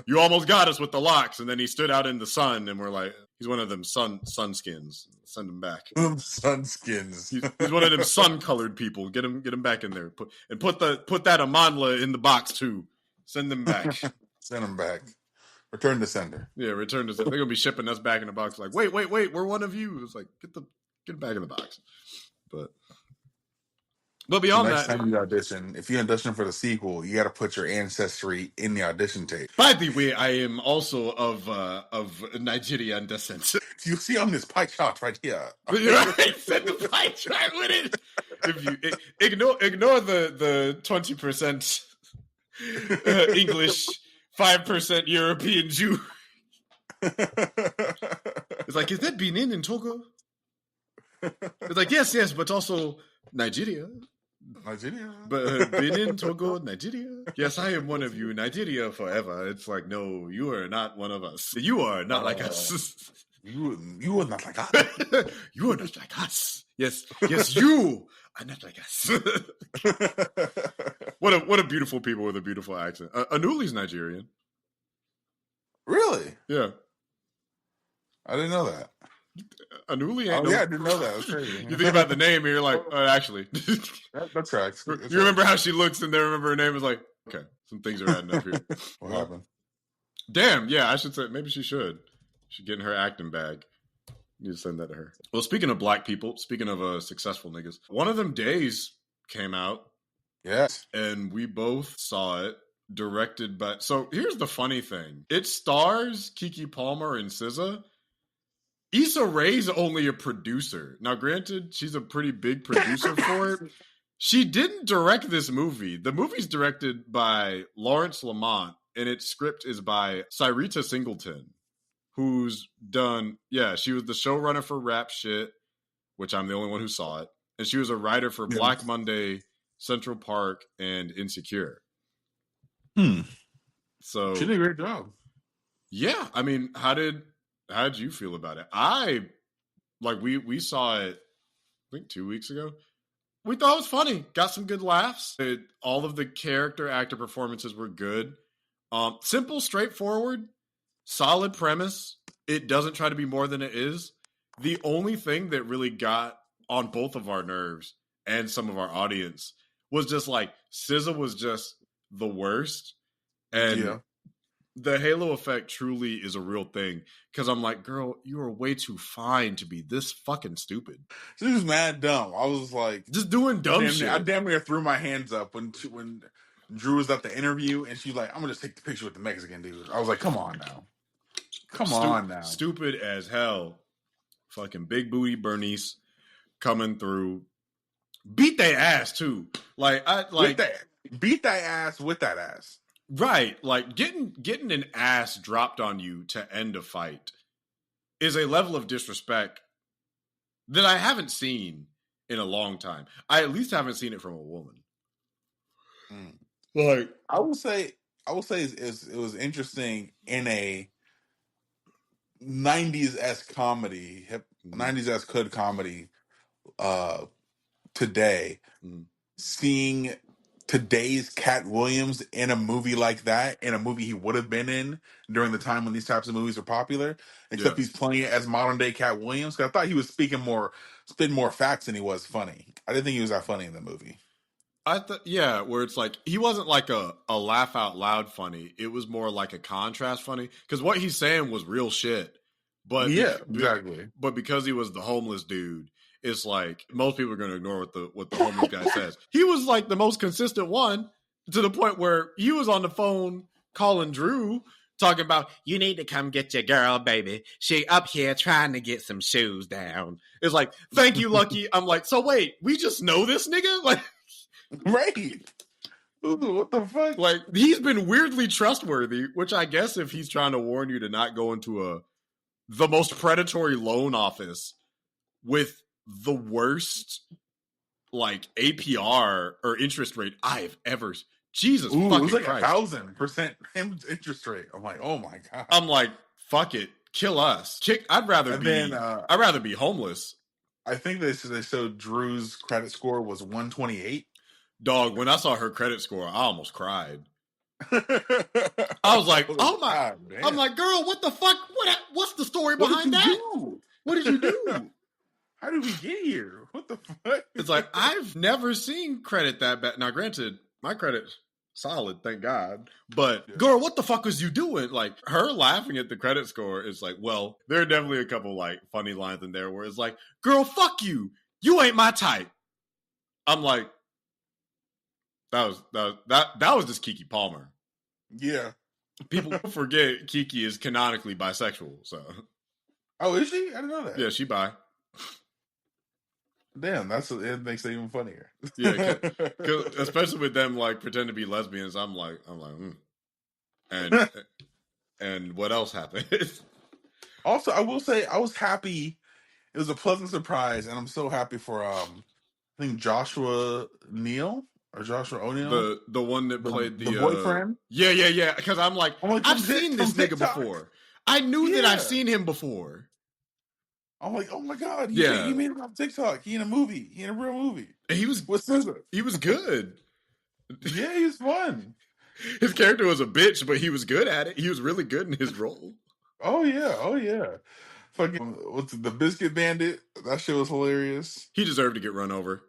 You almost got us with the locks, and then he stood out in the sun, and we're like, he's one of them sunskins. Send him back. Sunskins. He's one of them sun-colored people. Get him back in there. Put that Amandla in the box too. Send them back. Send them back. Return to sender. Yeah, return to sender. They're gonna be shipping us back in the box. Like, wait, we're one of you. It's like, get back in the box. But But So beyond next that, time you audition, if you audition for the sequel, you got to put your ancestry in the audition tape. by the way, I am also of Nigerian descent. You see on this pie chart right here. Right? Set the pie chart with it. If you ignore the 20% English, 5% European Jew. It's like, is that Benin and Togo? It's like, yes, but also Nigeria. But Benin, Togo, Nigeria. Yes, I am one of you. Nigeria forever. It's like, no, you are not one of us. You are not like us. You are not like us. You are not like us. Yes, you are not like us. What a beautiful people with a beautiful accent. Anuli's Nigerian. Really? Yeah. I didn't know that. Anuli ain't I didn't know that. That's crazy. You think about the name and you're like, actually. That's right. You remember how she looks and then remember her name is like, okay, some things are adding up here. What happened? Damn, yeah, I should say, maybe she should. She get in her acting bag. You need to send that to her. Well, speaking of black people, speaking of successful niggas, one of them days came out. Yes. And we both saw it, directed by... So here's the funny thing. It stars Keke Palmer and SZA. Issa Rae's only a producer. Now, granted, she's a pretty big producer for it. She didn't direct this movie. The movie's directed by Lawrence Lamont, and its script is by Cyrita Singleton, who's done... Yeah, she was the showrunner for Rap Shit, which I'm the only one who saw it. And she was a writer for Black Monday, Central Park, and Insecure. So she did a great job. Yeah, I mean, how did you feel about it? We saw it, I think 2 weeks ago. We thought it was funny. Got some good laughs. All of the character actor performances were good. Simple, straightforward, solid premise. It doesn't try to be more than it is. The only thing that really got on both of our nerves and some of our audience was just like SZA was just the worst. And the halo effect truly is a real thing. Because I'm like, girl, you are way too fine to be this fucking stupid. She was mad dumb. I was like... just doing dumb shit. I damn near threw my hands up when Drew was at the interview and she's like, I'm going to take the picture with the Mexican dude. I was like, come on now. Come on now. Stupid as hell. Fucking big booty Bernice coming through. Beat their ass too. Beat that ass with that ass. Right. Like getting an ass dropped on you to end a fight is a level of disrespect that I haven't seen in a long time. I at least haven't seen it from a woman. Like, I will say it was interesting in a 90s-esque comedy, 90s-esque hood comedy today, seeing today's Cat Williams in a movie like that, in a movie he would have been in during the time when these types of movies were popular, except he's playing it as modern-day Cat Williams, because I thought he was spitting more facts than he was funny. I didn't think he was that funny in the movie. Where it's like, he wasn't like a laugh out loud funny. It was more like a contrast funny, because what he's saying was real shit. But exactly. But because he was the homeless dude, it's like most people are going to ignore what the homeless guy says. He was like the most consistent one, to the point where he was on the phone calling Drew, talking about, you need to come get your girl, baby. She up here trying to get some shoes down. It's like, thank you, Lucky. I'm like, so wait, we just know this nigga? Like, right. What the fuck? Like, he's been weirdly trustworthy, which I guess if he's trying to warn you to not go into the most predatory loan office with the worst, like, APR or interest rate I've ever... Jesus fucking Christ. It was like 1,000% interest rate. I'm like, oh my God. I'm like, fuck it. Kill us. I'd rather be homeless. I think they showed Drew's credit score was 128. Dog, when I saw her credit score, I almost cried. I was like, oh my... God, I'm like, girl, what the fuck? What's the story behind that? What did you do? How did we get here? What the fuck? It's like, I've never seen credit that bad. Now, granted, my credit's solid, thank God. But, girl, what the fuck was you doing? Like, her laughing at the credit score is like, well, there are definitely a couple, like, funny lines in there where it's like, girl, fuck you. You ain't my type. I'm like, That was just Keke Palmer. Yeah. People forget Keke is canonically bisexual. So. Oh, is she? I didn't know that. Yeah, she bi. Damn, it makes it even funnier. Yeah, cause especially with them like pretend to be lesbians. I'm like, and what else happened? Also, I will say I was happy. It was a pleasant surprise, and I'm so happy for I think Joshua O'Neill, the one that played the boyfriend. Yeah. Because I'm like I've seen this nigga TikTok. before. I knew that I've seen him before. I'm like, oh my god, he made it on TikTok. He in a movie. He in a real movie. He was He was good. Yeah, he was fun. His character was a bitch, but he was good at it. He was really good in his role. Oh yeah. Fucking what's the Biscuit Bandit? That shit was hilarious. He deserved to get run over.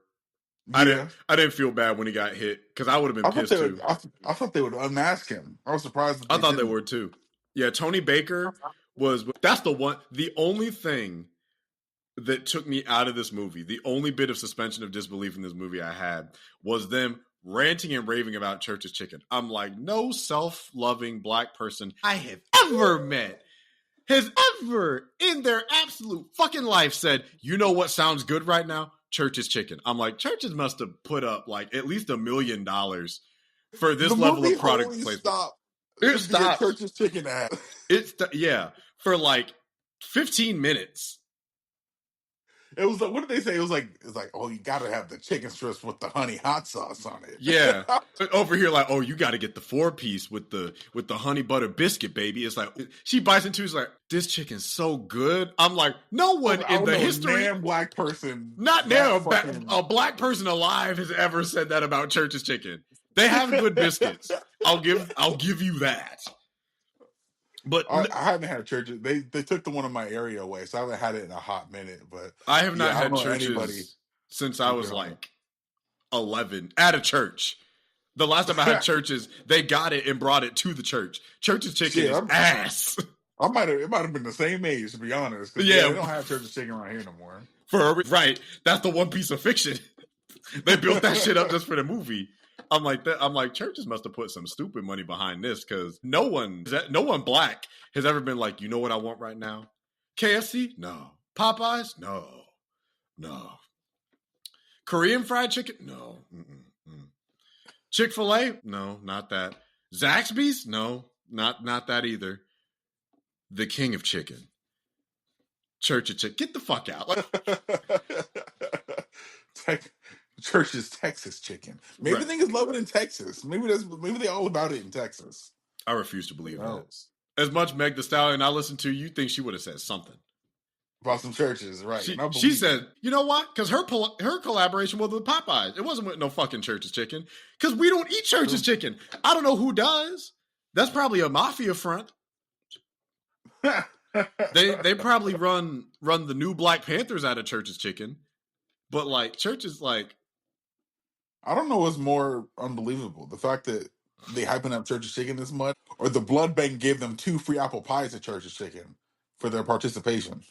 Yeah. I didn't feel bad when he got hit because I would have been pissed too. I thought they would unmask him. I was surprised. I thought they were too. Yeah, Tony Baker that's the only thing that took me out of this movie. The only bit of suspension of disbelief in this movie I had was them ranting and raving about Church's Chicken. I'm like, no self-loving black person I have ever met has ever in their absolute fucking life said, you know what sounds good right now? Church's Chicken. I'm like, Church's must have put up like at least $1 million for this level of product placement. It stopped. Church's Chicken ad. For like 15 minutes. It was like, what did they say? It was like, oh, you got to have the chicken strips with the honey hot sauce on it. Yeah, over here, like, oh, you got to get the 4-piece with the honey butter biscuit, baby. It's like she bites into. It's like this chicken's so good. I'm like, no one in the history, a black person, not now, a black person alive has ever said that about Church's Chicken. They have good biscuits. I'll give you that. But I haven't had Church's. They took the one in my area away, so I haven't had it in a hot minute. But I have not had Church's since I was like 11 at a church. The last time I had Church's, they got it and brought it to the church. Church's Chicken is ass. It might have been the same age, to be honest. Yeah, we don't have Church's Chicken around here no more. Right, that's the one piece of fiction. They built that shit up just for the movie. I'm like, Church's must have put some stupid money behind this because no one black has ever been like, you know what I want right now? KFC? No. Popeyes? No. Korean fried chicken? No. Chick-fil-A? No, not that. Zaxby's? No, not that either. The king of chicken. Church's Chicken. Get the fuck out. Church's Texas Chicken. Maybe niggas love it in Texas. Maybe they all about it in Texas. I refuse to believe that. As much Meg Thee Stallion I listened to, you think she would have said something about some churches, right? She said, you know what? Because her collaboration was with Popeyes. It wasn't with no fucking Church's Chicken. Because we don't eat Church's Chicken. I don't know who does. That's probably a mafia front. They probably run the new Black Panthers out of Church's Chicken. But like Church's like, I don't know what's more unbelievable. The fact that they hyping up Church's Chicken this much, or the blood bank gave them 2 free apple pies at Church's Chicken for their participation.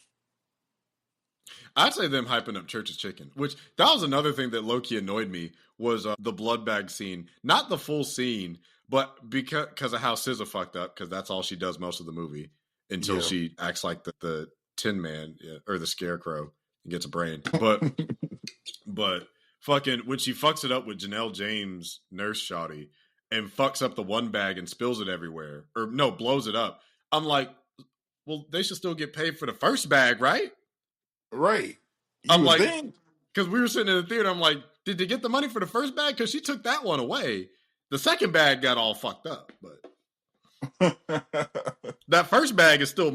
I'd say them hyping up Church's Chicken, which that was another thing that low-key annoyed me was the blood bag scene. Not the full scene, but because of how SZA fucked up, because that's all she does most of the movie until she acts like the Tin Man or the Scarecrow and gets a brain. But fucking when she fucks it up with Janelle James, nurse shawty, and fucks up the one bag and spills it everywhere, or no, blows it up. I'm like, well, they should still get paid for the first bag, right? Right. I'm like, because we were sitting in the theater, I'm like, did they get the money for the first bag? Because she took that one away. The second bag got all fucked up, but that first bag is still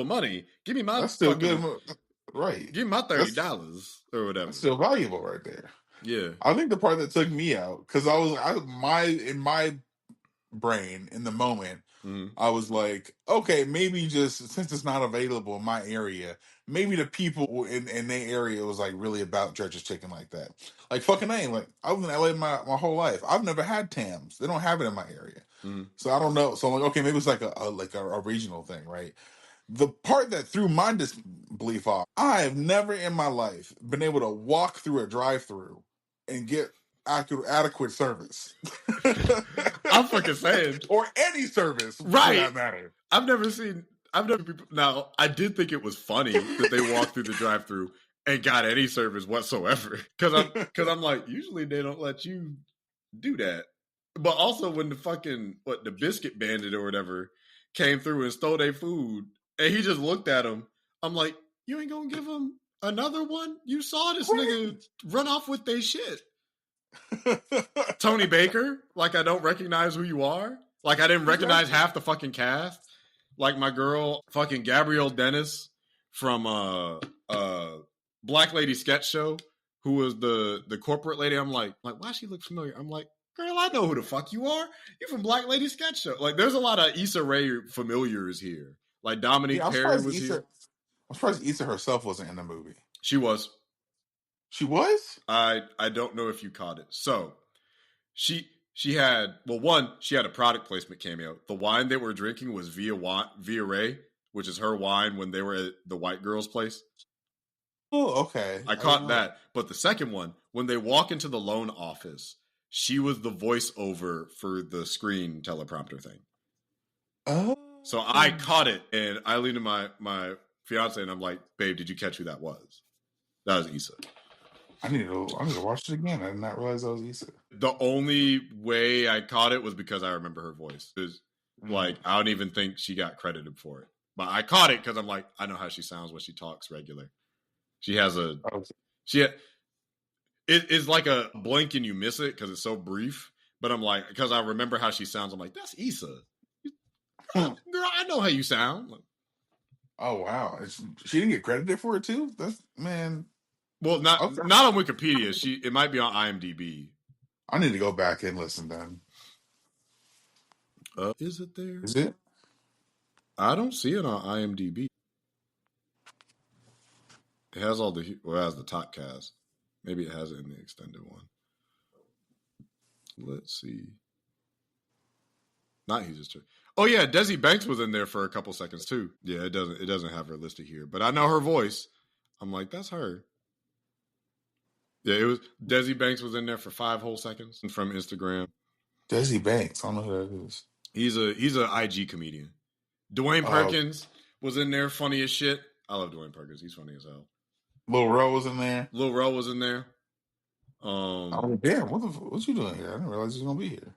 money. Give me my that's still good, right? Give me my $30 or whatever. That's still valuable right there. Yeah, I think the part that took me out because in my brain in the moment, I was like, okay, maybe just since it's not available in my area, maybe the people in their area was like really about Church's Chicken like that. Like fucking ain't like I was in LA my whole life. I've never had Thames. They don't have it in my area, so I don't know. So I'm like, okay, maybe it's like a regional thing, right? The part that threw my disbelief off, I have never in my life been able to walk through a drive-through and get adequate service. I'm fucking saying, or any service for right? that matter. I've never people. Now, I did think it was funny that they walked through the drive-through and got any service whatsoever. Because I'm like, usually they don't let you do that. But also when the biscuit bandit or whatever came through and stole their food, and he just looked at him, I'm like, you ain't gonna give him another one? You saw this nigga run off with their shit. Tony Baker, like I don't recognize who you are. Like I didn't recognize half the fucking cast. Like my girl, fucking Gabrielle Dennis from Black Lady Sketch Show, who was the corporate lady. I'm like, why she look familiar? I'm like, girl, I know who the fuck you are. You're from Black Lady Sketch Show. Like, there's a lot of Issa Rae familiars here. Like Dominique Perry was here. I'm surprised Issa herself wasn't in the movie. She was. She was? I don't know if you caught it. So she had she had a product placement cameo. The wine they were drinking was Via Ray, which is her wine when they were at the white girl's place. Oh, okay. I caught that. But the second one, when they walk into the loan office, she was the voiceover for the screen teleprompter thing. Oh. So I caught it, and I leaned to my fiance, and I'm like, babe, did you catch who that was? That was Issa. I need to watch it again. I did not realize that was Issa. The only way I caught it was because I remember her voice. Like, I don't even think she got credited for it. But I caught it because I'm like, I know how she sounds when she talks regular. She has it's like a blink and you miss it because it's so brief. But I'm like, because I remember how she sounds, I'm like, that's Issa. Girl, I know how you sound. Oh, wow. She didn't get credited for it, too? That's, man. Well, not on Wikipedia. It might be on IMDb. I need to go back and listen then. Is it there? Is it? I don't see it on IMDb. It has it has the top cast. Maybe it has it in the extended one. Let's see. Not He's Just. Oh yeah, Desi Banks was in there for a couple seconds too. Yeah, it doesn't have her listed here, but I know her voice. I'm like, that's her. Yeah, it was Desi Banks was in there for 5 whole seconds from Instagram. Desi Banks, I don't know who that is. He's a IG comedian. Dwayne Perkins was in there, funny as shit. I love Dwayne Perkins. He's funny as hell. Lil Ro was in there. Lil Ro was in there. Oh damn! What you doing here? I didn't realize you was gonna be here.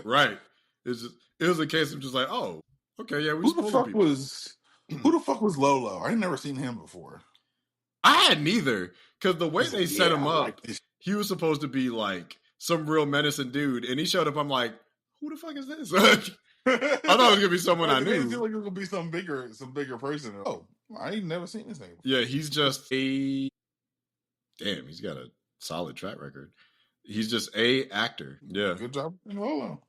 Right. It was a case of just like, oh, okay, yeah. Who the fuck was Lolo? I ain't never seen him before. I had neither, because the way they set him up, he was supposed to be like some real menacing dude, and he showed up. I'm like, who the fuck is this? I thought it was gonna be someone I knew. It feel like it was gonna be some bigger person. Oh, I ain't never seen this thing. Yeah, he's just he's got a solid track record. He's just a actor. Yeah, good job in Lolo.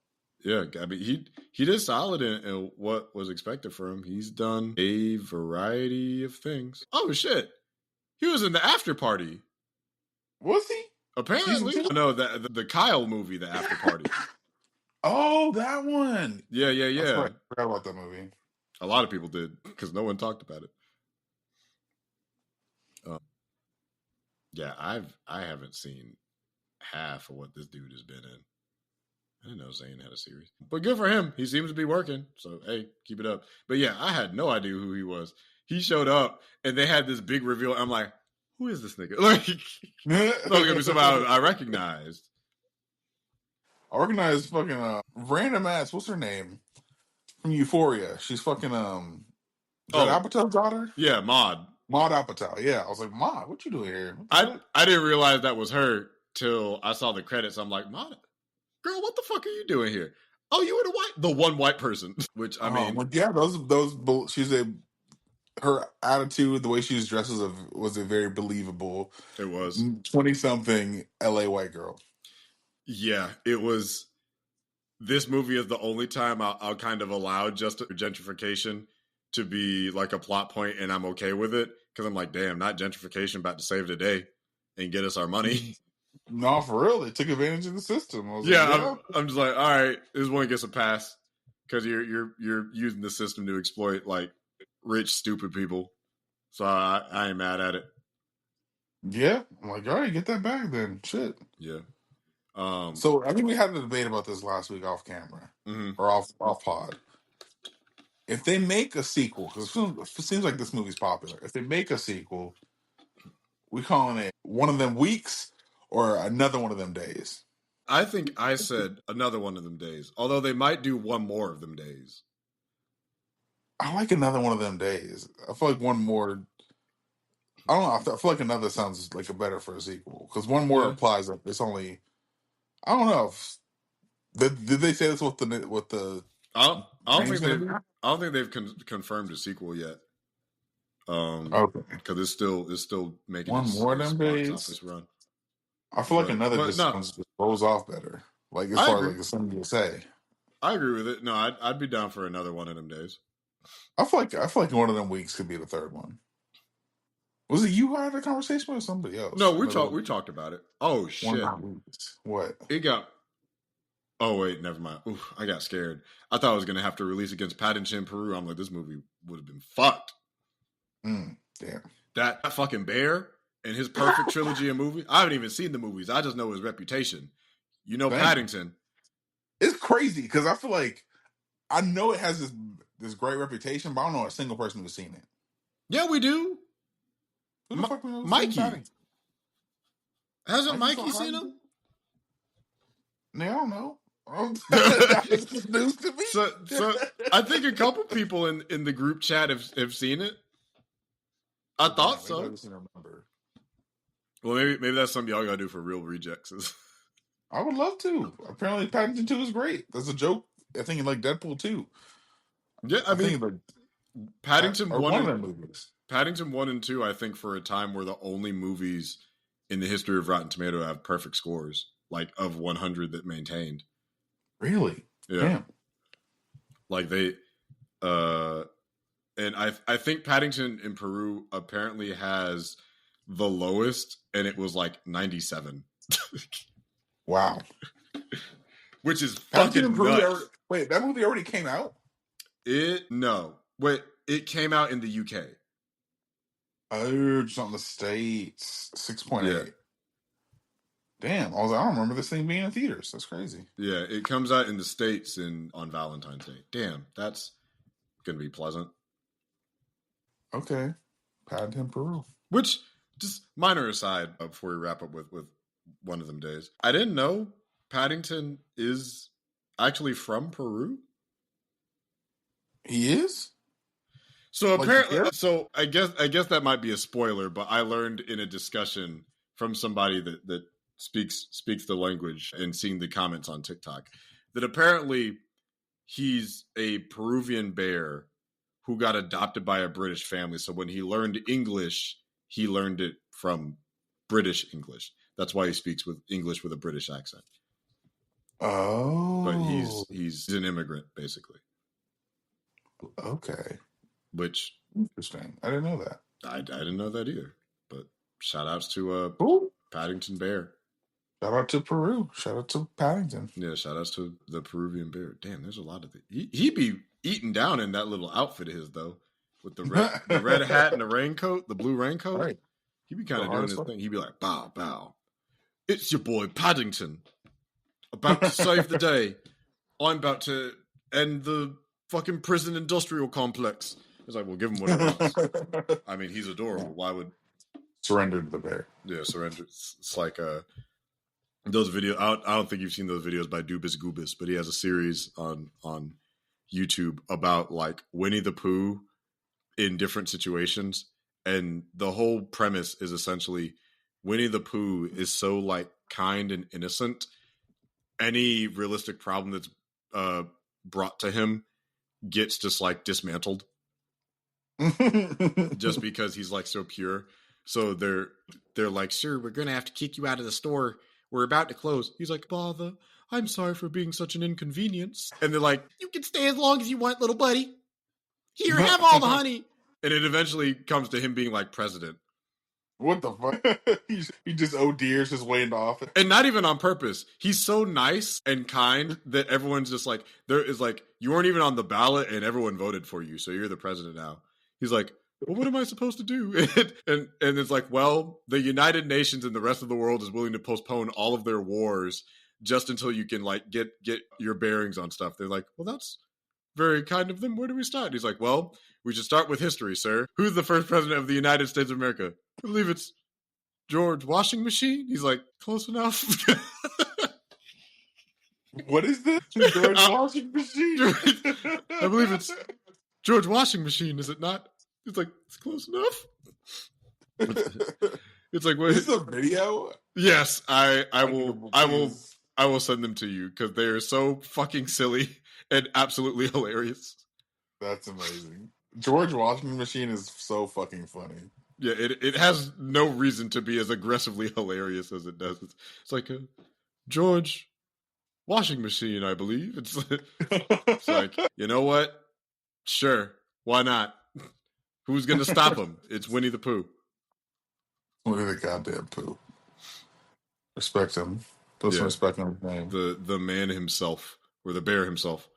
Yeah, I mean he did solid in what was expected for him. He's done a variety of things. Oh shit, he was in the After Party. Was he? Apparently, no. The Kyle movie, The After Party. Oh, that one. Yeah. I forgot about that movie. A lot of people did because no one talked about it. Yeah, I haven't seen half of what this dude has been in. I didn't know Zayn had a series. But good for him. He seems to be working. So, hey, keep it up. But yeah, I had no idea who he was. He showed up, and they had this big reveal. I'm like, who is this nigga? Like, it's going to be somebody I recognized. I recognize fucking random ass. What's her name? From Euphoria. She's fucking Apatow's daughter? Yeah, Maud. Maud Apatow. Yeah. I was like, Maud, what you doing here? I didn't realize that was her till I saw the credits. I'm like, Maud, girl, what the fuck are you doing here? Oh, you were the one white person. Which I mean, yeah, her attitude, the way she was dressed was a very believable. It was 20-something LA white girl. Yeah, it was. This movie is the only time I'll kind of allow just gentrification to be like a plot point, and I'm okay with it because I'm like, damn, not gentrification about to save the day and get us our money. No, for real, they took advantage of the system. I'm just like, all right, this one gets a pass because you're using the system to exploit like rich, stupid people. So I ain't mad at it. Yeah, I'm like, all right, get that back then. Shit. Yeah. So I think we had a debate about this last week off camera or off pod. If they make a sequel, because it seems like this movie's popular. If they make a sequel, we calling it One of Them Weeks or Another One of Them Days? I think I said Another One of Them Days, although they might do one more of them days. I like Another One of Them Days. I feel like one more. I don't know. I feel like another sounds like a better for a sequel because one more implies that it's only. I don't know. Did they say this with the? I don't think they've confirmed a sequel yet. Okay, because it's still making one more its them box days. office run. I feel like another just rolls off better. Like as far as like something to say. I agree with it. No, I'd be down for another one of them days. I feel like one of them weeks could be the third one. Was it you who had the conversation with somebody else? No, we talked about it. Oh shit! What? It got. Oh wait, never mind. Oof, I got scared. I thought I was gonna have to release against Paddington, Peru. I'm like, this movie would have been fucked. Damn. That fucking bear and his perfect trilogy of movie. I haven't even seen the movies. I just know his reputation. You know, Paddington. It's crazy because I feel like I know it has this great reputation, but I don't know a single person who's seen it. Yeah, we do. Who the fuck knows Mikey? Hasn't Mikey seen him? No, I don't know. That's news to me. So I think a couple people in the group chat have seen it. I thought so. Well, maybe that's something y'all gotta do for real rejects. I would love to. Apparently, Paddington 2 is great. That's a joke. I think in like Deadpool 2. Yeah, I mean, like Paddington 1 Paddington 1 and 2, I think for a time were the only movies in the history of Rotten Tomato to have perfect scores, like of 100 that maintained. Really? Yeah. Damn. Like they, and I think Paddington in Peru apparently has the lowest, and it was like 97. Wow. Which is fucking nuts. Wait, that movie already came out? No. Wait, it came out in the UK. Oh, just on the States. 6.8. Yeah. Damn. I don't remember this thing being in theaters. That's crazy. Yeah, it comes out in the States on Valentine's Day. Damn, that's going to be pleasant. Okay. Paddington, Peru. Which, just minor aside before we wrap up with One of Them Days. I didn't know Paddington is actually from Peru. He is? So apparently, I guess that might be a spoiler, but I learned in a discussion from somebody that speaks the language and seeing the comments on TikTok that apparently he's a Peruvian bear who got adopted by a British family. So when he learned English, he learned it from British English. That's why he speaks with English with a British accent. Oh. But he's an immigrant, basically. Okay. Which interesting. I didn't know that. I didn't know that either. But shout outs to Paddington Bear. Shout out to Peru. Shout out to Paddington. Yeah, shout outs to the Peruvian bear. Damn, there's a lot of he be eating down in that little outfit of his though. With the red hat and the raincoat, the blue raincoat. Right. He be kind of doing his thing. He'd be like, bow, bow. It's your boy Paddington. About to save the day. I'm about to end the fucking prison industrial complex. It's like, well, give him what he wants. I mean, he's adorable. Why would surrender to the bear? Yeah, surrender. It's like those videos. I don't think you've seen those videos by Doobus Goobus, but he has a series on YouTube about like Winnie the Pooh in different situations, and the whole premise is essentially Winnie the Pooh is so like kind and innocent. Any realistic problem that's brought to him gets just like dismantled. Just because he's like so pure. So they're like, sir, we're gonna have to kick you out of the store. We're about to close. He's like, bother. I'm sorry for being such an inconvenience. And they're like, you can stay as long as you want, little buddy. Here, have all the honey. And it eventually comes to him being like president. What the fuck? he just deers just waiting off. And not even on purpose. He's so nice and kind that everyone's just like, there is like, you weren't even on the ballot and everyone voted for you. So you're the president now. He's like, well, what am I supposed to do? and it's like, well, the United Nations and the rest of the world is willing to postpone all of their wars just until you can like get your bearings on stuff. They're like, well, that's very kind of them. Where do we start? And he's like, well, we should start with history, sir. Who's the first president of the United States of America? I believe it's George Washing Machine. He's like, close enough. What is this? George Washing Machine. I believe it's George Washing Machine, is it not? It's like, it's close enough. It's like, wait. Is this a video? Yes, I will send them to you because they are so fucking silly and absolutely hilarious. That's amazing. George Washing Machine is so fucking funny. Yeah, it has no reason to be as aggressively hilarious as it does. It's like a George Washing Machine, I believe. It's like, you know what? Sure, why not? Who's gonna stop him? It's Winnie the Pooh. Winnie the goddamn Pooh. Respect him. Put some respect on his name. The man himself, or the bear himself.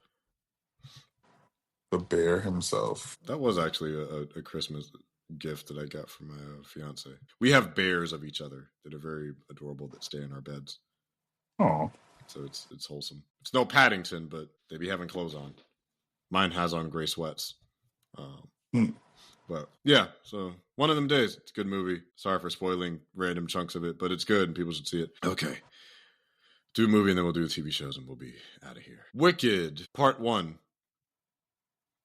The bear himself. That was actually a Christmas gift that I got from my fiance. We have bears of each other that are very adorable that stay in our beds. Oh, so it's wholesome. It's no Paddington, but they be having clothes on. Mine has on gray sweats. But yeah, so one of them days. It's a good movie. Sorry for spoiling random chunks of it, but it's good and people should see it. Okay. Do a movie and then we'll do the TV shows and we'll be out of here. Wicked, part 1.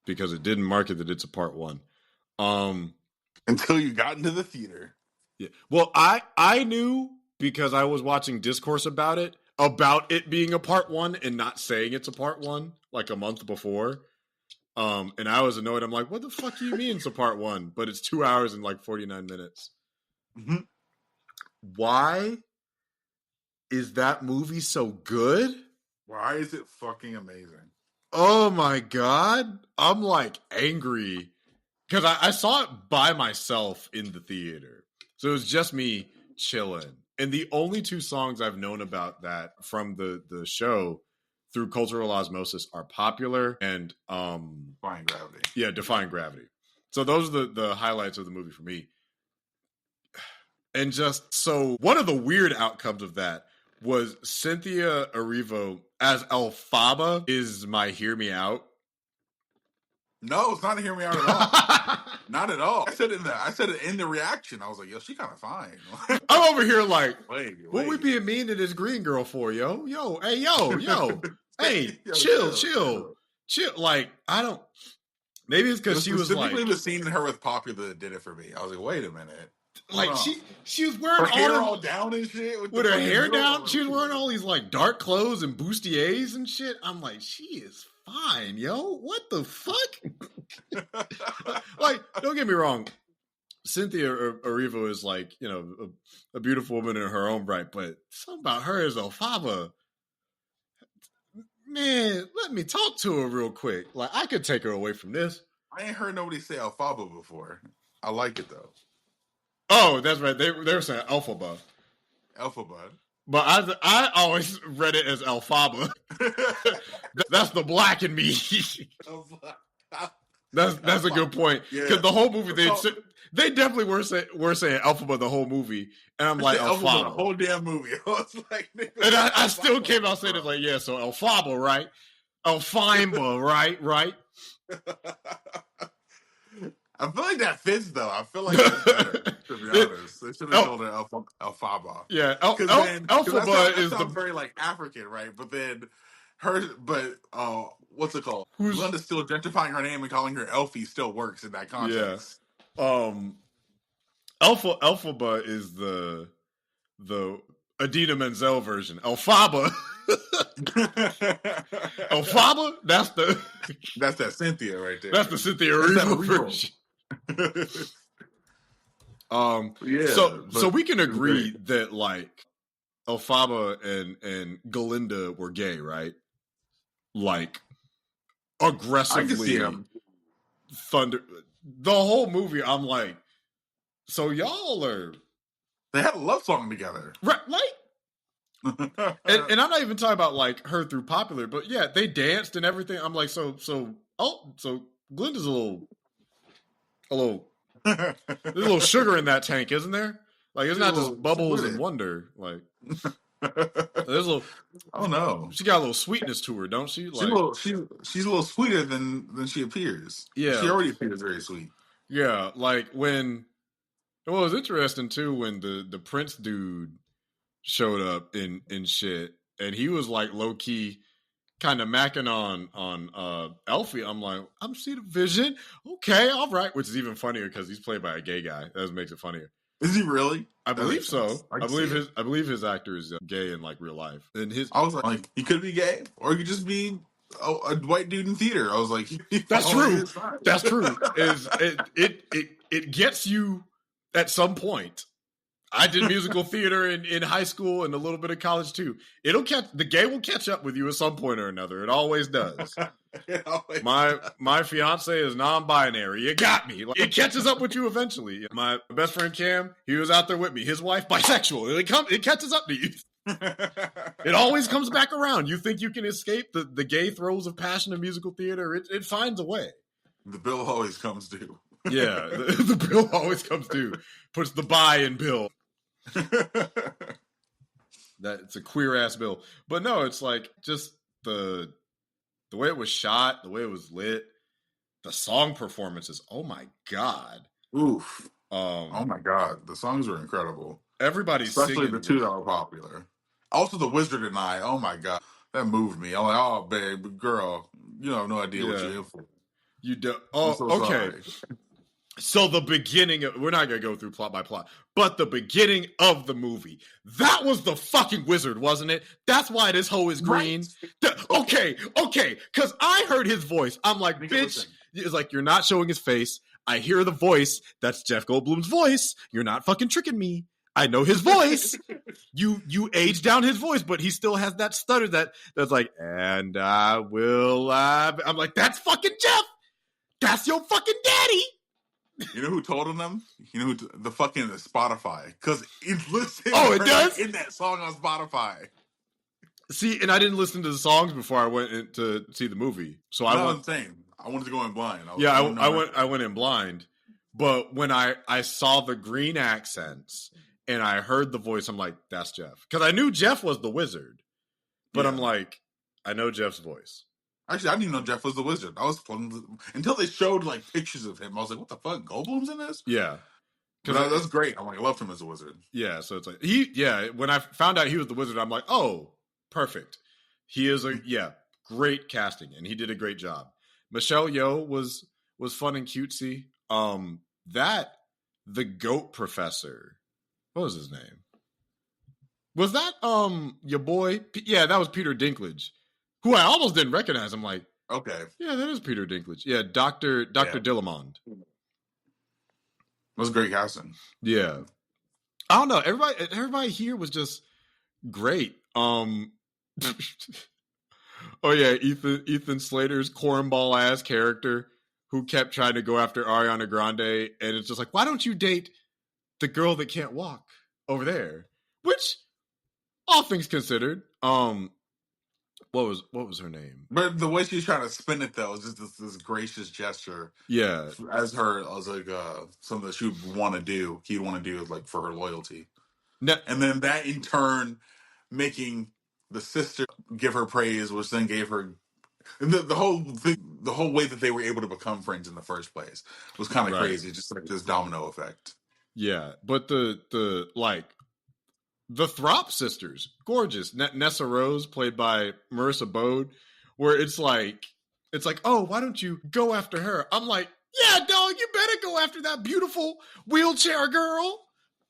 Because it didn't mark it that it's a part 1. Until you got into the theater. Yeah. Well, I knew because I was watching discourse about it being a part 1 and not saying it's a part 1 like a month before. And I was annoyed. I'm like, what the fuck do you mean it's a part 1? But it's 2 hours and like 49 minutes. Mm-hmm. Why is that movie so good? Why is it fucking amazing? Oh my God. I'm like angry. Because I saw it by myself in the theater. So it was just me chilling. And the only 2 songs I've known about that from the show through cultural osmosis are Popular and Defying Gravity. Yeah, Defying Gravity. So those are the highlights of the movie for me. And just so one of the weird outcomes of that was Cynthia Erivo as Elphaba is my Hear Me Out. No, it's not a Hear Me Out at all. Not at all. I said it in the reaction. I was like, yo, she kind of fine. I'm over here like, wait. What we being mean to this green girl for, yo? Hey, yo. Hey, chill. Like, I don't. Maybe it's because she was like. Specifically the scene in her with Popular that did it for me. I was like, wait a minute. Like, she was wearing her hair all down and shit. With her hair down. She was wearing all these, like, dark clothes and bustiers and shit. I'm like, she is fine, yo. What the fuck? Like, don't get me wrong. Cynthia Erivo is like, you know, a beautiful woman in her own right, but something about her is Elphaba. Man, let me talk to her real quick. Like, I could take her away from this. I ain't heard nobody say Elphaba before. I like it though. Oh, that's right. They were saying Elphaba. Elphaba. But I always read it as Elphaba. That's the black in me. That's a good point. Because the whole movie they definitely were saying Elphaba the whole movie, and I'm like Elphaba the whole damn movie. I was like, and I still came out saying it like, yeah, so Elphaba, right? Elphaba, right? I feel like that fits though. I feel like that's better, to be honest. They should have called her Elphaba. Yeah, Elphaba is sounds very like African, right? But then what's it called? Glenda's still gentrifying her name and calling her Elfie still works in that context. Yeah. Elphaba is the Adina Menzel version. Elphaba. Elphaba? That's that Cynthia right there. That's the Cynthia Erivo version. So we can agree that like Elphaba and Galinda were gay, right? Like aggressively thunder. The whole movie, I'm like, so y'all are. They had a love song together, right? Like, and I'm not even talking about like her through Popular, but yeah, they danced and everything. I'm like, so Glinda's a little There's a little sugar in that tank, isn't there? Like, it's not just bubbles and wonder. Like, there's a little. Oh no, she got a little sweetness to her, don't she? Like, she's a little sweeter than she appears. Yeah, she already appears very sweet. Yeah, like when it was interesting too when the Prince dude showed up in shit, and he was like low key kind of macking on Elfie. I'm like, I'm seeing a vision. Okay, all right, which is even funnier because he's played by a gay guy. That makes it funnier. Is he really? I believe so. I believe his actor is gay in like real life. And I was like, he could be gay, or he could just be a white dude in theater. I was like, that's true. That's true. Is it gets you at some point. I did musical theater in high school and a little bit of college too. The gay will catch up with you at some point or another. It always does. My fiance is non-binary. You got me. Like, it catches up with you eventually. My best friend Cam, he was out there with me. His wife, bisexual. It catches up to you. It always comes back around. You think you can escape the gay throes of passion of musical theater? It finds a way. The bill always comes due. Yeah, the bill always comes due. Puts the buy in bill. It's a queer ass bill. But no, it's like just the way it was shot, the way it was lit, the song performances. Oh my god. Oof. Oh my god, the songs were incredible. Everybody's especially singing the two that were popular. Also, The Wizard and I. Oh my god, that moved me. I'm like, oh babe, girl, you have no idea what you're in for. You do. Oh, so okay. Sorry. So the beginning of, we're not going to go through plot by plot, but the beginning of the movie, that was the fucking wizard, wasn't it? That's why this hoe is green. Right. Okay, because I heard his voice. I'm like, bitch, it's like, you're not showing his face. I hear the voice. That's Jeff Goldblum's voice. You're not fucking tricking me. I know his voice. You aged down his voice, but he still has that stutter that's like, and I will. I'm like, that's fucking Jeff. That's your fucking daddy. You know who told him them? You know who? The fucking Spotify. Because it's listed. Oh, it does? In that song on Spotify. See, and I didn't listen to the songs before I went in to see the movie. So I wanted to go in blind. I went in blind. But when I saw the green accents and I heard the voice, I'm like, that's Jeff. Because I knew Jeff was the wizard. But I'm like, I know Jeff's voice. Actually, I didn't even know Jeff was the wizard. I was until they showed like pictures of him. I was like, "What the fuck? Goldblum's in this?" Yeah, because that's great. I'm like, I loved him as a wizard. Yeah, so it's like when I found out he was the wizard, I'm like, oh, perfect. He is great casting, and he did a great job. Michelle Yeoh was fun and cutesy. The goat professor, what was his name? Was that your boy? Yeah, that was Peter Dinklage. Who I almost didn't recognize. I'm like, okay. Yeah, that is Peter Dinklage. Yeah, Dr. Dillamond. That was great casting. Yeah. I don't know. Everybody here was just great. Oh yeah, Ethan Slater's cornball ass character who kept trying to go after Ariana Grande, and it's just like, why don't you date the girl that can't walk over there? Which, all things considered, what was her name? But the way she's trying to spin it though is just this gracious gesture. Yeah, as like something that she would want to do. He'd want to do like for her loyalty, and then that in turn making the sister give her praise, which then gave her the whole thing. The whole way that they were able to become friends in the first place was kind of crazy. Just like this domino effect. Yeah, but the Throp sisters, gorgeous. Nessa Rose, played by Marissa Bode, where it's like, oh, why don't you go after her? I'm like, yeah, dog, you better go after that beautiful wheelchair girl.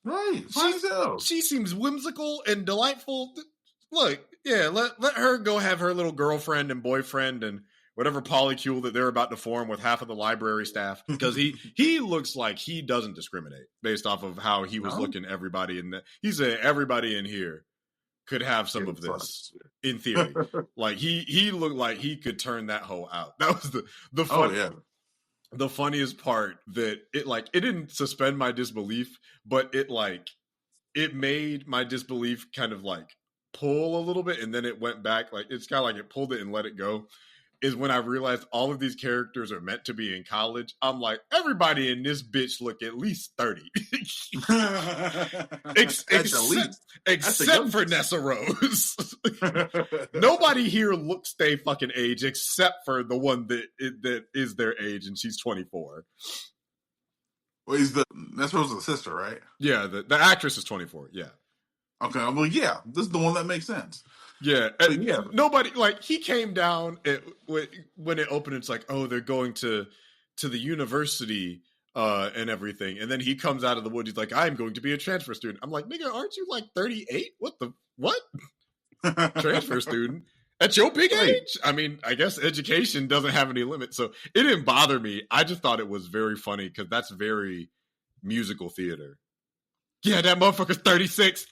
Right. She seems whimsical and delightful. Look, yeah, let her go have her little girlfriend and boyfriend and whatever polycule that they're about to form with half of the library staff, because he looks like he doesn't discriminate based off of how he was looking at everybody in the, he said everybody in here could have some of this in theory. Like he looked like he could turn that hoe out. That was the fun, the funniest part, that it didn't suspend my disbelief, but it made my disbelief kind of like pull a little bit, and then it went back. Like it's kind of like it pulled it and let it go. is when I realized all of these characters are meant to be in college. I'm like, everybody in this bitch look at least 30. At the least. Except for Nessa Rose. Nobody here looks their fucking age except for the one that is their age, and she's 24. Well, Nessa Rose is the sister, right? Yeah, the actress is 24. Yeah. Okay, I'm like, yeah, this is the one that makes sense. Yeah, yeah. Nobody like he came down when it opened. It's like, oh, they're going to the university and everything, and then he comes out of the woods. He's like, I'm going to be a transfer student. I'm like, nigga, aren't you like 38? What? Transfer student at your big age? I mean, I guess education doesn't have any limit, so it didn't bother me. I just thought it was very funny because that's very musical theater. Yeah, that motherfucker's 36.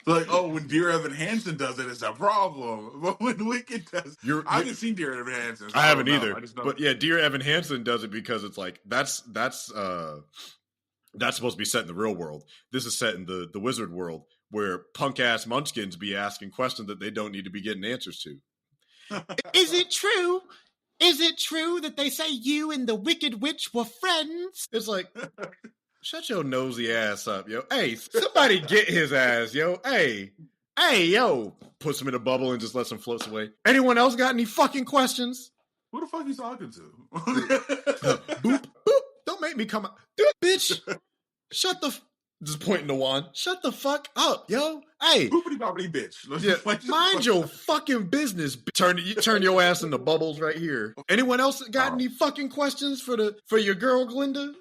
Like, oh, when Dear Evan Hansen does it, it's a problem. But when Wicked does, I haven't seen Dear Evan Hansen. So I haven't either. I just know. But yeah, Dear Evan Hansen does it because it's like that's supposed to be set in the real world. This is set in the wizard world where punk ass munchkins be asking questions that they don't need to be getting answers to. Is it true? Is it true that they say you and the Wicked Witch were friends? It's like, shut your nosy ass up, yo. Hey, somebody get his ass, yo. Hey, yo. Puts him in a bubble and just lets him float away. Anyone else got any fucking questions? Who the fuck you talking to? Boop, boop. Don't make me come out. Dude, bitch. Shut the... Just pointing to Juan. Shut the fuck up, yo. Hey. Boopity boppity bitch. Yeah, mind your fucking business. Turn your ass into bubbles right here. Anyone else got any fucking questions for your girl, Glinda?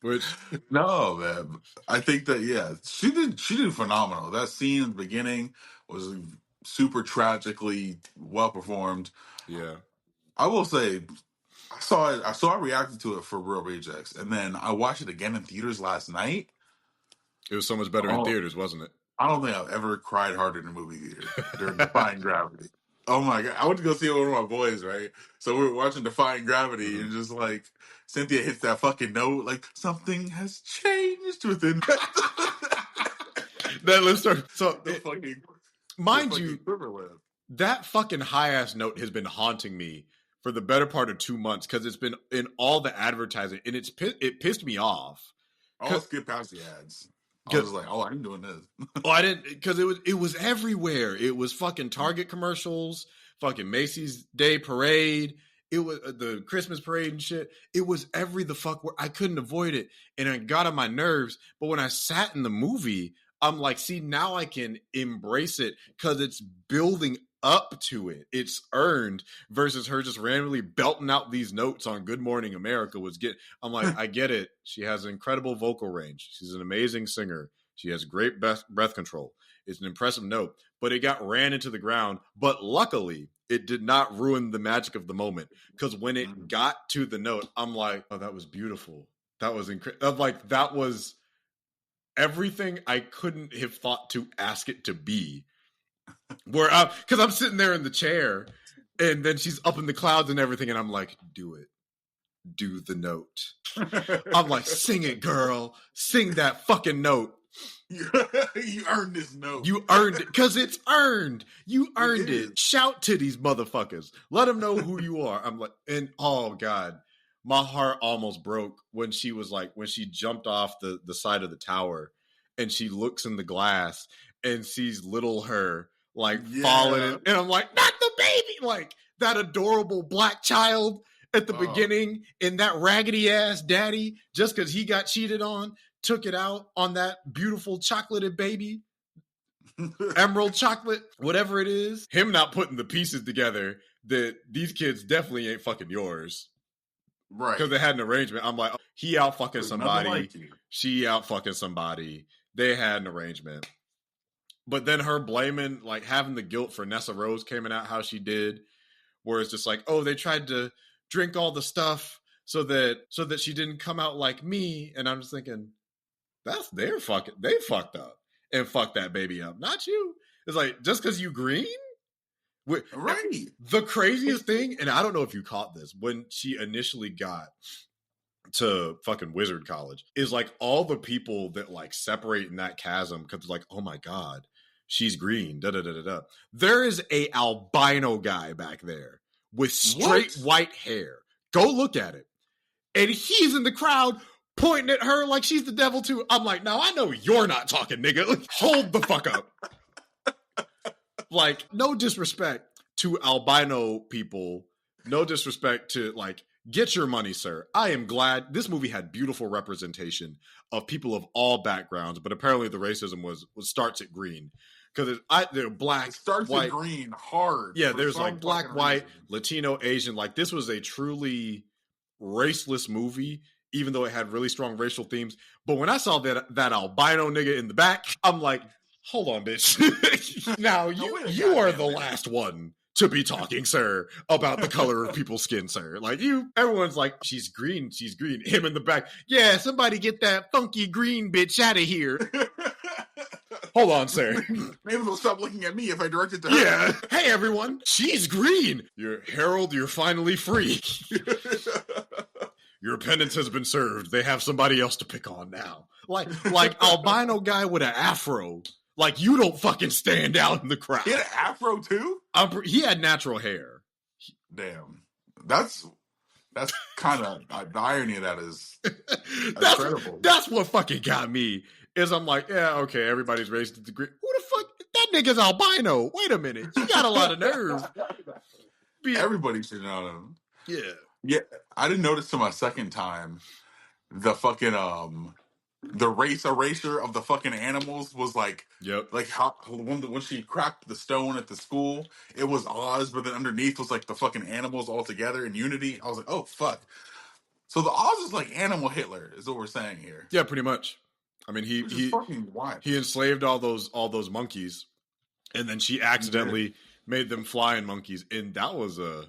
Which no, man. I think that she did phenomenal. That scene in the beginning was super tragically well performed. Yeah. I will say I saw I reacted to it for Real Rejects, and then I watched it again in theaters last night. It was so much better in theaters, wasn't it? I don't think I've ever cried harder in a movie theater during Defying Gravity. Oh my god! I went to go see it with one of my boys, right? So we were watching Defying Gravity, and just like Cynthia hits that fucking note, like something has changed within that lip start. So, mind you, that fucking high ass note has been haunting me for the better part of 2 months because it's been in all the advertising, and it pissed me off. I'll skip past the ads. I was like, oh, I'm doing this. I didn't, because it was everywhere. It was fucking Target commercials, fucking Macy's Day Parade. It was the Christmas parade and shit. It was the fuck where I couldn't avoid it, and it got on my nerves. But when I sat in the movie, I'm like, see, now I can embrace it because it's building up to it. It's earned versus her just randomly belting out these notes on Good Morning America I'm like, I get it. She has incredible vocal range. She's an amazing singer. She has great breath control. It's an impressive note, but it got ran into the ground. But luckily, it did not ruin the magic of the moment because when it got to the note, I'm like, oh, that was beautiful. That was incredible. Like, that was everything I couldn't have thought to ask it to be. Where because I'm sitting there in the chair, and then she's up in the clouds and everything, and I'm like, do it. Do the note. I'm like, sing it, girl. Sing that fucking note. You earned this note. You earned it, because it's earned. You earned it. Shout to these motherfuckers. Let them know who you are. I'm like, and oh God, my heart almost broke when she jumped off the side of the tower, and she looks in the glass and sees little her falling, and I'm like, not the baby, like that adorable black child at the beginning, and that raggedy ass daddy, just because he got cheated on, took it out on that beautiful chocolated baby, emerald chocolate, whatever it is. Him not putting the pieces together that these kids definitely ain't fucking yours, right? Because they had an arrangement. I'm like, he out fucking somebody, she out fucking somebody. They had an arrangement. But then her blaming, like having the guilt for Nessa Rose coming out how she did, where it's just like, oh, they tried to drink all the stuff so that she didn't come out like me. And I'm just thinking, they fucked up and fucked that baby up, not you. It's like, just because you green? Right. The craziest thing, and I don't know if you caught this, when she initially got to fucking Wizard College, is like all the people that like separate in that chasm because like, oh my God, she's green. Da da da da da. There is a albino guy back there with straight white hair. Go look at it. And he's in the crowd pointing at her like she's the devil too. I'm like, now I know you're not talking, nigga. Like, hold the fuck up. Like, no disrespect to albino people. No disrespect to, like, get your money, sir. I am glad this movie had beautiful representation of people of all backgrounds, but apparently the racism was starts at green. Because they're black, it starts white, at green hard. Yeah, there's like black, white, Latino, Asian. Like, this was a truly raceless movie, even though it had really strong racial themes. But when I saw that albino nigga in the back, I'm like, hold on, bitch. Now, you are the last one to be talking, sir, about the color of people's skin, sir. Like, everyone's like, she's green. Him in the back, yeah, somebody get that funky green bitch out of here. Hold on, sir. Maybe they'll stop looking at me if I direct it to her. Yeah. Hey, everyone. She's green. Harold, you're finally free. Your penance has been served. They have somebody else to pick on now. Like albino guy with an afro. Like, you don't fucking stand out in the crowd. He had an afro too? He had natural hair. Damn. That's kind of the irony of that is incredible. That's what fucking got me. Is I'm like, yeah, okay, everybody's raised to the degree. Who the fuck? That nigga's albino. Wait a minute. You got a lot of nerve. Everybody should know him. Yeah. Yeah. I didn't notice till my second time the fucking the erasure of the fucking animals was like, yep. Like how when she cracked the stone at the school, it was Oz, but then underneath was like the fucking animals all together in unity. I was like, oh fuck. So the Oz is like animal Hitler, is what we're saying here. Yeah, pretty much. I mean, he enslaved all those monkeys, and then she accidentally made them flying monkeys, and that was a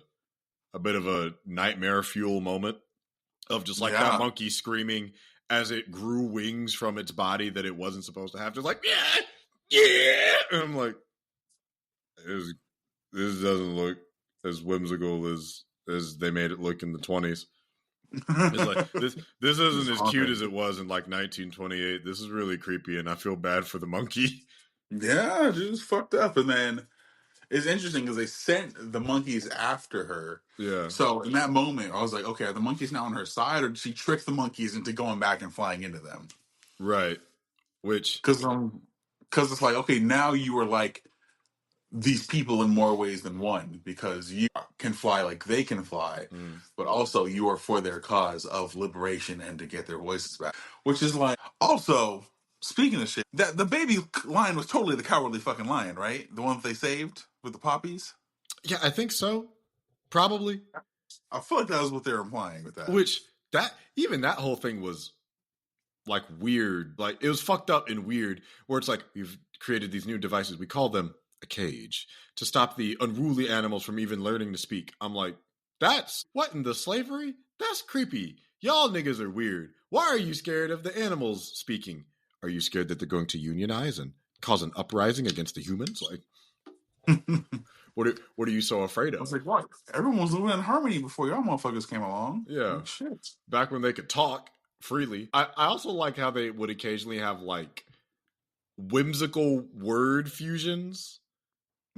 bit of a nightmare fuel moment of just like that monkey screaming as it grew wings from its body that it wasn't supposed to have. Just like, yeah, and I'm like, this doesn't look as whimsical as they made it look in the 20s. It's like, this isn't as cute as it was in like 1928. This is really creepy, and I feel bad for the monkey. Yeah, just fucked up. And then it's interesting because they sent the monkeys after her. Yeah. So in that moment, I was like, okay, are the monkeys now on her side, or did she trick the monkeys into going back and flying into them? Right. Which because it's like, okay, now you are like these people in more ways than one, because you can fly like they can fly, but also you are for their cause of liberation and to get their voices back. Which is like, also, speaking of shit, that the baby lion was totally the cowardly fucking lion, right? The one that they saved with the poppies? Yeah, I think so. Probably. I feel like that was what they were implying with that. Which, that whole thing was like weird. Like, it was fucked up and weird, where it's like, we've created these new devices. We call them a cage to stop the unruly animals from even learning to speak. I'm like, that's what in the slavery? That's creepy. Y'all niggas are weird. Why are you scared of the animals speaking? Are you scared that they're going to unionize and cause an uprising against the humans? Like, what are you so afraid of? I was like, what? Everyone was living in harmony before y'all motherfuckers came along. Yeah. Like, shit. Back when they could talk freely. I also like how they would occasionally have like whimsical word fusions.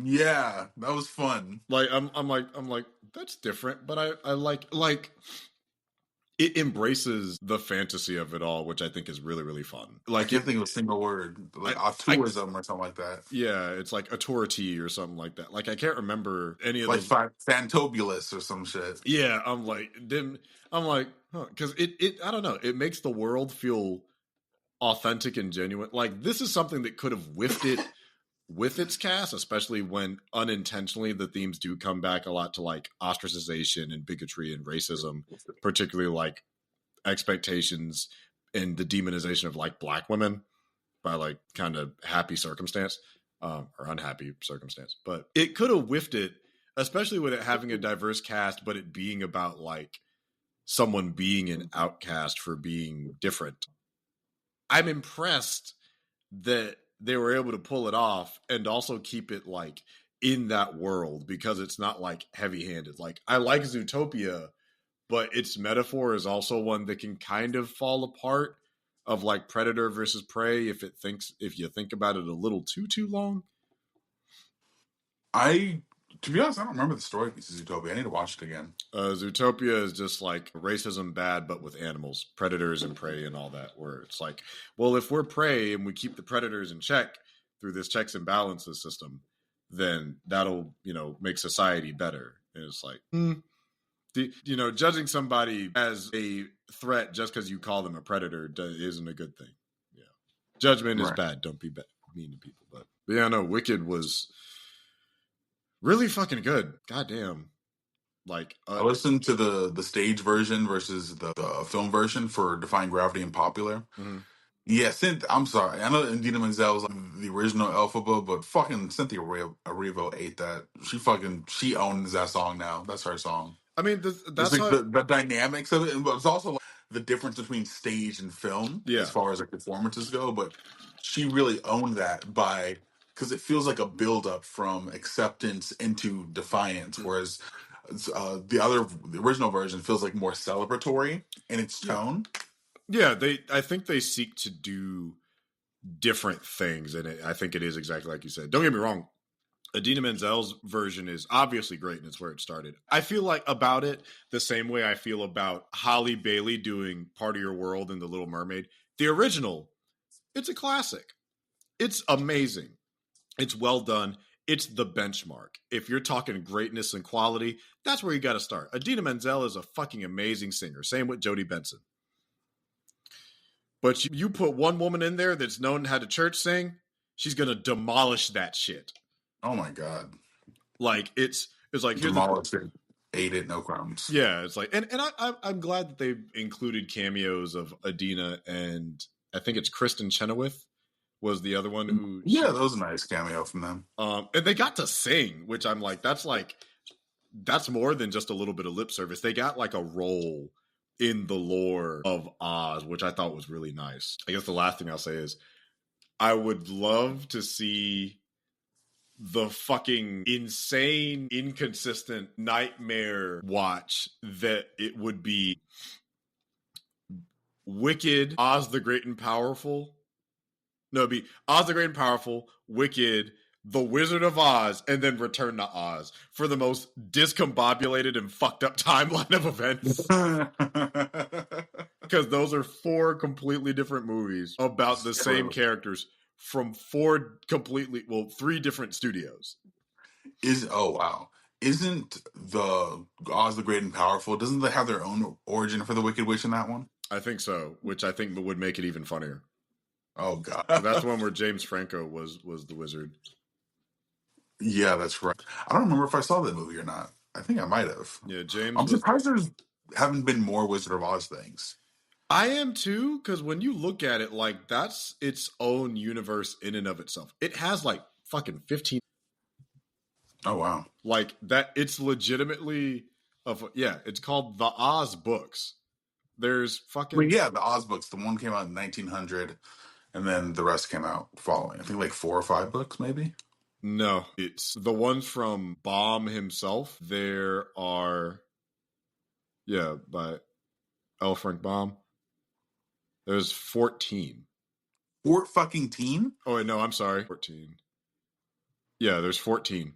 Yeah, that was fun. Like, I'm like, that's different, but I like it embraces the fantasy of it all, which I think is really, really fun. Like, I can't think of a single word, like tourism or something like that. Yeah, it's like a tourity or something like that. Like, I can't remember any of like those. Fantobulus or some shit. Yeah, I'm like, huh, because it I don't know, it makes the world feel authentic and genuine. Like, this is something that could have whiffed it with its cast, especially when unintentionally the themes do come back a lot to like ostracization and bigotry and racism, particularly like expectations and the demonization of like black women by like kind of happy circumstance or unhappy circumstance. But it could have whiffed it, especially with it having a diverse cast, but it being about like someone being an outcast for being different. I'm impressed that they were able to pull it off and also keep it like in that world, because it's not like heavy-handed. Like, I like Zootopia, but its metaphor is also one that can kind of fall apart of like predator versus prey if you think about it a little too long. To be honest, I don't remember the story of Zootopia. I need to watch it again. Zootopia is just like racism bad, but with animals, predators and prey and all that. Where it's like, well, if we're prey and we keep the predators in check through this checks and balances system, then that'll make society better. And it's like, judging somebody as a threat just because you call them a predator isn't a good thing. Yeah, judgment is bad. Don't be mean to people. But yeah, no, Wicked was really fucking good. Goddamn. Like I listened to the stage version versus the film version for Defying Gravity and Popular. Mm-hmm. Yeah, I'm sorry. I know Indina Menzel was like the original Elphaba, but fucking Cynthia Erivo ate that. She owns that song now. That's her song. I mean, that's like the dynamics of it, but it's also like the difference between stage and film as far as like performances go. But she really owned that because it feels like a build up from acceptance into defiance, whereas the original version feels like more celebratory in its tone. Yeah, I think they seek to do different things, and I think it is exactly like you said. Don't get me wrong. Idina Menzel's version is obviously great, and it's where it started. I feel like about it the same way I feel about Halle Bailey doing Part of Your World in The Little Mermaid. The original, it's a classic. It's amazing. It's well done. It's the benchmark. If you're talking greatness and quality, that's where you got to start. Idina Menzel is a fucking amazing singer. Same with Jodie Benson. But you put one woman in there that's known how to church sing, she's going to demolish that shit. Oh my God. Like it's like demolished it, ate it, no crumbs. Yeah, it's like and I'm glad that they included cameos of Idina, and I think it's Kristen Chenoweth was the other one who that was a nice cameo from them. And they got to sing, which I'm like that's more than just a little bit of lip service. They got like a role in the lore of Oz, which I thought was really nice. I guess the last thing I'll say is I would love to see the fucking insane, inconsistent nightmare watch that it would be Wicked, Oz the Great and Powerful. No, it'd be Oz the Great and Powerful, Wicked, The Wizard of Oz, and then Return to Oz for the most discombobulated and fucked up timeline of events. Because those are 4 completely different movies about the same characters from 3 different studios. Isn't the Oz the Great and Powerful, doesn't they have their own origin for the Wicked Witch in that one? I think so, which I think would make it even funnier. Oh God. So that's the one where James Franco was the wizard. Yeah, that's right. I don't remember if I saw that movie or not. I think I might have. Yeah, James. I'm surprised there haven't been more Wizard of Oz things. I am too, because when you look at it, like that's its own universe in and of itself. It has like fucking 15. Oh wow! Like that, it's legitimately it's called the Oz books. There's fucking the Oz books. The one came out in 1900, and then the rest came out following. I think like 4 or 5 books, maybe. No, it's the ones from Baum himself. There are, by L. Frank Baum. There's 14. Fucking teen? Oh wait, no, I'm sorry. 14. Yeah, there's 14.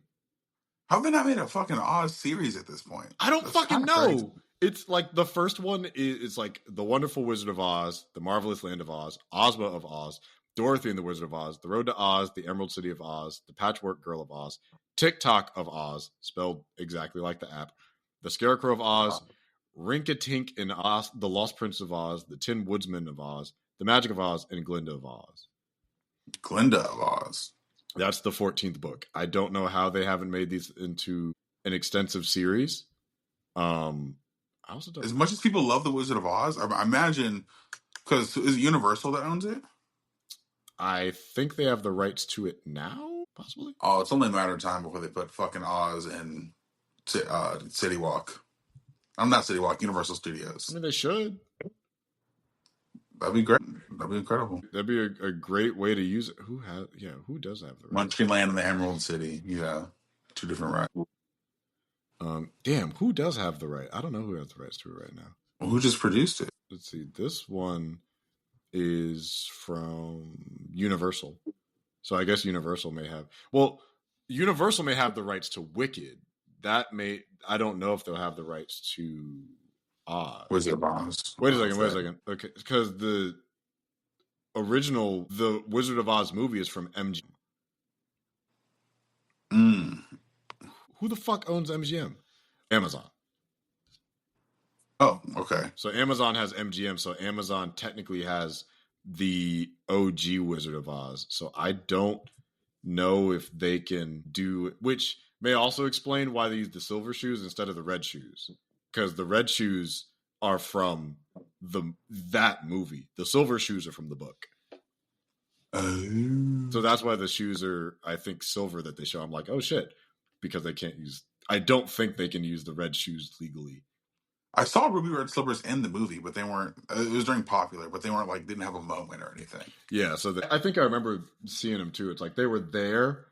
How have they not made a fucking Oz series at this point? I don't fucking know. Crazy. It's like the first one is like The Wonderful Wizard of Oz, The Marvelous Land of Oz, Ozma of Oz, Dorothy and the Wizard of Oz, The Road to Oz, The Emerald City of Oz, The Patchwork Girl of Oz, TikTok of Oz, spelled exactly like the app, The Scarecrow of Oz, Rinka-Tink and Oz, The Lost Prince of Oz, The Tin Woodsman of Oz, The Magic of Oz, and Glinda of Oz. Glinda of Oz. That's the 14th book. I don't know how they haven't made these into an extensive series. I also don't. As much as people love The Wizard of Oz, I imagine, because is it Universal that owns it? I think they have the rights to it now, possibly. Oh, it's only a matter of time before they put fucking Oz in City Walk. I'm not City Walk, Universal Studios. I mean, they should. That'd be great. That'd be incredible. That'd be a great way to use it. Who does have the rights? Munchkin Land and the Emerald City. Yeah. 2 different rights. Damn, who does have the right? I don't know who has the rights to it right now. Well, who just produced it? Let's see. This one is from Universal. So I guess Universal may have the rights to Wicked. I don't know if they'll have the rights to Oz. Wizard of Oz. Wait a second. Okay, because the Wizard of Oz movie is from MGM. Who the fuck owns MGM? Amazon. Oh, okay. So Amazon has MGM, so Amazon technically has the OG Wizard of Oz. So I don't know if they can do, which may also explain why they use the silver shoes instead of the red shoes. Because the red shoes are from that movie. The silver shoes are from the book. So that's why the shoes are, I think, silver that they show. I'm like, oh shit. Because I don't think they can use the red shoes legally. I saw Ruby Red Slippers in the movie, but they weren't. It was during Popular, but they weren't didn't have a moment or anything. Yeah, so I think I remember seeing them too. It's like they were there,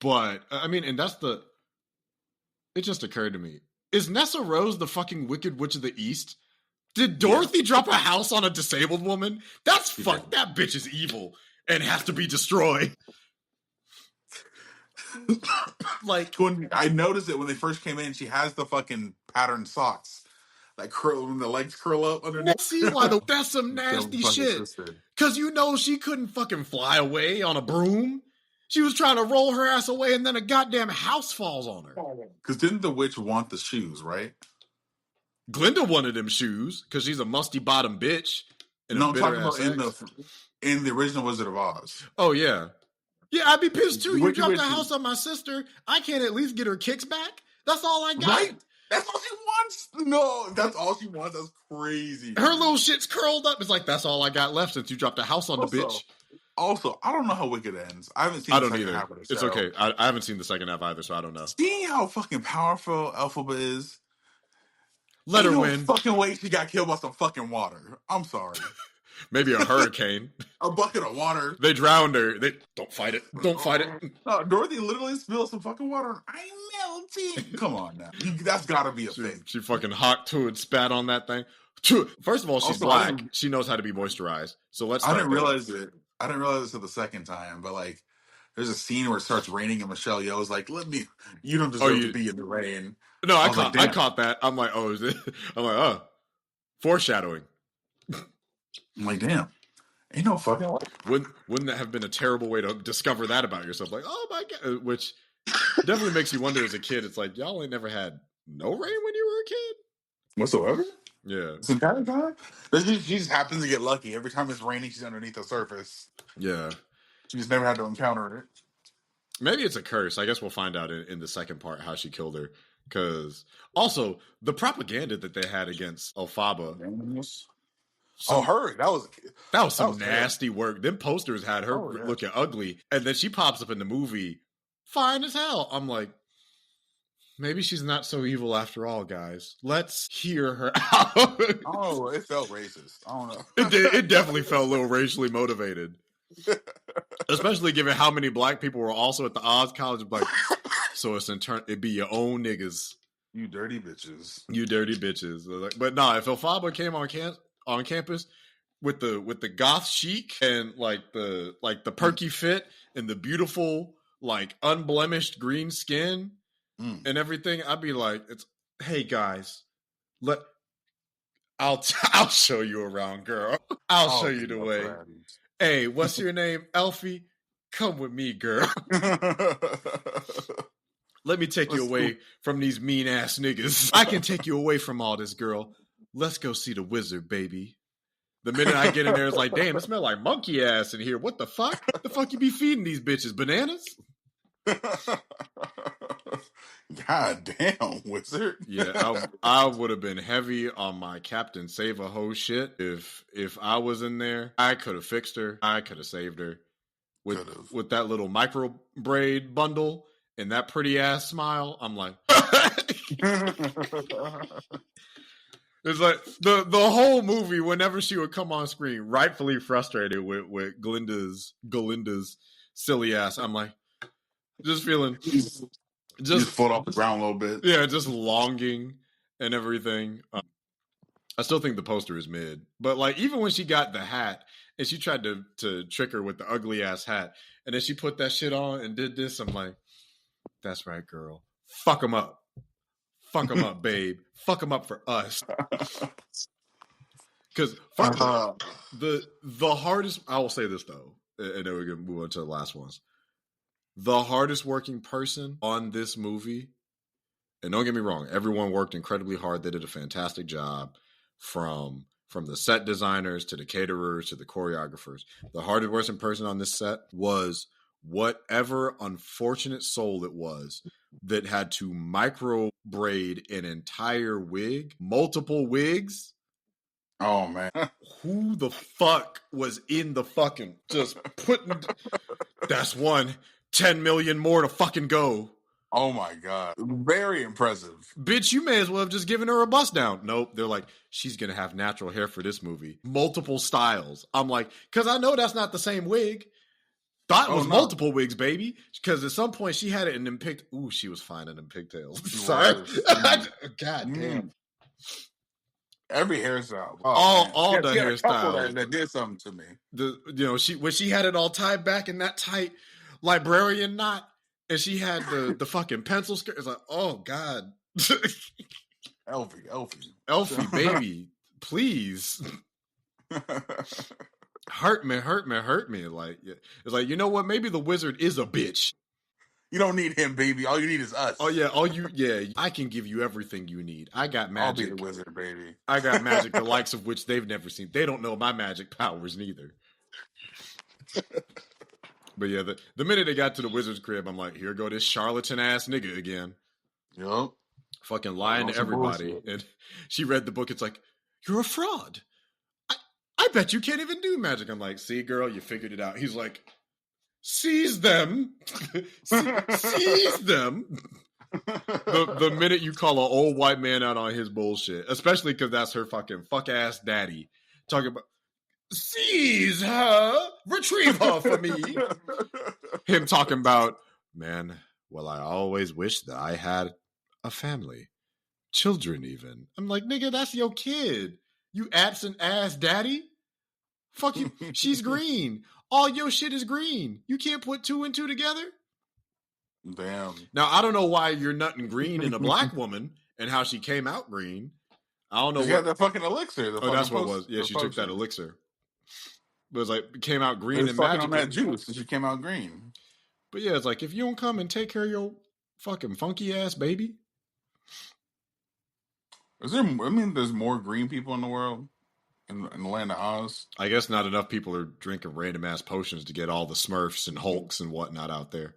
but I mean, and it just occurred to me: is Nessa Rose the fucking Wicked Witch of the East? Did Dorothy drop a house on a disabled woman? That's fuck. That bitch is evil and has to be destroyed. When I noticed it when they first came in, she has the fucking patterned socks, when the legs curl up underneath. See why that's some nasty shit. Because she couldn't fucking fly away on a broom. She was trying to roll her ass away, and then a goddamn house falls on her. Because didn't the witch want the shoes, right? Glinda wanted them shoes because she's a musty bottom bitch. No, I'm talking about in the original Wizard of Oz. Oh yeah. Yeah, I'd be pissed too. You dropped the house on my sister. I can't at least get her kicks back. That's all I got. Right? That's all she wants. No, that's all she wants. That's crazy. Her little shit's curled up. It's like, that's all I got left since you dropped the house on the bitch. Also, I don't know how Wicked ends. I haven't seen the second half of the show. It's okay. I haven't seen the second half either, so I don't know. Seeing how fucking powerful Elphaba is. Let her win. Fucking way she got killed by some fucking water. I'm sorry. Maybe a hurricane. A bucket of water. They drowned her. Don't fight it. Don't fight it. No, Dorothy literally spilled some fucking water. I'm melting. Come on now. That's gotta be a thing. She fucking hocked to and spat on that thing. First of all, she's black. She knows how to be moisturized. So let's start. I didn't realize it until the second time, but there's a scene where it starts raining and Michelle Yeoh's like, you don't deserve to be in the rain. No, I caught that. I'm like, oh, is it? I'm like, oh, foreshadowing. I'm like, damn, ain't no fucking way. Wouldn't that have been a terrible way to discover that about yourself? Like, oh my god, which definitely makes you wonder as a kid. It's like, y'all ain't never had no rain when you were a kid whatsoever. Yeah, this entire time. She just happens to get lucky. Every time it's raining, she's underneath the surface. Yeah, she just never had to encounter it. Maybe it's a curse. I guess we'll find out in the second part how she killed her. Because also the propaganda that they had against Elphaba. That was some nasty work. Them posters had her looking ugly, and then she pops up in the movie, fine as hell. I'm like, maybe she's not so evil after all, guys. Let's hear her out. Oh, it felt racist. I don't know. It definitely felt a little racially motivated, especially given how many black people were also at the Oz College. Like, so it'd be your own niggas. You dirty bitches. You dirty bitches. But no, if Elphaba came on campus with the goth chic and the perky fit and the beautiful unblemished green skin and everything, I'd be like, hey guys, I'll show you around, girl. I'll show you the way. Hey, what's your name, Elfie? Come with me, girl. Let me take you away from these mean ass niggas. I can take you away from all this, girl. Let's go see the wizard, baby. The minute I get in there, it's like, damn, it smells like monkey ass in here. What the fuck? The fuck you be feeding these bitches? Bananas? God damn, wizard. Yeah, I would have been heavy on my Captain Save a Hoe shit. If I was in there, I could have fixed her. I could have saved her. With that little micro braid bundle and that pretty ass smile, I'm like... It's like the whole movie, whenever she would come on screen, rightfully frustrated with Galinda's silly ass. I'm like, just feeling, just foot off the ground a little bit. Yeah, just longing and everything. I still think the poster is mid. But like even when she got the hat and she tried to trick her with the ugly ass hat, and then she put that shit on and did this, I'm like, that's right, girl. Fuck them up. Fuck them up, babe. Fuck them up for us. Because the hardest, I will say this though, and then we're gonna move on to the last ones. The hardest working person on this movie, and don't get me wrong, everyone worked incredibly hard. They did a fantastic job, from the set designers to the caterers to the choreographers. The hardest working person on this set was whatever unfortunate soul it was that had to micro braid an entire wig, multiple wigs. Oh man, who the fuck was in the fucking just putting? That's 10 million more to fucking go. Oh my god, very impressive, bitch. You may as well have just given her a bust down. Nope, they're like, she's gonna have natural hair for this movie, multiple styles. I'm like, because I know that's not the same wig. Thought it was multiple wigs, baby. Because at some point she had it in them Ooh, she was fine in them pigtails. Sorry. God damn. Every hairstyle. All the hairstyles. That did something to me. When she had it all tied back in that tight librarian knot, and she had the fucking pencil skirt. It's like, oh God. Elfie, baby. Please. hurt me. Like, it's like, you know what? Maybe the wizard is a bitch. You don't need him, baby. All you need is us. Oh yeah, I can give you everything you need. I got magic. I'll be the wizard, baby. I got magic, the likes of which they've never seen. They don't know my magic powers neither. But yeah, the minute they got to the wizard's crib, I'm like, here go this charlatan ass nigga again. Yup. Fucking lying to everybody. And she read the book. It's like, you're a fraud. I bet you can't even do magic. I'm like, see, girl, you figured it out. He's like, seize them. Seize them. The minute you call an old white man out on his bullshit, especially because that's her fucking fuck ass daddy talking about, seize her, retrieve her for me. Him talking about, man, well, I always wish that I had a family, children even. I'm like, nigga, that's your kid. You absent ass daddy. Fuck you. She's green. All your shit is green. You can't put 2 and 2 together. Damn. Now, I don't know why you're nutting green in a black woman and how she came out green. I don't know. She had that fucking elixir. That's what it was. Yeah, she took that elixir. But it's like, it came out green and magic. On that juice, and she came out green. But yeah, it's like, if you don't come and take care of your fucking funky ass baby. There's more green people in the world, in the land of Oz. I guess not enough people are drinking random ass potions to get all the Smurfs and Hulks and whatnot out there.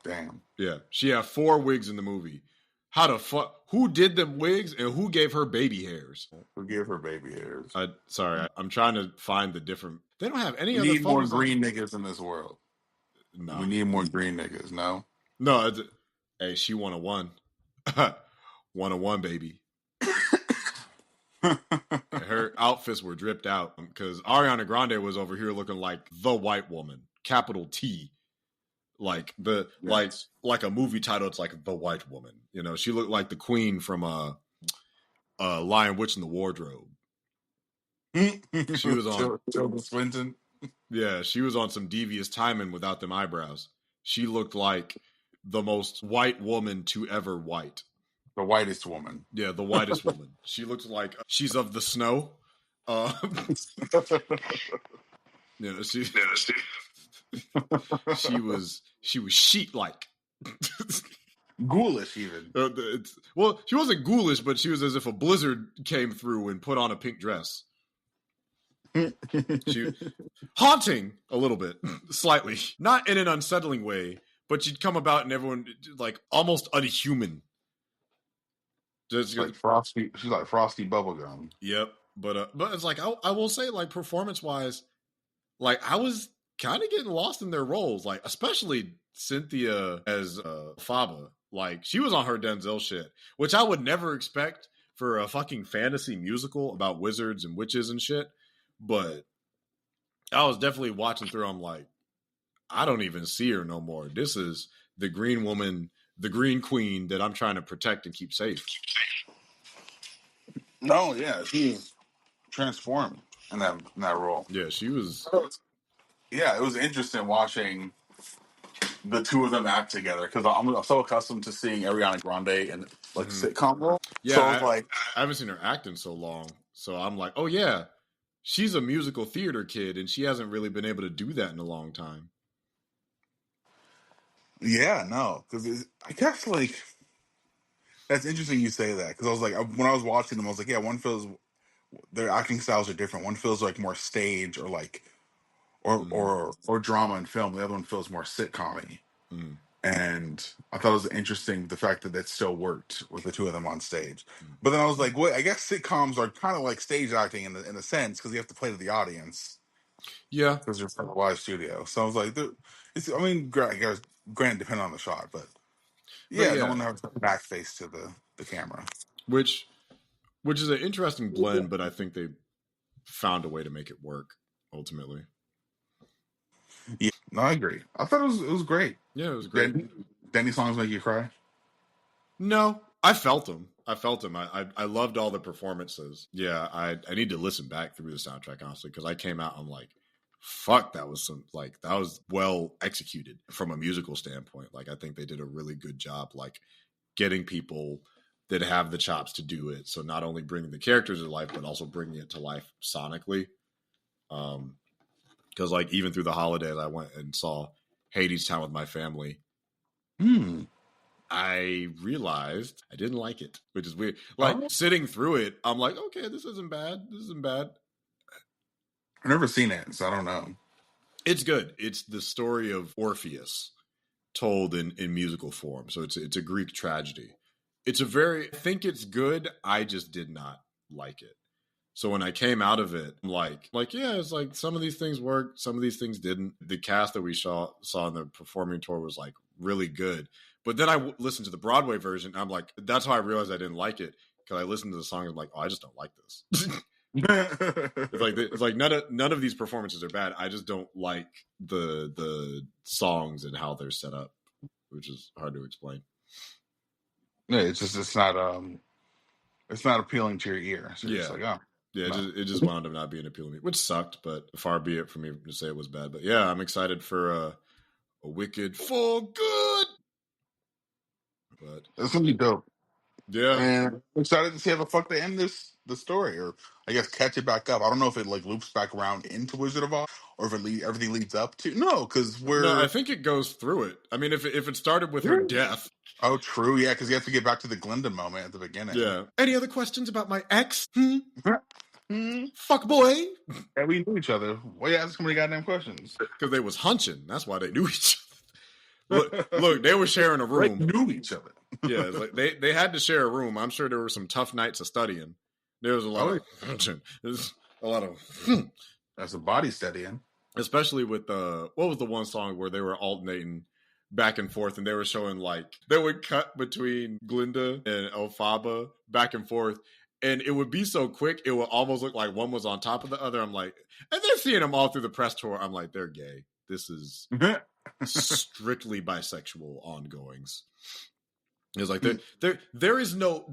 Damn. Yeah, she had 4 wigs in the movie. How the fuck? Who did the wigs and who gave her baby hairs? Who gave her baby hairs? I'm trying to find the different. They don't have any other. We need more green niggas in this world. No, we need more green niggas. No. Hey, she 101. 101, baby. Her outfits were dripped out because Ariana Grande was over here looking like the white woman, capital T. Like like a movie title, it's like The White Woman. You know, she looked like the queen from Lion, Witch, and the Wardrobe. She was on Tilda Swinton. Yeah, she was on some devious timing without them eyebrows. She looked like the most white woman to ever white. The whitest woman. Yeah, the whitest woman. She looks like she's of the snow. She was sheet-like. Ghoulish, even. Well, she wasn't ghoulish, but she was as if a blizzard came through and put on a pink dress. She haunting a little bit, slightly, not in an unsettling way, but she'd come about and everyone like almost unhuman. Just like frosty. She's like frosty bubblegum. Yep, but it's like I will say, like, performance-wise, like I was kind of getting lost in their roles, like especially Cynthia as Faba. Like, she was on her Denzel shit, which I would never expect for a fucking fantasy musical about wizards and witches and shit. But I was definitely watching through. I'm like, I don't even see her no more. This is the green woman, the green queen that I'm trying to protect and keep safe. No, yeah, she transformed in that role. Yeah, she was. Yeah, it was interesting watching the two of them act together because I'm so accustomed to seeing Ariana Grande in like Mhm. sitcom role. Yeah, So I was like, I haven't seen her act in so long, so I'm like, oh yeah, she's a musical theater kid, and she hasn't really been able to do that in a long time. yeah, no, because I guess like that's interesting you say that because I was like when I was watching them, I was like, yeah, one feels their acting styles are different. One feels like more stage or like Mm-hmm. or drama and film. The other one feels more sitcom-y. Mm-hmm. And I thought it was interesting the fact that that still worked with the two of them on stage. But then I was Mm-hmm. like, wait, I guess sitcoms are kind of like stage acting in a sense because you have to play to the audience Yeah, because you're from a live studio. So I was like, it's, I mean, granted, depending on the shot, but but yeah, no yeah, one has a back face to the camera. which which is an interesting blend, but I think they found a way to make it work ultimately. Yeah, no, I agree. I thought it was great. Yeah, it was great. Danny songs make you cry. No, I felt him. I felt him. I loved all the performances. Yeah, I need to listen back through the soundtrack honestly because I came out. I'm like, fuck, that was that was well executed from a musical standpoint. Like I think they did a really good job, like getting people that have the chops to do it. So not only bringing the characters to life, but also bringing it to life sonically. Because like even through the holidays, I went and saw Hades Town with my family. Hmm. I realized I didn't like it, which is weird. Like Oh, sitting through it, I'm like, okay, this isn't bad. This isn't bad. I've never seen it, so I don't know. It's good. It's the story of Orpheus told in musical form. So it's a Greek tragedy. It's a very I think it's good. I just did not like it. So when I came out of it, I'm like yeah, it's like some of these things worked, some of these things didn't. The cast that we saw in the performing tour was like really good. But then I listened to the Broadway version. And I'm like, that's how I realized I didn't like it because I listened to the song and I'm like, oh, I just don't like this. It's like none of these performances are bad. I just don't like the songs and how they're set up, which is hard to explain. Yeah, it's not appealing to your ear. So you're just Yeah. like, oh Yeah, no. it just wound up not being appealing to me, which sucked, but far be it for me to say it was bad. But yeah, I'm excited for a Wicked for Good. But It's gonna be dope. yeah, And I'm excited to see how the fuck they end the story, or I guess catch it back up. I don't know if it like loops back around into Wizard of Oz, or if everything leads up to no, because no, I we're think it goes through it. I mean, if it started with her death, oh true, yeah, because you have to get back to the Glinda moment at the beginning. yeah. Any other questions about my ex? Hmm? Hmm. Fuck boy, Yeah, we knew each other. Why you ask so many goddamn questions? because they was hunching. That's why they knew each other. Look, they were sharing a Like room. knew each other. Yeah, it's like they had to share a room. I'm sure there were some tough nights of studying. There was a lot Oh, of there's a lot of that's a body steadying. especially with what was the one song where they were alternating back and forth and they were showing like they would cut between Glinda and Elphaba back and forth and it would be so quick it would almost look like one was on top of the other. I'm like, and they're seeing them all through the press tour. I'm like, they're gay. This is strictly bisexual ongoings. It's like there was no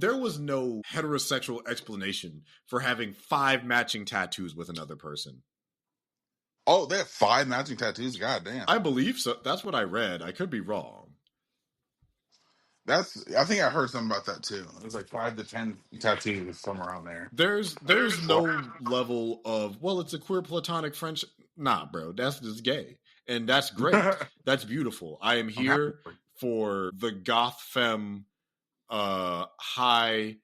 heterosexual explanation for having 5 matching tattoos with another person. Oh, they have 5 matching tattoos. God damn. I believe so. That's what I read. I could be wrong. I think I heard something about that too. It was like 5 to 10 tattoos somewhere around there. There's no level of well, it's a queer platonic friendship. Nah, bro, that's just gay, and that's great. That's beautiful. I am I'm happy here for you. for the goth femme, high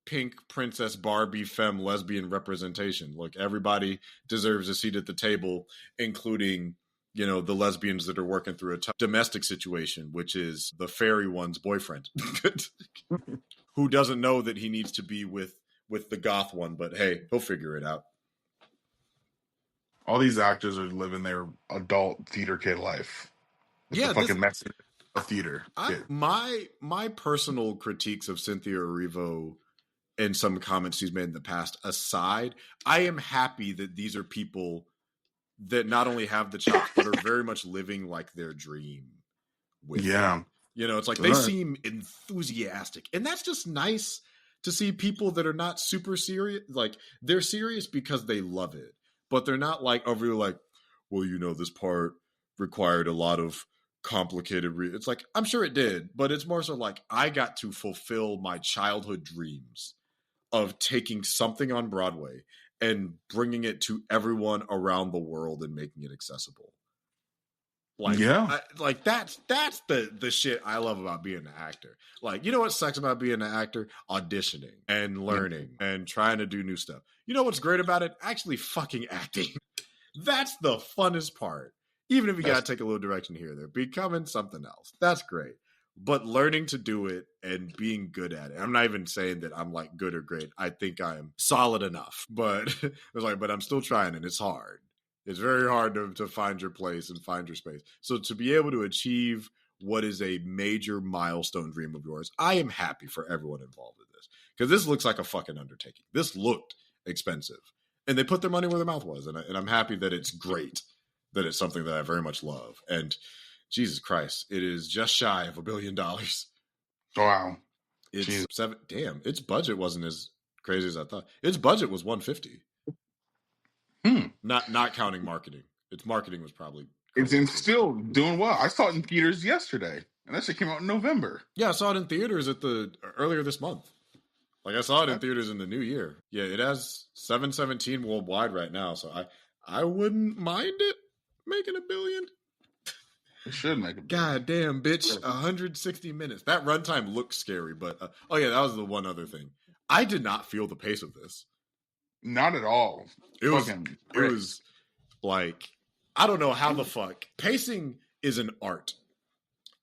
pink princess Barbie femme lesbian representation. Look, everybody deserves a seat at the table, including the lesbians that are working through a tough domestic situation, which is the fairy one's boyfriend, who doesn't know that he needs to be with the goth one, but hey, he'll figure it out. All these actors are living their adult theater kid life. It's the Yeah, this fucking message of theater kid. my personal critiques of Cynthia Erivo and some comments she's made in the past aside, I am happy that these are people that not only have the chops but are very much living like their dream with it. Yeah. It's like All they right. seem enthusiastic, and that's just nice to see people that are not super serious. Like, they're serious because they love it, but they're not like over like, well, you know, this part required a lot of complicated. It's like, I'm sure it did, but it's more so like I got to fulfill my childhood dreams of taking something on Broadway and bringing it to everyone around the world and making it accessible. Like, Yeah. That's the shit I love about being an actor. Like, you know what sucks about being an actor? Auditioning and learning and trying to do new stuff. You know what's great about it? Actually fucking acting. That's the funnest part. Even if you got to take a little direction here or there, becoming something else. That's great. But learning to do it and being good at it. I'm not even saying that I'm like good or great. I think I'm solid enough. But it's like, but I'm still trying, and it's hard. It's very hard to find your place and find your space. So to be able to achieve what is a major milestone dream of yours, I am happy for everyone involved in this. Because this looks like a fucking undertaking. This looked expensive. And they put their money where their mouth was. And I'm happy that it's great, that it's something that I very much love. And Jesus Christ, it is just shy of $1 billion. Wow. It's Jeez. seven. Damn, its budget wasn't as crazy as I thought. Its budget was $150. Not counting marketing. Its marketing was probably. It's still doing well. I saw it in theaters yesterday, and that shit came out in November. Yeah, I saw it in theaters earlier this month. Like, I saw it in theaters in the new year. Yeah, it has 717 worldwide right now, so I wouldn't mind it making $1 billion. It should make it. God damn, bitch! 160 minutes. That runtime looks scary, but oh yeah, that was the one other thing. I did not feel the pace of this. Not at all. It was like, I don't know how the fuck. Pacing is an art.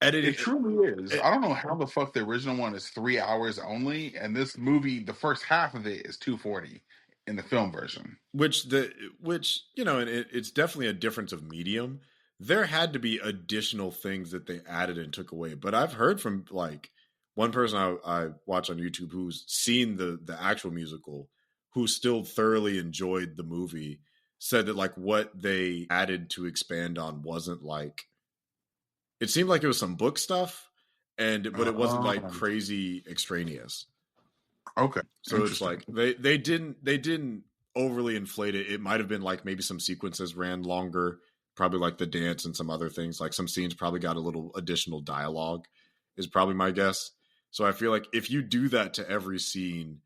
Editing, it truly is. I don't know how the fuck the original one is 3 hours only, and this movie, the first half of it is 240 in the film version. Which you know, and it's definitely a difference of medium. There had to be additional things that they added and took away. But I've heard from like one person I watch on YouTube who's seen the actual musical, who still thoroughly enjoyed the movie, said that like what they added to expand on wasn't like, it seemed like it was some book stuff, but it wasn't like crazy extraneous. Okay. So it's like they didn't overly inflate it. It might have been like maybe some sequences ran longer, probably like the dance and some other things. Like some scenes probably got a little additional dialogue, is probably my guess. So I feel like if you do that to every scene,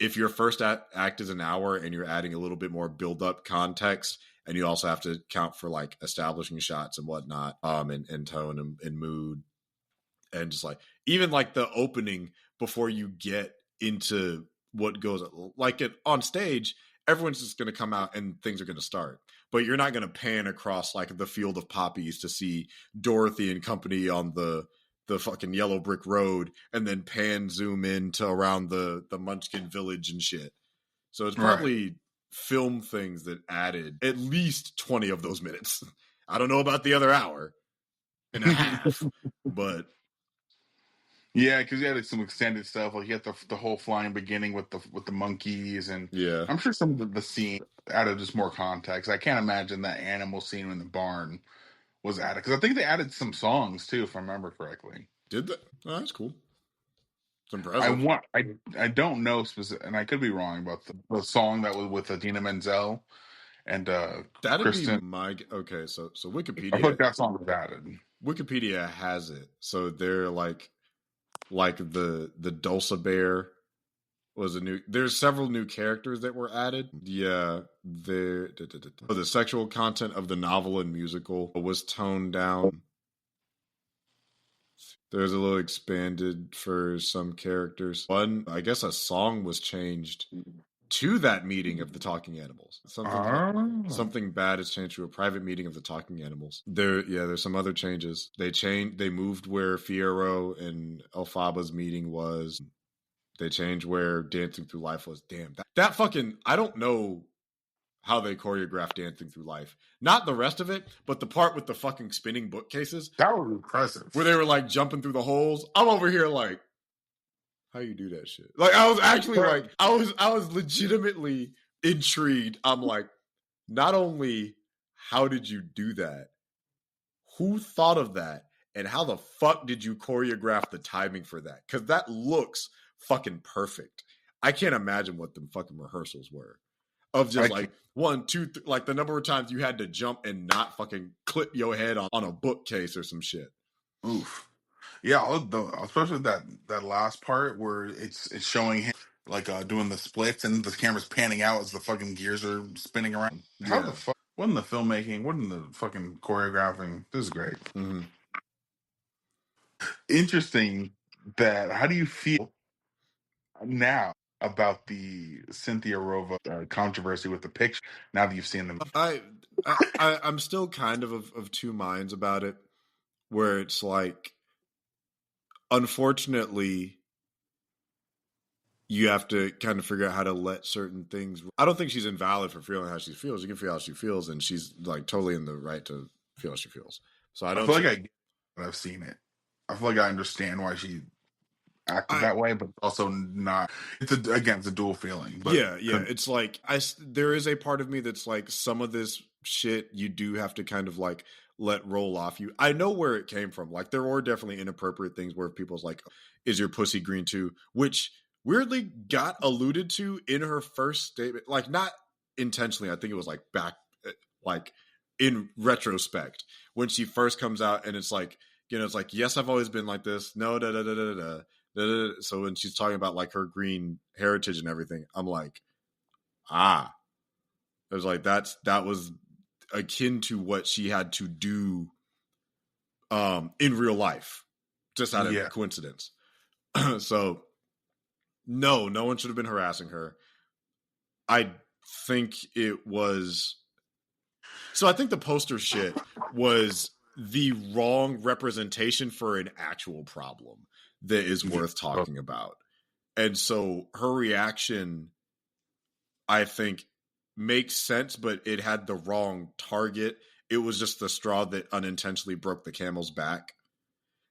if your first act is an hour and you're adding a little bit more build-up context, and you also have to count for like establishing shots and whatnot, and tone and mood, and just like even like the opening before you get into what goes like it on stage, everyone's just going to come out and things are going to start, but you're not going to pan across like the field of poppies to see Dorothy and company on the fucking yellow brick road and then pan zoom in to around the Munchkin village and shit. So it's probably film things that added at least 20 of those minutes. I don't know about the other hour and a half, but yeah, because you had like, some extended stuff, like you had the whole flying beginning with the monkeys, and yeah, I'm sure some of the scene added just more context. I can't imagine that animal scene in the barn was added, because I think they added some songs too, if I remember correctly. Did they? Oh, that's cool. It's impressive. I don't know specific, and I could be wrong about the song that was with Adina Menzel and that'd Kristen. be my okay. So Wikipedia. I think that song was added. Wikipedia has it. So they're like the Dulce Bear was a new. There's several new characters that were added. Yeah, the sexual content of the novel and musical was toned down. There's a little expanded for some characters. One, I guess a song was changed to that meeting of the talking animals. Something bad has changed to a private meeting of the talking animals. There's some other changes. They moved where Fiyero and Elphaba's meeting was. They changed where Dancing Through Life was. Damn, that fucking, I don't know how they choreographed Dancing Through Life. Not the rest of it, but the part with the fucking spinning bookcases. That was impressive. Where they were like jumping through the holes. I'm over here like, how you do that shit? Like, I was actually like, I was legitimately intrigued. I'm like, not only how did you do that, who thought of that, and how the fuck did you choreograph the timing for that? Because that looks fucking perfect. I can't imagine what the fucking rehearsals were of just like 1, 2, like the number of times you had to jump and not fucking clip your head on a bookcase or some shit. Oof. Yeah, especially that last part where it's showing him like doing the splits and the camera's panning out as the fucking gears are spinning around. How the fuck? What in the filmmaking? What in the fucking choreographing? This is great. Mm-hmm. Interesting. That how do you feel now about the Cynthia Rova controversy with the picture? Now that you've seen them, I'm still kind of two minds about it, where it's like, unfortunately, you have to kind of figure out how to let certain things. I don't think she's invalid for feeling how she feels. You can feel how she feels, and she's like totally in the right to feel how she feels. So I feel like I've seen it. I feel like I understand why she acted that way, but also not. It's a dual feeling. But yeah, it's like there is a part of me that's like, some of this shit you do have to kind of like let roll off you. I know where it came from. Like, there were definitely inappropriate things where people's like, "Is your pussy green too?" Which weirdly got alluded to in her first statement, like not intentionally. I think it was like back, like in retrospect, when she first comes out, and it's like, it's like, "Yes, I've always been like this." No, da da da da da. So when she's talking about like her green heritage and everything, I'm like, I was like, that was akin to what she had to do in real life, just out of coincidence. So no one should have been harassing her. I think it was, so I think the poster shit was the wrong representation for an actual problem that is worth talking about. And so her reaction, I think, makes sense, but it had the wrong target. It was just the straw that unintentionally broke the camel's back.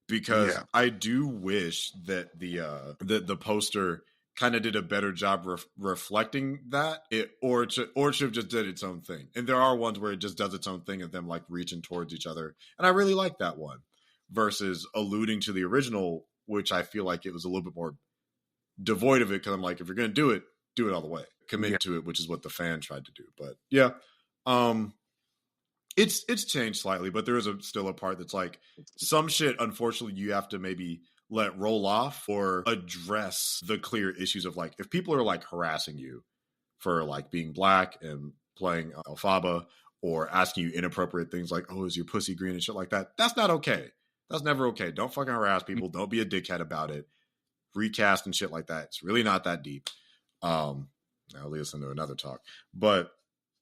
Because I do wish that the poster kind of did a better job reflecting that, or it should have just did its own thing. And there are ones where it just does its own thing of them like reaching towards each other, and I really like that one versus alluding to the original, which I feel like it was a little bit more devoid of it, because I'm like, if you're gonna do it all the way, commit to it, which is what the fan tried to do. But yeah, it's changed slightly, but there is still a part that's like, some shit, unfortunately, you have to maybe let roll off or address the clear issues of like, if people are like harassing you for like being black and playing Alphaba, or asking you inappropriate things like, "Oh, is your pussy green?" and shit like that, that's not okay. That's never okay. Don't fucking harass people. Don't be a dickhead about it. Recast and shit like that. It's really not that deep. Now lead us into another talk. But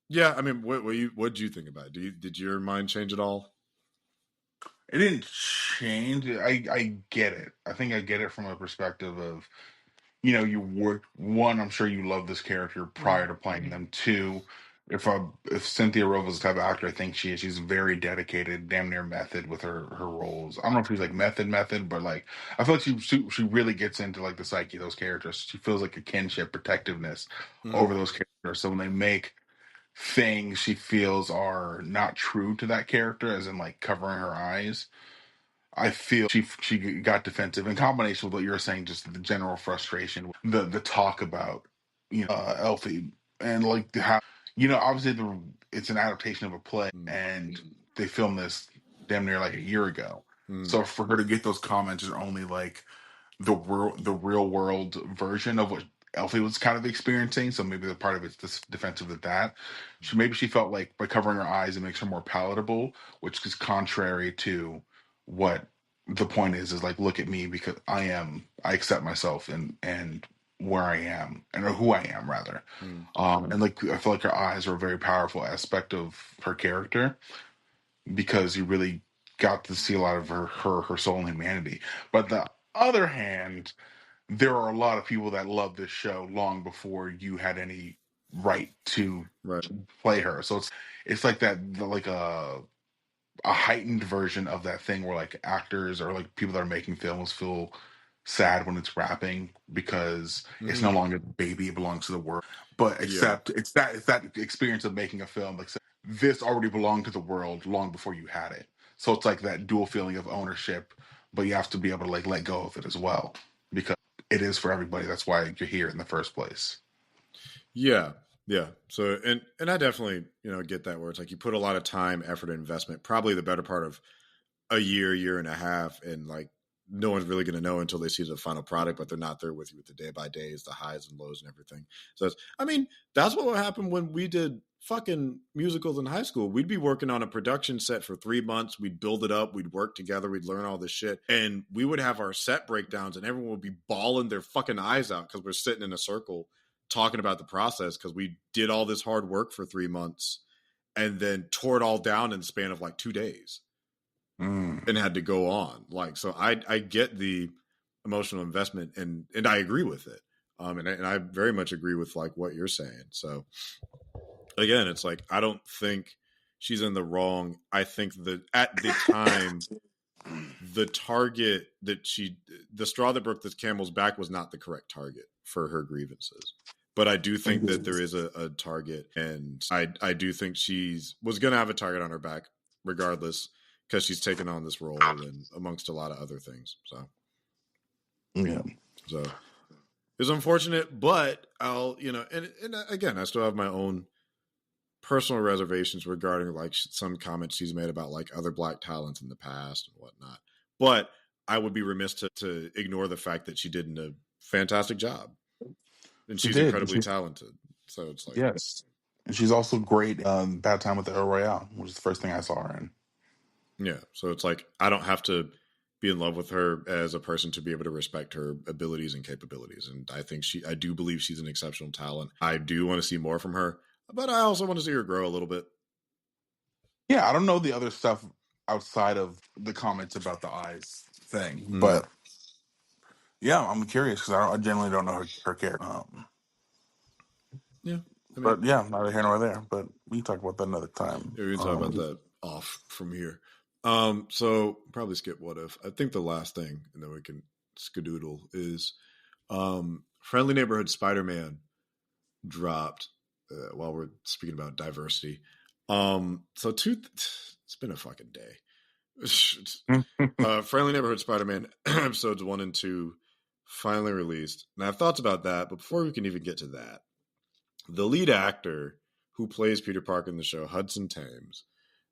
yeah, I mean, what did you think about it? Did your mind change at all? It didn't change. I get it. I think I get it from a perspective of, you work, one, I'm sure you love this character prior to playing them. Two, if Cynthia Rova's the type of actor I think she is, she's very dedicated, damn near method with her roles. I don't know if she's like method, but like, I feel like she really gets into like the psyche of those characters. She feels like a kinship, protectiveness over those characters. So when they make things she feels are not true to that character, as in like covering her eyes, I feel she got defensive in combination with what you're saying, just the general frustration, the talk about Elfie, and like how obviously it's an adaptation of a play, and they filmed this damn near like a year ago. So for her to get those comments is only like the real world version of what Elfie was kind of experiencing. So maybe the part of it's this defensive of that. She felt like by covering her eyes it makes her more palatable, which is contrary to what the point is like, look at me, because I accept myself and where I am, and or who I am rather. And like I feel like her eyes are a very powerful aspect of her character, because you really got to see a lot of her soul and humanity. But the other hand, there are a lot of people that love this show long before you had any right to play her. So it's like that, like a heightened version of that thing where like actors or like people that are making films feel sad when it's wrapping, because it's no longer the baby, it belongs to the world. But except it's that experience of making a film, like this already belonged to the world long before you had it. So it's like that dual feeling of ownership, but you have to be able to like let go of it as well, because it is for everybody. That's why you're here in the first place. Yeah. Yeah. So, and I definitely, get that, where it's like you put a lot of time, effort, and investment, probably the better part of a year and a half, and like no one's really going to know until they see the final product, but they're not there with you with the day by days, the highs and lows and everything. So that's what would happen when we did fucking musicals in high school. We'd be working on a production set for 3 months. We'd build it up. We'd work together. We'd learn all this shit. And we would have our set breakdowns and everyone would be bawling their fucking eyes out because we're sitting in a circle talking about the process because we did all this hard work for 3 months and then tore it all down in the span of like 2 days. And had to go on. Like, so I get the emotional investment and I agree with it. And I very much agree with like what you're saying. So again, it's like, I don't think she's in the wrong. I think that at the time, the target that the straw that broke the camel's back was not the correct target for her grievances. But I do think that there is a target, and I do think was going to have a target on her back regardless, because she's taken on this role and amongst a lot of other things. So, yeah. So it's unfortunate, but I'll, and again, I still have my own personal reservations regarding like some comments she's made about like other Black talents in the past and whatnot. But I would be remiss to ignore the fact that she did a fantastic job, and she's incredibly talented. So it's like, yes, and she's also great. Bad Time with the El Royale, which is the first thing I saw her in. Yeah, so it's like I don't have to be in love with her as a person to be able to respect her abilities and capabilities. And I do believe she's an exceptional talent. I do want to see more from her, but I also want to see her grow a little bit. Yeah, I don't know the other stuff outside of the comments about the eyes thing, but yeah, I'm curious because I generally don't know her character. Yeah, but yeah, neither here nor there. But we can talk about that another time. Yeah, we can talk about that off from here. So probably skip what if. I think the last thing, and then we can skedoodle, is Friendly Neighborhood Spider-Man dropped while we're speaking about diversity. It's been a fucking day. Friendly Neighborhood Spider-Man episodes 1 and 2 finally released. And I have thoughts about that, but before we can even get to that, the lead actor who plays Peter Parker in the show, Hudson Thames,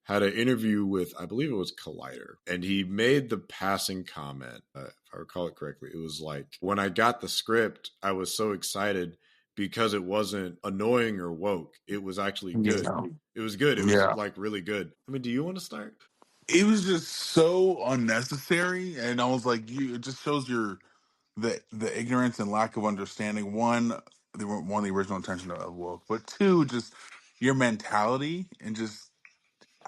had an interview with, I believe it was Collider, and he made the passing comment, if I recall it correctly, it was like, when I got the script, I was so excited because it wasn't annoying or woke. It was actually good. Yeah. It was good. It was like really good. I mean, do you want to start? It was just so unnecessary, and I was like, it just shows the ignorance and lack of understanding. One, the original intention of woke, but two, just your mentality and just.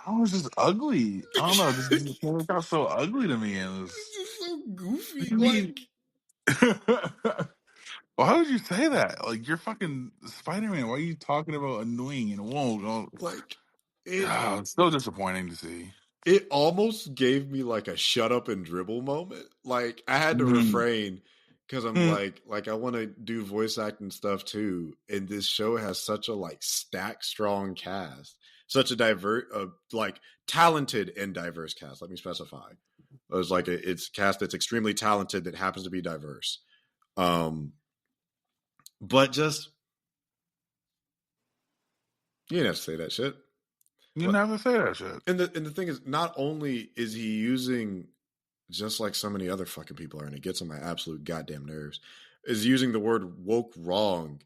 I was just ugly. I don't know. This got so ugly to me. And it was just so goofy. Well, how did you say that? Like, you're fucking Spider-Man. Why are you talking about annoying and won't? Like, it's so disappointing to see. It almost gave me like a shut up and dribble moment. Like, I had to refrain because I'm like I want to do voice acting stuff too. And this show has such a like stacked strong cast, such a talented and diverse cast. Let me specify. It was like it's a cast that's extremely talented that happens to be diverse. But just, you didn't have to say that shit. You never say that shit. And the thing is, not only is he using, just like so many other fucking people are, and it gets on my absolute goddamn nerves, is using the word woke wrong.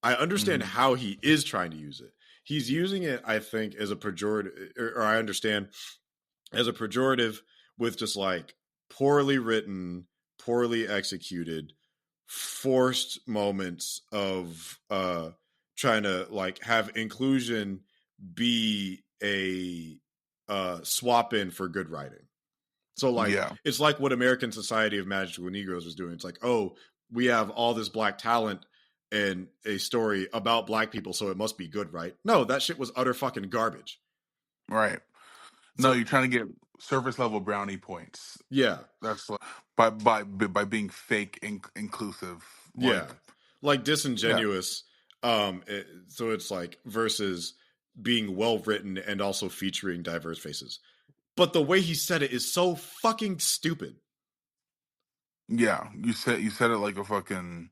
I understand how he is trying to use it. He's using it, I think, as a pejorative, or I understand, as a pejorative with just like poorly written, poorly executed, forced moments of trying to like have inclusion be a swap in for good writing. So like, it's like what American Society of Magical Negroes was doing. It's like, oh, we have all this Black talent and a story about Black people, so it must be good, right? No, that shit was utter fucking garbage. Right. No, you're trying to get surface level brownie points. Yeah. That's like, by being fake inclusive. Like disingenuous. Yeah. So it's like versus being well written and also featuring diverse faces. But the way he said it is so fucking stupid. Yeah, you said it like a fucking,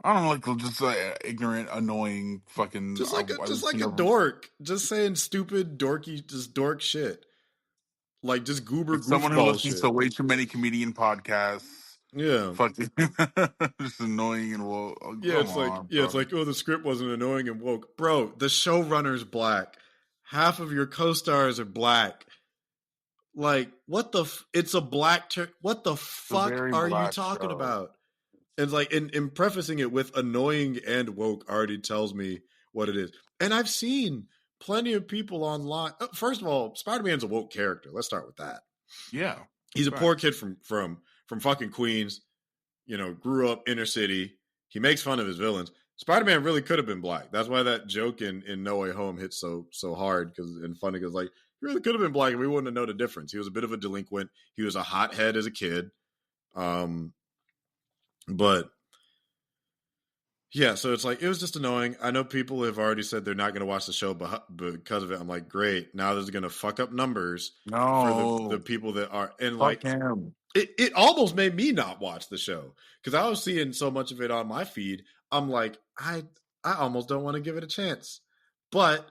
I don't know, like just ignorant, annoying fucking. Just like a dork, just saying stupid, dorky, just dork shit, like just goober It's someone who goofball listens to shit. way too many comedian podcasts. Yeah, Fucking just annoying and well. yeah. Come on, It's bro. like, oh, the script wasn't annoying and woke, bro. The showrunner's black. Half of your co-stars are black. Like, what the? It's a black. What the It's a fuck very are you black talking show. about? And like, in prefacing it with annoying and woke already tells me what it is. And I've seen plenty of people online. First of all, Spider-Man's a woke character. Let's start with that. Yeah, He's a right. poor kid from fucking Queens. You know, grew up inner city. He makes fun of his villains. Spider-Man really could have been black. That's why that joke in No Way Home hits so hard and funny because like he really could have been black and we wouldn't have known the difference. He was a bit of a delinquent. He was a hothead as a kid. But yeah, so it's like it was just annoying. I know people have already said they're not going to watch the show because of it. I'm like, great. Now this is going to fuck up numbers for the No, people that are and fuck like him. it almost made me not watch the show because I was seeing so much of it on my feed. I'm like, I almost don't want to give it a chance. But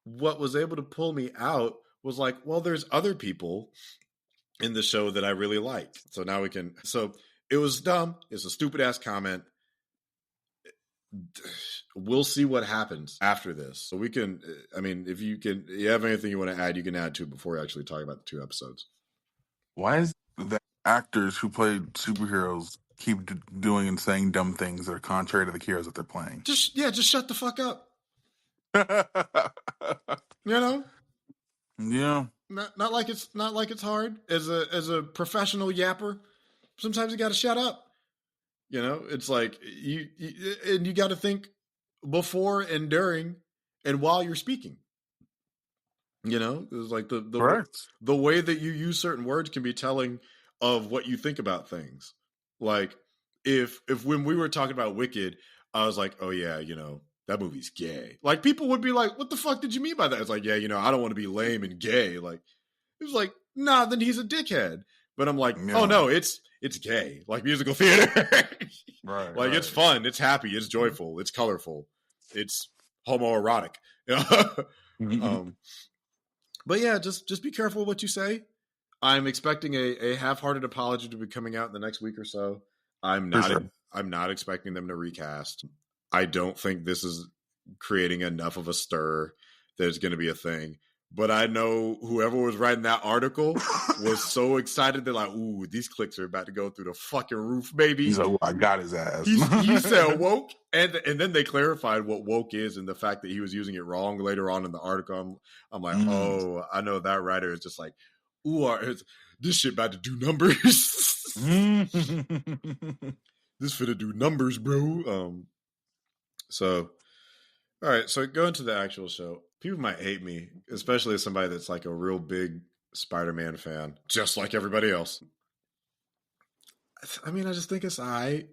what was able to pull me out was like, well, there's other people in the show that I really like. So now we can. So it was dumb. It's a stupid ass comment. We'll see what happens after this. So we can. I mean, if you have anything you want to add, you can add to it before we actually talk about the 2 episodes. Why is the actors who play superheroes keep doing and saying dumb things that are contrary to the heroes that they're playing? Just shut the fuck up. You know. Yeah. Not like it's hard as a professional yapper. Sometimes you got to shut up. You know, it's like you got to think before and during and while you're speaking. You know, it's like Correct. the way that you use certain words can be telling of what you think about things. Like if when we were talking about Wicked, I was like, oh yeah, you know, that movie's gay. Like people would be like, what the fuck did you mean by that? It's like, yeah, you know, I don't want to be lame and gay. Like it was like, nah, then he's a dickhead. But I'm like, oh Yeah. no, it's gay, like musical theater. Right. Like right. it's fun, it's happy, it's joyful, it's colorful, it's homoerotic. But yeah, just be careful what you say. I'm expecting a half-hearted apology to be coming out in the next week or so. I'm not expecting them to recast. I don't think this is creating enough of a stir that it's going to be a thing. But I know whoever was writing that article was so excited. They're like, ooh, these clicks are about to go through the fucking roof, baby. He's like, oh, I got his ass. He said woke, and then they clarified what woke is and the fact that he was using it wrong later on in the article. I'm like, oh, I know that writer is just like, ooh, this shit about to do numbers. This finna do numbers, bro. So, all right. So going to the actual show. People might hate me, especially as somebody that's like a real big Spider-Man fan, just like everybody else. I mean, I just think it's all right.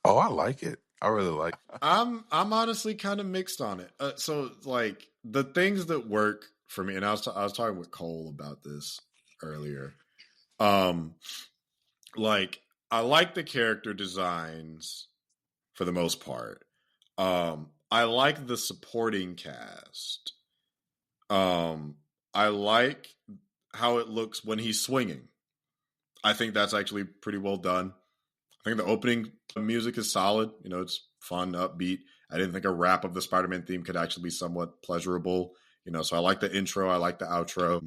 Oh, I like it. I really like it. I'm honestly kind of mixed on it. So like the things that work for me, and I was talking with Cole about this earlier. Like I like the character designs for the most part. I like the supporting cast. I like how it looks when he's swinging. I think that's actually pretty well done. I think the opening music is solid. You know, it's fun, upbeat. I didn't think a rap of the Spider-Man theme could actually be somewhat pleasurable. You know, so I like the intro. I like the outro.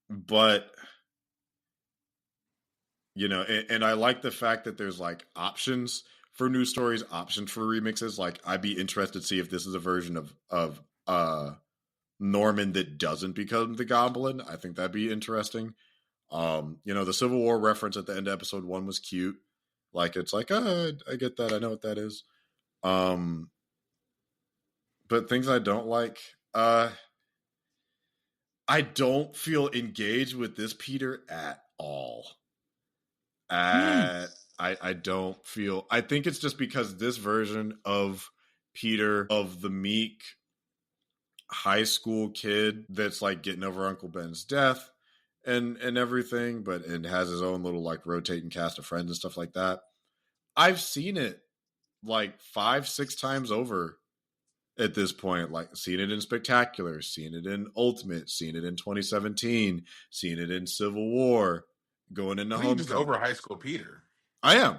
But, you know, and I like the fact that there's like options for new stories, options for remixes. Like, I'd be interested to see if this is a version of Norman that doesn't become the Goblin. I think that'd be interesting. You know, the Civil War reference at the end of episode 1 was cute. Like, it's like, I get that. I know what that is. But things I don't like, I don't feel engaged with this Peter at all. I don't feel. I think it's just because this version of Peter, of the meek high school kid that's like getting over Uncle Ben's death and everything, but and has his own little like rotating cast of friends and stuff like that. I've seen it like 5-6 times over at this point. Like seen it in Spectacular, seen it in Ultimate, seen it in 2017, seen it in Civil War, going into I think you're just Homecoming. over High School Peter. I am.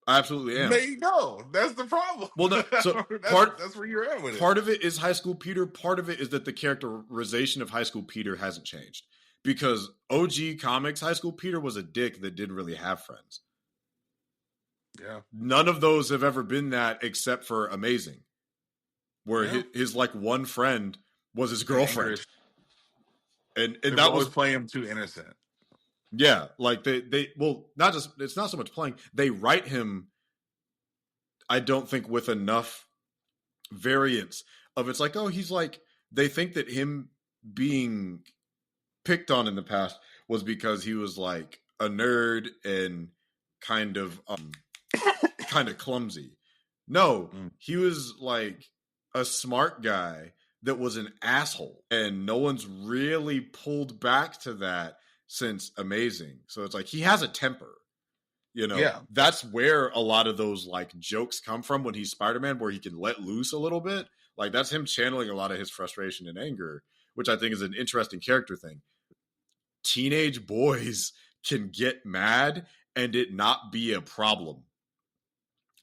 I absolutely am. There you go. That's the problem. Well, no, so that's where you're at with it. Part of it is High School Peter. Part of it is that the characterization of High School Peter hasn't changed. Because OG Comics High School Peter was a dick that didn't really have friends. Yeah. None of those have ever been that except for Amazing. Where his like one friend was his girlfriend. And that was playing him too innocent. Yeah, like they not just, it's not so much playing, they write him, I don't think, with enough variance of, it's like, oh, he's like, they think that him being picked on in the past was because he was like a nerd and kind of clumsy. No, he was like a smart guy that was an asshole, and no one's really pulled back to that since Amazing. So it's like he has a temper, you know. Yeah. That's where a lot of those like jokes come from when he's Spider-Man, where he can let loose a little bit. Like that's him channeling a lot of his frustration and anger, which I think is an interesting character thing. Teenage boys can get mad and it not be a problem.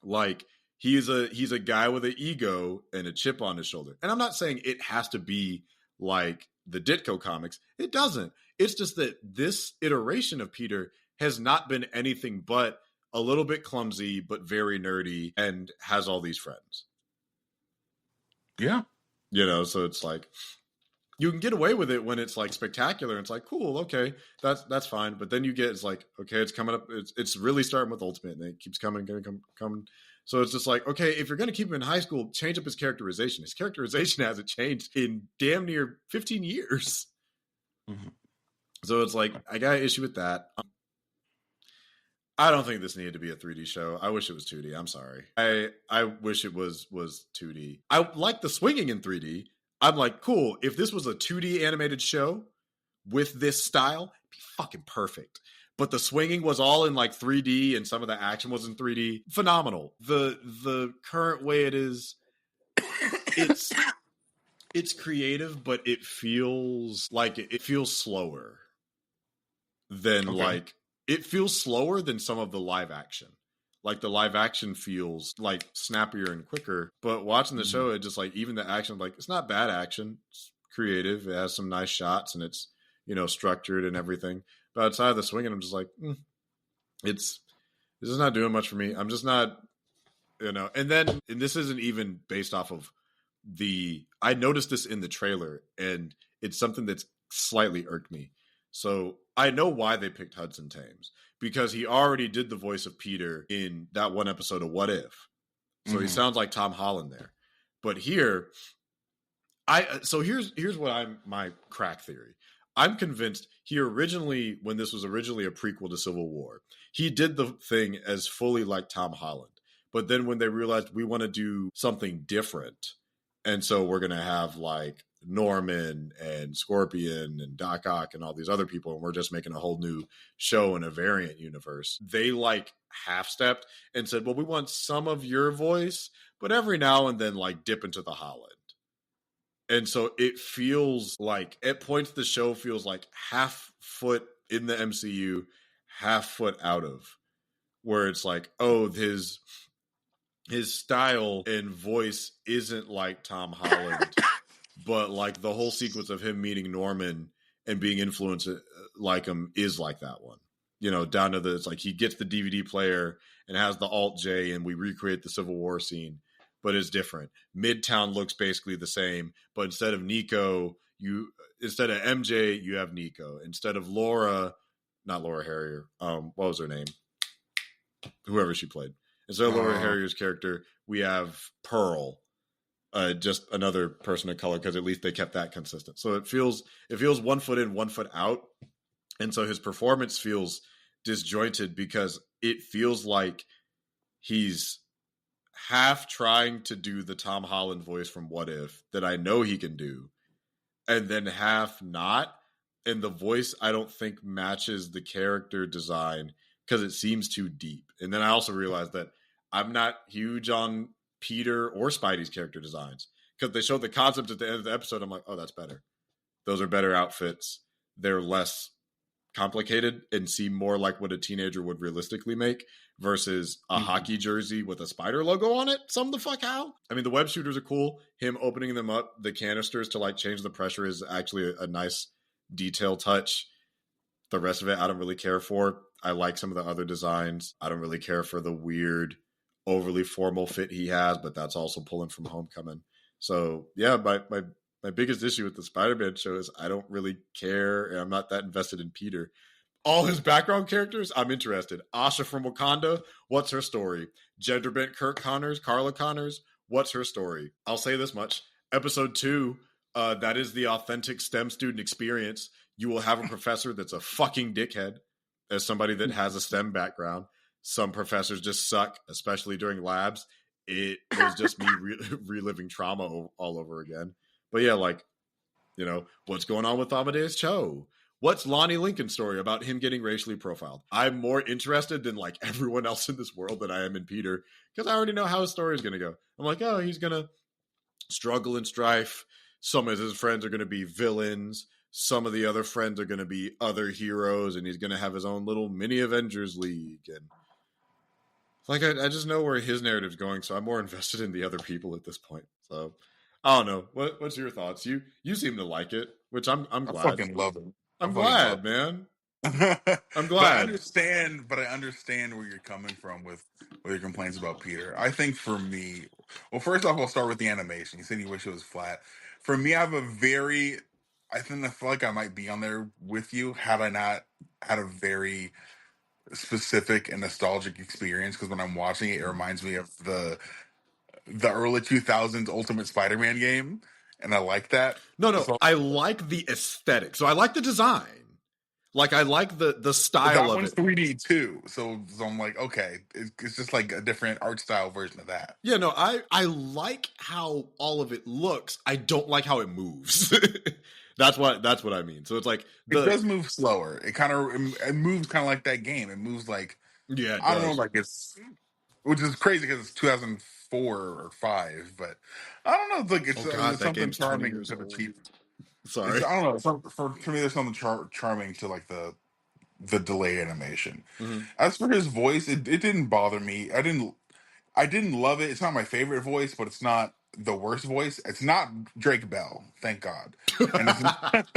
Like he's a guy with an ego and a chip on his shoulder. And I'm not saying it has to be like the Ditko comics. It doesn't. It's just that this iteration of Peter has not been anything but a little bit clumsy, but very nerdy, and has all these friends. Yeah. You know, so it's like, you can get away with it when it's like Spectacular. And it's like, cool, okay, that's fine. But then you get, it's like, okay, it's coming up. It's really starting with Ultimate, and it keeps coming. So it's just like, okay, if you're going to keep him in high school, change up his characterization. His characterization hasn't changed in damn near 15 years. Mm-hmm. So it's like, I got an issue with that. I don't think this needed to be a 3D show. I wish it was 2D. I'm sorry. I wish it was 2D. I like the swinging in 3D. I'm like, cool, if this was a 2D animated show with this style, it'd be fucking perfect. But the swinging was all in like 3D, and some of the action was in 3D. Phenomenal. The current way it is, it's creative, but it feels like it feels slower than like, it feels slower than some of the live action. Like the live action feels like snappier and quicker, but watching the show, it just like, even the action, like it's not bad action. It's creative. It has some nice shots, and it's, you know, structured and everything. But outside of the swinging, I'm just like, this is not doing much for me. I'm just not, you know. And this isn't even based off of I noticed this in the trailer, and it's something that's slightly irked me. So I know why they picked Hudson Thames, because he already did the voice of Peter in that one episode of What If. So he sounds like Tom Holland there. But here, here's what my crack theory. I'm convinced he originally, when this was originally a prequel to Civil War, he did the thing as fully like Tom Holland. But then when they realized we want to do something different, and so we're going to have like Norman and Scorpion and Doc Ock and all these other people, and we're just making a whole new show in a variant universe, they like half-stepped and said, well, we want some of your voice, but every now and then like dip into the Holland. And so it feels like, at points, the show feels like half foot in the MCU, half foot out of, where it's like, oh, his style and voice isn't like Tom Holland, but like the whole sequence of him meeting Norman and being influenced like him is like that one. You know, down to it's like he gets the DVD player and has the Alt J, and we recreate the Civil War scene, but it's different. Midtown looks basically the same, but instead of instead of MJ, you have Nico. Instead of not Laura Harrier, what was her name? Whoever she played. Instead of Laura Harrier's character, we have Pearl, just another person of color, because at least they kept that consistent. So it feels 1 foot in, 1 foot out. And so his performance feels disjointed, because it feels like he's half trying to do the Tom Holland voice from What If that I know he can do, and then half not. and the voice I don't think matches the character design because it seems too deep. And then I also realized that I'm not huge on Peter or Spidey's character designs because they showed the concept at the end of the episode. I'm like, oh, that's better. Those are better outfits. They're less complicated and seem more like what a teenager would realistically make versus a hockey jersey with a spider logo on it. Some the fuck how? I mean, the web shooters are cool. Him opening them up, the canisters to like change the pressure is actually a nice detail touch. The rest of it, I don't really care for. I like some of the other designs. I don't really care for the weird, overly formal fit he has, but that's also pulling from Homecoming. So yeah, my biggest issue with the Spider-Man show is I don't really care, and I'm not that invested in Peter. All his background characters, I'm interested. Asha from Wakanda, what's her story? Gender bent Carla Connors, what's her story? I'll say this much. Episode 2, that is the authentic STEM student experience. You will have a professor that's a fucking dickhead. As somebody that has a STEM background, some professors just suck, especially during labs. It was just me reliving trauma all over again. But yeah, like, you know, what's going on with Amadeus Cho? What's Lonnie Lincoln's story about him getting racially profiled? I'm more interested than like everyone else in this world than I am in Peter because I already know how his story is going to go. I'm like, oh, he's going to struggle and strife. Some of his friends are going to be villains. Some of the other friends are going to be other heroes, and he's going to have his own little mini Avengers League. And like, I just know where his narrative's going, so I'm more invested in the other people at this point. So I don't know. What's your thoughts? You seem to like it, which I'm glad. I fucking love it. I'm glad, man. I'm glad. But I understand where you're coming from with your complaints about Peter. I think for me, well, first off, I'll start with the animation. You said you wish it was flat. For me, I feel like I might be on there with you had I not had a very specific and nostalgic experience, because when I'm watching it, it reminds me of the early 2000s Ultimate Spider-Man game, and I like that. No, So, I like the aesthetic. So I like the design. Like, I like the style of it. That one's 3D too, so I'm like, okay, it's just like a different art style version of that. Yeah, no, I like how all of it looks. I don't like how it moves. That's what I mean. So it's like It does move slower. It moves kind of like that game. It moves like, yeah, I don't know, like which is crazy because it's 2004 or 5, but I don't know. It's like there's that something game's 20 charming years to the old. cheap. Sorry, I don't know. To me, there's something charming to like the delay animation. mm-hmm. As for his voice, it didn't bother me. I didn't love it. It's not my favorite voice, but it's not the worst voice. It's not Drake Bell, thank God. And it's not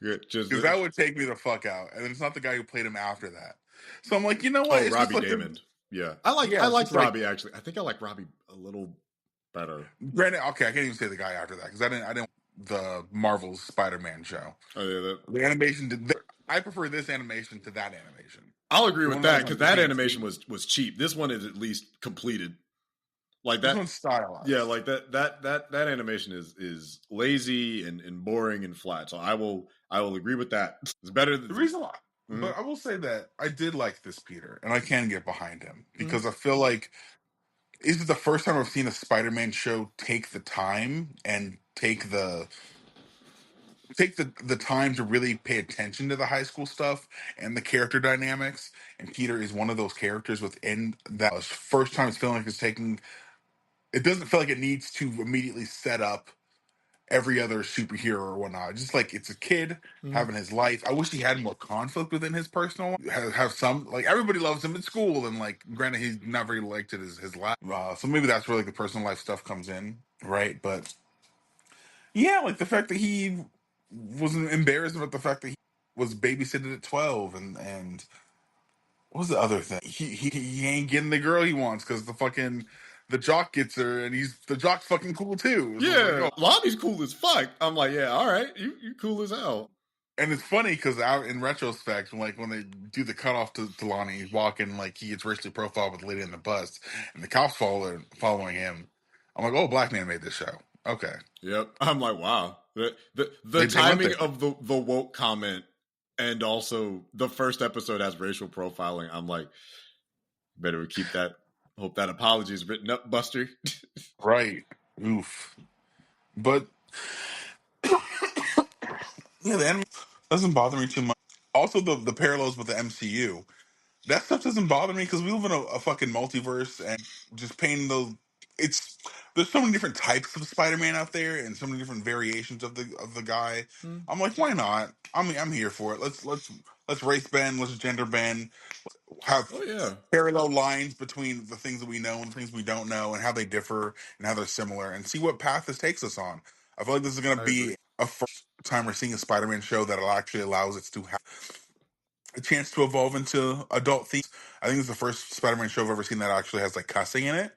because that would take me the fuck out. And it's not the guy who played him after that. So I'm like, you know what? Oh, It's Robbie just like Damon. Yeah, I like Robbie actually. I think I like Robbie a little better. Granted, okay, I can't even say the guy after that because I didn't the Marvel's Spider-Man show. Oh yeah, the animation. I prefer this animation to that animation. I'll agree with that because that animation was cheap. This one is at least completed. Like that, this one's stylized. Yeah, like that animation is lazy and boring and flat. So I will agree with that. It's better than the reason why. Mm-hmm. But I will say that I did like this Peter, and I can get behind him because I feel like this is the first time I've seen a Spider-Man show take the time and take the time to really pay attention to the high school stuff and the character dynamics. And Peter is one of those characters within that first time it's feeling like it's taking. It doesn't feel like it needs to immediately set up every other superhero or whatnot. Just like it's a kid having his life. I wish he had more conflict within his personal life. Have some, like, everybody loves him in school, and like granted he's not very liked at his life. So maybe that's where like the personal life stuff comes in, right? But yeah, like the fact that he wasn't embarrassed about the fact that he was babysitted at 12, and what was the other thing? He ain't getting the girl he wants because the jock gets her, and the jock's fucking cool too. So yeah, like, Lonnie's cool as fuck. I'm like, yeah, all right, you cool as hell. And it's funny because in retrospect, when they do the cutoff to Lonnie, he's walking like he gets racially profiled with the lady in the bus, and the cops following him. I'm like, oh, black man made this show. Okay. Yep. I'm like, wow. The timing of the woke comment, and also the first episode has racial profiling. I'm like, better keep that. Hope that apology is written up, Buster. Right. Oof. But Yeah, the anime doesn't bother me too much. Also, the parallels with the MCU, that stuff doesn't bother me because we live in a fucking multiverse, and just painting those. It's there's so many different types of Spider-Man out there, and so many different variations of the guy. I'm like, why not? I'm here for it. Let's race bend. Let's gender bend. Have Oh yeah, parallel lines between the things that we know and the things we don't know, and how they differ and how they're similar, and see what path this takes us on. I feel like this is going to I be agree. a first time we're seeing a Spider-Man show that actually allows it to have a chance to evolve into adult themes. I think it's the first Spider-Man show I've ever seen that actually has like cussing in it,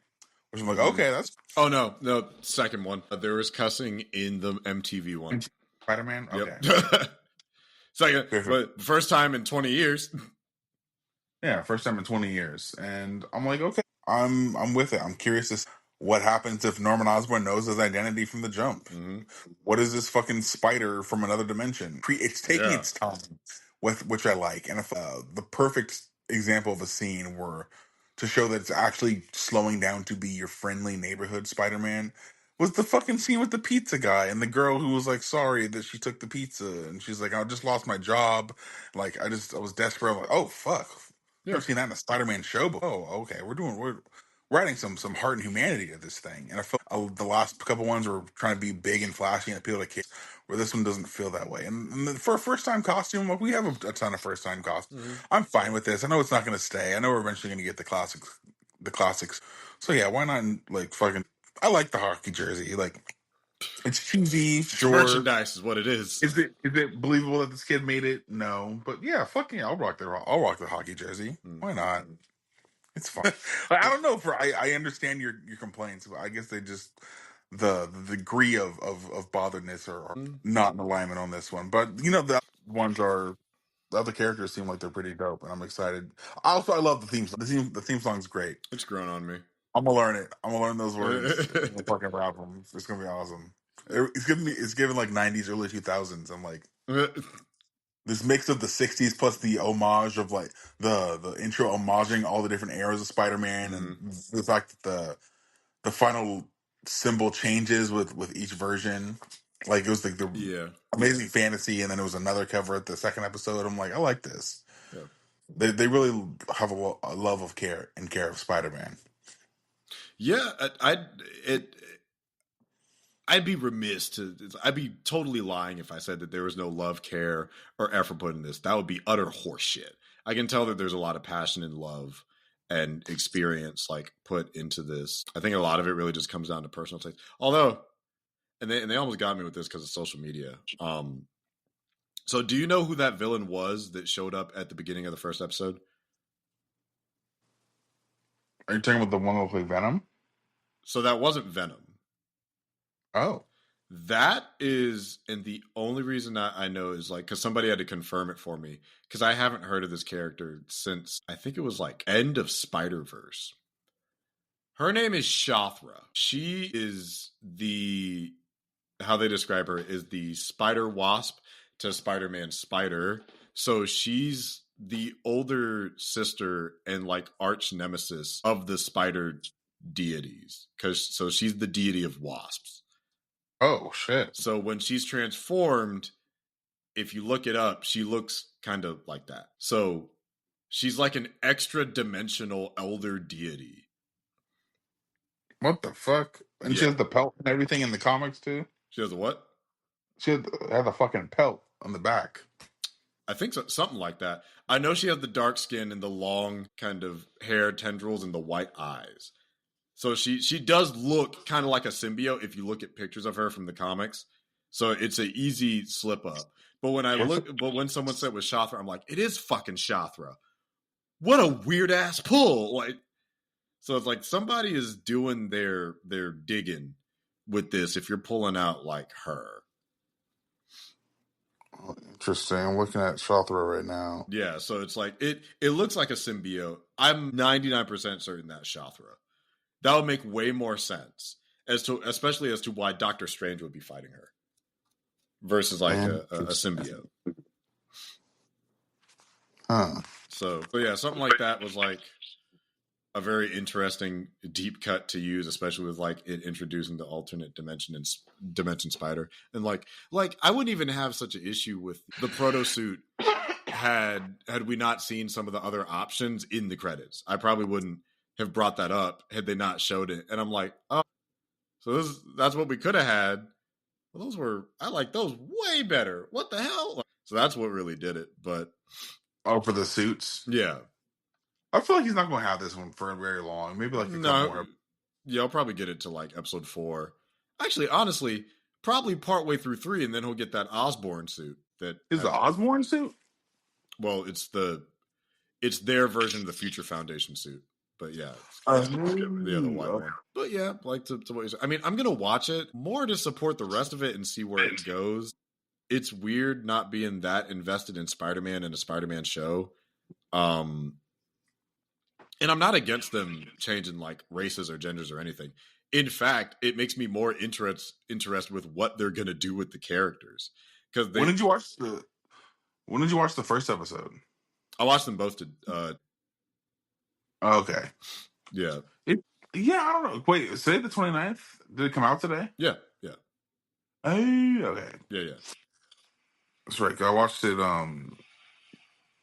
which I'm like, okay, that's Oh no, second one. There was cussing in the MTV one. Spider-Man. Yep. Okay, Second, fair, fair. but first time in 20 years. Yeah, first time in 20 years, and I'm like, okay, I'm with it. I'm curious to see what happens if Norman Osborn knows his identity from the jump. Mm-hmm. What is this fucking spider from another dimension? It's taking Yeah. its time, with which I like, and if, the perfect example of a scene where to show that it's actually slowing down to be your friendly neighborhood Spider-Man was the fucking scene with the pizza guy and the girl who was like sorry that she took the pizza, and she's like, I just lost my job, like I was desperate. I'm like, oh fuck, Yeah. never seen that in a Spider-Man show before. Oh, okay, we're adding some heart and humanity to this thing, and I feel the last couple ones were trying to be big and flashy and appeal to kids, where this one doesn't feel that way. And for a first time costume, like, we have a ton of first time costumes. Mm-hmm. I'm fine with this. I know it's not going to stay. I know we're eventually going to get the classics, the classics. So yeah, why not like fucking? I like the hockey jersey. Like, it's cheesy, It's sure. merchandise is what it is. Is it believable that this kid made it? No, but yeah, fucking yeah, I'll rock the hockey jersey. Mm. Why not? It's fine. I don't know. I understand your complaints, but I guess they just the degree of botheredness are Mm. not in alignment on this one. But you know, the ones are the other characters seem like they're pretty dope, and I'm excited. Also, I love the theme song. The theme song's great. It's grown on me. I'm gonna learn it. I'm gonna learn those words. I'm gonna fucking rap them. It's gonna be awesome. It's giving like 90s, early 2000s. I'm like, this mix of the 60s plus the homage of like the intro homaging all the different eras of Spider-Man, and Mm-hmm. the fact that the final symbol changes with each version. Like, it was like the Yeah. Amazing Fantasy, and then it was another cover at the second episode. I'm like, I like this. Yeah. They really have a love of care of Spider-Man. Yeah. I'd be remiss to. I'd be totally lying if I said that there was no love, care, or effort put in this. That would be utter horseshit. I can tell that there's a lot of passion and love and experience like put into this. I think a lot of it really just comes down to personal taste. Although, and they almost got me with this because of social media. So do you know who that villain was that showed up at the beginning of the first episode? Are you talking about the one that looks like Venom? So that wasn't Venom. Oh, That is, and the only reason I know is like because somebody had to confirm it for me because I haven't heard of this character since I think it was like end of Spider-Verse. Her name is Shothra. She is how they describe her is the Spider Wasp to Spider-Man Spider. So she's the older sister and like arch nemesis of the spider deities so she's the deity of wasps. oh shit! So when she's transformed, if you look it up, she looks kind of like that. So she's like an extra dimensional elder deity. What the fuck? And she Yeah. has the pelt and everything in the comics too. She has a what? Had the fucking pelt on the back. I think so, something like that. I know she has the dark skin and the long kind of hair tendrils and the white eyes. So she does look kind of like a symbiote if you look at pictures of her from the comics. So it's an easy slip up. But when someone said it was Shothra, I'm like, it is fucking Shothra. What a weird ass pull! Like, so it's like somebody is doing their digging with this. If you're pulling out like her, Interesting. I'm looking at Shothra right now. yeah. So it's like it looks like a symbiote. I'm 99% certain that's Shothra. That would make way more sense especially as to why Doctor Strange would be fighting her versus like a symbiote. Huh. So yeah, something like that was like a very interesting deep cut to use, especially with like it introducing the alternate dimension and dimension spider. And like I wouldn't even have such an issue with the proto suit had we not seen some of the other options in the credits. I probably wouldn't have brought that up had they not showed it. And I'm like, oh, so that's what we could have had. Well, I like those way better. What the hell? So that's what really did it. But for the suits, yeah. I feel like he's not going to have this one for very long. Maybe like a couple more. Yeah, I'll probably get it to like episode 4. Actually, honestly, probably partway through 3, and then he'll get that Osborn suit. That is the Osborn suit. Well, it's their version of the Future Foundation suit. But yeah, the other white one. But yeah, like to what you said. I mean, I'm gonna watch it more to support the rest of it and see where it goes. It's weird not being that invested in Spider-Man and a Spider-Man show. And I'm not against them changing like races or genders or anything. In fact, it makes me more interested with what they're gonna do with the characters. Because when did you watch the first episode? I watched them both. Okay. Yeah. I don't know. Wait, say the 29th? Did it come out today? Yeah. Oh, okay. Yeah. That's right. I watched it. I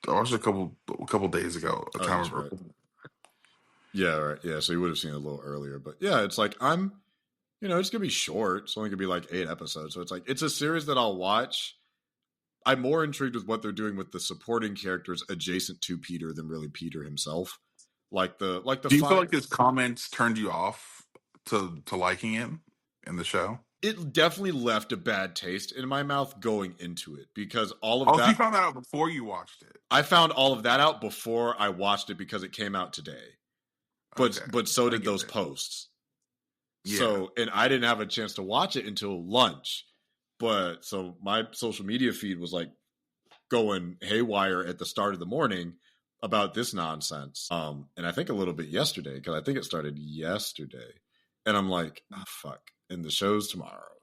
watched it a couple days ago. Right. Yeah, right. Yeah, so you would have seen it a little earlier. But yeah, it's like it's gonna be short. It's only gonna be like 8 episodes. So it's like it's a series that I'll watch. I'm more intrigued with what they're doing with the supporting characters adjacent to Peter than really Peter himself. Like the. Do you feel like his comments turned you off to liking him in the show? It definitely left a bad taste in my mouth going into it because all of that. Oh, you found that out before you watched it. I found all of that out before I watched it because it came out today. But so did those posts. Yeah. So, and I didn't have a chance to watch it until lunch. But so my social media feed was like going haywire at the start of the morning about this nonsense. And I think a little bit yesterday, because I think it started yesterday. And I'm like, oh, fuck. And the show's tomorrow.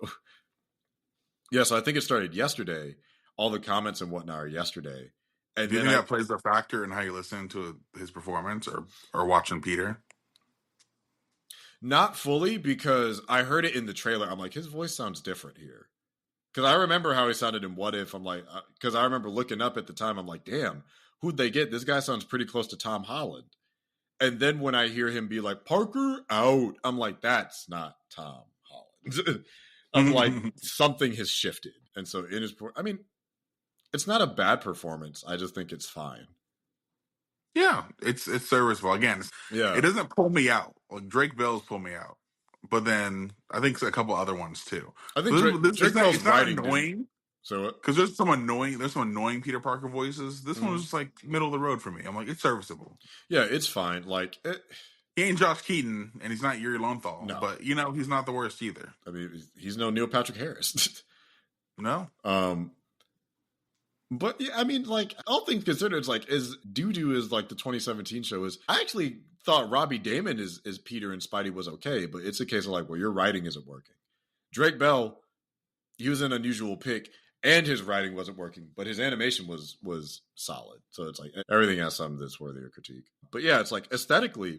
Yeah, so I think it started yesterday. All the comments and whatnot are yesterday. And do you think that plays a factor in how you listen to his performance or watching Peter? Not fully, because I heard it in the trailer. I'm like, his voice sounds different here. Because I remember how he sounded in What If. I'm like, because I remember looking up at the time. I'm like, damn, who'd they get? This guy sounds pretty close to Tom Holland. And then when I hear him be like, Parker out, I'm like, that's not Tom Holland. I'm like, something has shifted. And so it's not a bad performance. I just think it's fine. Yeah, it's serviceable. Again, it doesn't pull me out. Like Drake Bell's pull me out. But then I think a couple other ones too. I think Drake Bell's writing annoying. So because there's some annoying Peter Parker voices. This one was just like middle of the road for me. I'm like, it's serviceable. Yeah, it's fine. Like he ain't Josh Keaton and he's not Yuri Lowenthal. No. But he's not the worst either. I mean, he's no Neil Patrick Harris. No. But yeah, I mean, like all things considered, it's like DooDoo is like the 2017 show is. I actually thought Robbie Damon as Peter and Spidey was okay, but it's a case of like, well, your writing isn't working. Drake Bell, he was an unusual pick, and his writing wasn't working, but his animation was solid. So it's like everything has something that's worthy of critique. But yeah, it's like aesthetically,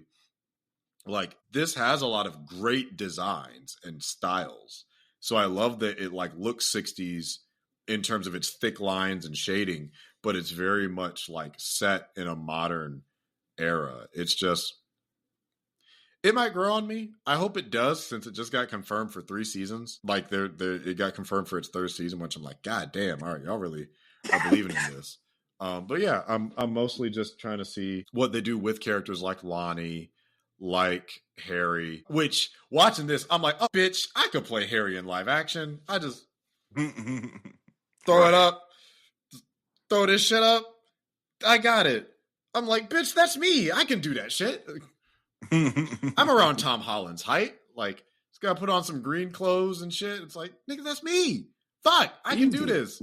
like this has a lot of great designs and styles. So I love that it like looks 60s. In terms of its thick lines and shading, but it's very much like set in a modern era. It's just, it might grow on me. I hope it does, since it just got confirmed for 3 seasons. Like it got confirmed for its 3rd season, which I'm like, God damn, all right, y'all really are believing in this. But yeah, I'm mostly just trying to see what they do with characters like Lonnie, like Harry, which watching this, I'm like, oh bitch, I could play Harry in live action. I just throw it up. Throw this shit up. I got it. I'm like, bitch, that's me. I can do that shit. I'm around Tom Holland's height. Like, he's got to put on some green clothes and shit. It's like, nigga, that's me. Fuck, I can do this.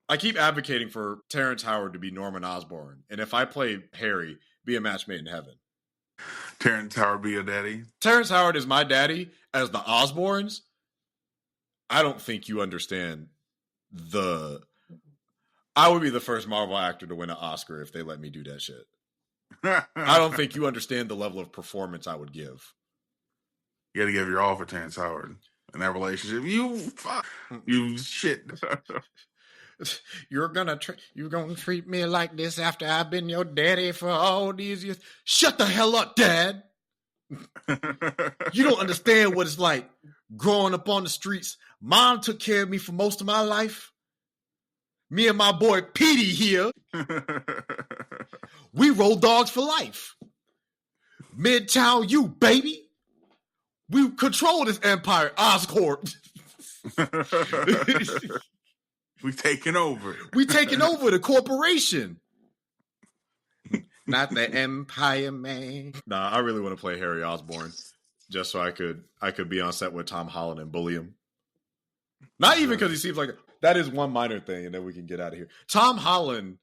I keep advocating for Terrence Howard to be Norman Osborn. And if I play Harry, be a match made in heaven. Terrence Howard be your daddy? Terrence Howard is my daddy as the Osborns. I don't think you understand I would be the first Marvel actor to win an Oscar if they let me do that shit. I don't think you understand the level of performance I would give. You got to give your all for Terrence Howard in that relationship. You shit. You're gonna treat me like this after I've been your daddy for all these years. Shut the hell up, Dad. You don't understand what it's like growing up on the streets. Mom took care of me for most of my life. Me and my boy Petey here, we roll dogs for life. Midtown U, baby. We control this empire, Oscorp. We taking over. We taking over the corporation. Not the empire, man. Nah, I really want to play Harry Osborn just so I could be on set with Tom Holland and bully him. Not even because he seems like that is one minor thing, and then we can get out of here. Tom Holland,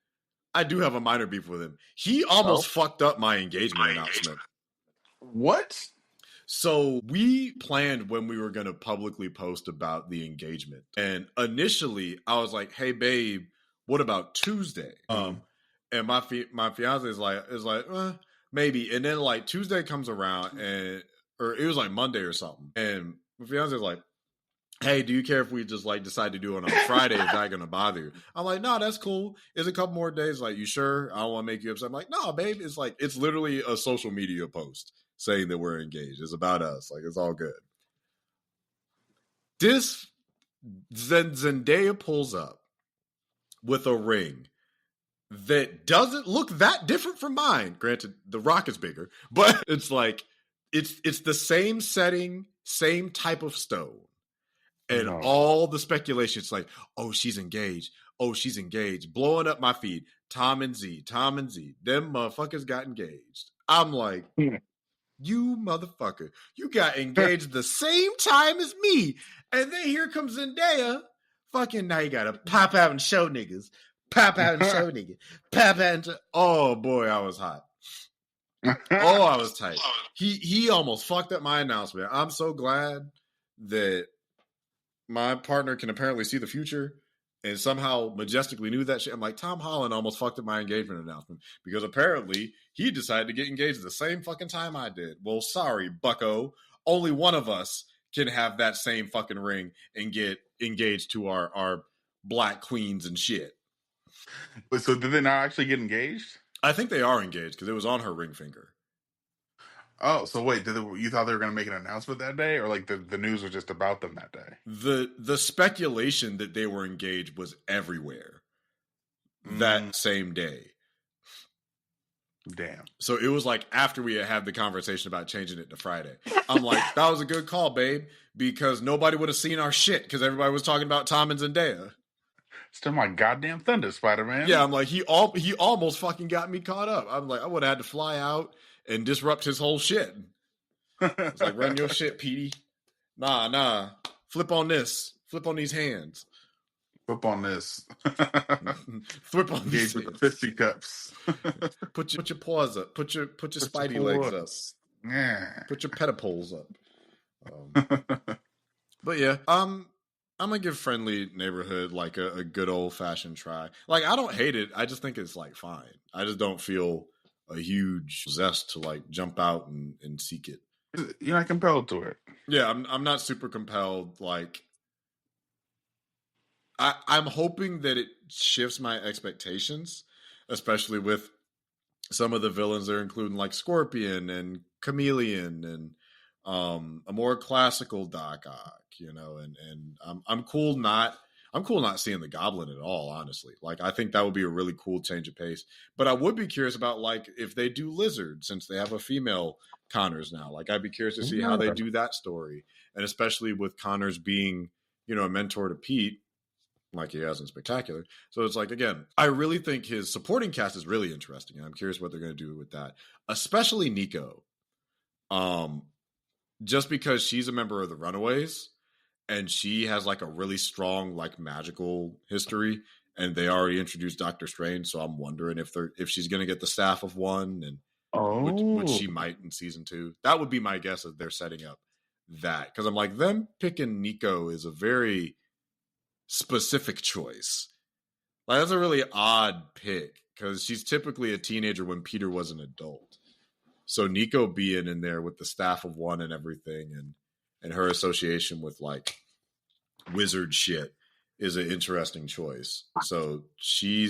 I do have a minor beef with him. He almost fucked up my engagement announcement. What? So we planned when we were going to publicly post about the engagement. And initially I was like, hey babe, what about Tuesday? And my fiance is like, maybe. And then like Tuesday comes around or it was like Monday or something. And my fiance is like, hey, do you care if we just like decide to do it on Friday? Is that going to bother you? I'm like, no, that's cool. It's a couple more days. Like, you sure? I don't want to make you upset. I'm like, no, babe. It's like, it's literally a social media post saying that we're engaged. It's about us. Like, it's all good. This Zendaya pulls up with a ring that doesn't look that different from mine. Granted, the rock is bigger, but it's like, it's the same setting, same type of stone. And all the speculations like, oh, she's engaged. Oh, she's engaged. Blowing up my feed. Tom and Z. Them motherfuckers got engaged. I'm like, you motherfucker. You got engaged the same time as me. And then here comes Zendaya. Fucking now you gotta pop out and show niggas. Pop out and show niggas. Pop out and show. Oh, boy, I was hot. Oh, I was tight. He almost fucked up my announcement. I'm so glad that my partner can apparently see the future and somehow majestically knew that shit. I'm like, Tom Holland almost fucked up my engagement announcement because apparently he decided to get engaged at the same fucking time I did. Well, sorry, bucko. Only one of us can have that same fucking ring and get engaged to our black queens and shit. So did they not actually get engaged? I think they are engaged because it was on her ring finger. Oh, so wait, you thought they were going to make an announcement that day, or like the news was just about them that day? The speculation that they were engaged was everywhere that same day. Damn. So it was like after we had the conversation about changing it to Friday. I'm like, that was a good call, babe, because nobody would have seen our shit because everybody was talking about Tom and Zendaya. Still my goddamn thunder, Spider-Man. Yeah, I'm like, he almost fucking got me caught up. I'm like, I would have had to fly out and disrupt his whole shit. It's like, run your shit, Petey. Nah. Flip on this. Flip on these hands. Flip on this. Flip on these with the fisticuffs. Put your paws up. Put your spidey legs up. Yeah. Put your pediples up. But yeah, I'm gonna give Friendly Neighborhood like a good old fashioned try. Like, I don't hate it. I just think it's like fine. I just don't feel a huge zest to like jump out and seek it. You're not compelled to it. Yeah, I'm not super compelled. Like, I'm hoping that it shifts my expectations, especially with some of the villains they're including, like Scorpion and Chameleon and a more classical Doc Ock, you know, and I'm cool not seeing the Goblin at all, honestly. Like, I think that would be a really cool change of pace. But I would be curious about like if they do Lizard, since they have a female Connors now. Like, I'd be curious to see how they do that story, and especially with Connors being, you know, a mentor to Pete, like he has in Spectacular. So it's like, again, I really think his supporting cast is really interesting, and I'm curious what they're going to do with that, especially Nico. Just because she's a member of the Runaways and she has like a really strong like magical history, and they already introduced Doctor Strange, so I'm wondering if she's going to get the staff of one, and which she might in season 2. That would be my guess that they're setting up that, because I'm like, them picking Nico is a very specific choice. Like, that's a really odd pick because she's typically a teenager when Peter was an adult. So Nico being in there with the staff of one and everything, and her association with like wizard shit is an interesting choice. So she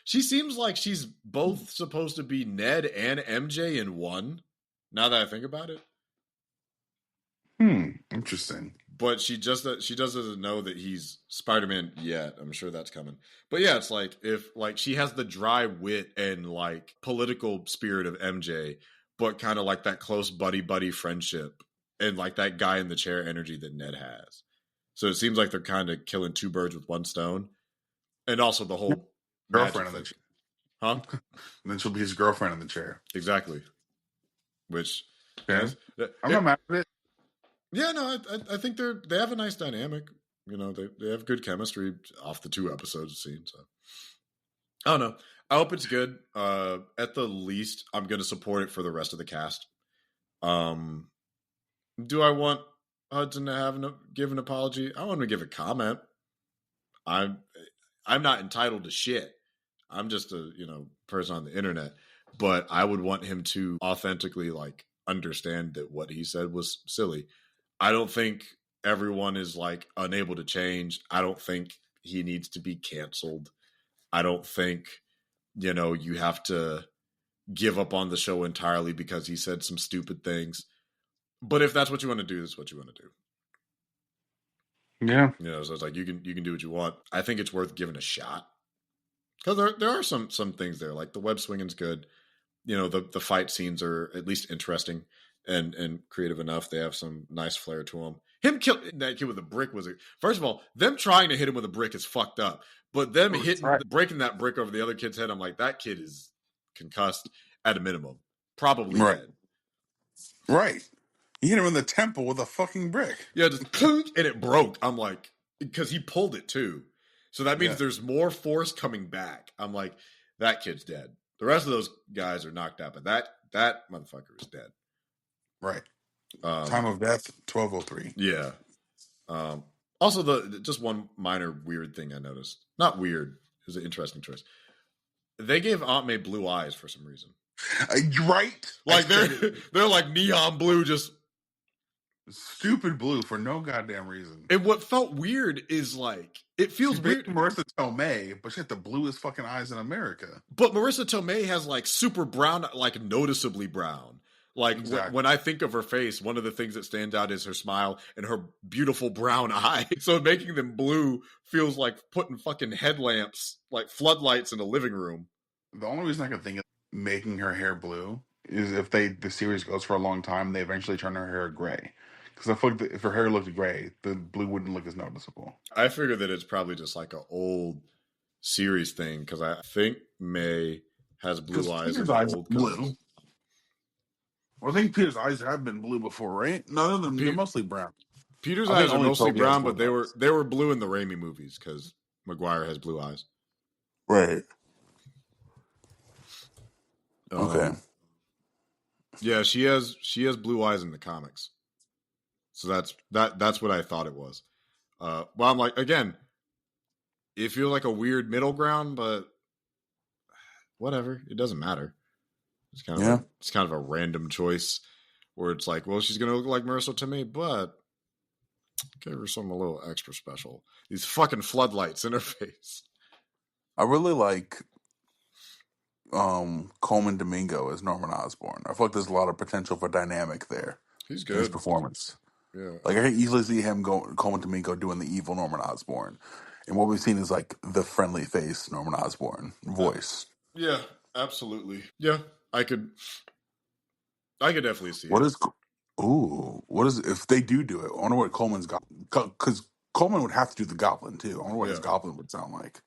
seems like she's both supposed to be Ned and MJ in one. Now that I think about it, Interesting. but she doesn't know that he's Spider-Man yet. I'm sure that's coming. But yeah, it's like if like she has the dry wit and like political spirit of MJ, but kind of like that close buddy friendship and like that guy in the chair energy that Ned has. So it seems like they're kind of killing two birds with one stone, and also the whole girlfriend in the chair, huh? And then she'll be his girlfriend in the chair. Exactly. Which I'm not mad at it. Yeah, no, I think they have a nice dynamic. You know, they have good chemistry off the 2 episodes it seems. So I don't know. I hope it's good. At the least, I'm going to support it for the rest of the cast. Do I want Hudson to give an apology? I want him to give a comment. I'm not entitled to shit. I'm just a person on the internet, but I would want him to authentically like understand that what he said was silly. I don't think everyone is like unable to change. I don't think he needs to be canceled. I don't think you have to give up on the show entirely because he said some stupid things. But if that's what you want to do, that's what you want to do. Yeah. So it's like you can do what you want. I think it's worth giving a shot. Because there are some things there, like the web swinging's good. The fight scenes are at least interesting and creative enough. They have some nice flair to them. Him killing that kid with a brick first of all, them trying to hit him with a brick is fucked up. But them breaking that brick over the other kid's head, I'm like, that kid is concussed at a minimum, probably dead. Right. You hit him in the temple with a fucking brick. Yeah, just and it broke. I'm like, because he pulled it too. So that means there's more force coming back. I'm like, that kid's dead. The rest of those guys are knocked out, but that motherfucker is dead. Right. Time of death, 12:03. Yeah. Also, just one minor weird thing I noticed. Not weird. It was an interesting choice. They gave Aunt May blue eyes for some reason. Right. Like they're like neon blue, just stupid blue for no goddamn reason. And what felt weird is like it feels weird. Marissa Tomei, but she had the bluest fucking eyes in America. But Marissa Tomei has like super brown, like noticeably brown. Like when I think of her face, one of the things that stands out is her smile and her beautiful brown eye. So making them blue feels like putting fucking headlamps, like floodlights in a living room. The only reason I can think of making her hair blue is if the series goes for a long time, they eventually turn her hair gray. Because I feel like if her hair looked gray, the blue wouldn't look as noticeable. I figure that it's probably just like an old series thing because I think May has blue eyes. Peter's eyes are blue. Well, I think Peter's eyes have been blue before, right? No, they're mostly brown. Peter's eyes are mostly brown, but they were blue in the Raimi movies because Maguire has blue eyes. Right. Okay. Yeah, she has blue eyes in the comics. So that's what I thought it was. Well, I'm like, again, it feels like a weird middle ground, but whatever. It doesn't matter. It's kind of a random choice where it's like, well, she's gonna look like Marissa Tomei, but give her something a little extra special. These fucking floodlights in her face. I really like Coleman Domingo as Norman Osborn. I feel like there's a lot of potential for dynamic there. He's good. His performance. Yeah. Like I can easily see him Coleman Domingo doing the evil Norman Osborn. And what we've seen is like the friendly face Norman Osborn voice. Yeah, absolutely. Yeah, I could definitely see what is if they do it? I wonder what Coleman's got, because Coleman would have to do the Goblin too. I wonder what his Goblin would sound like.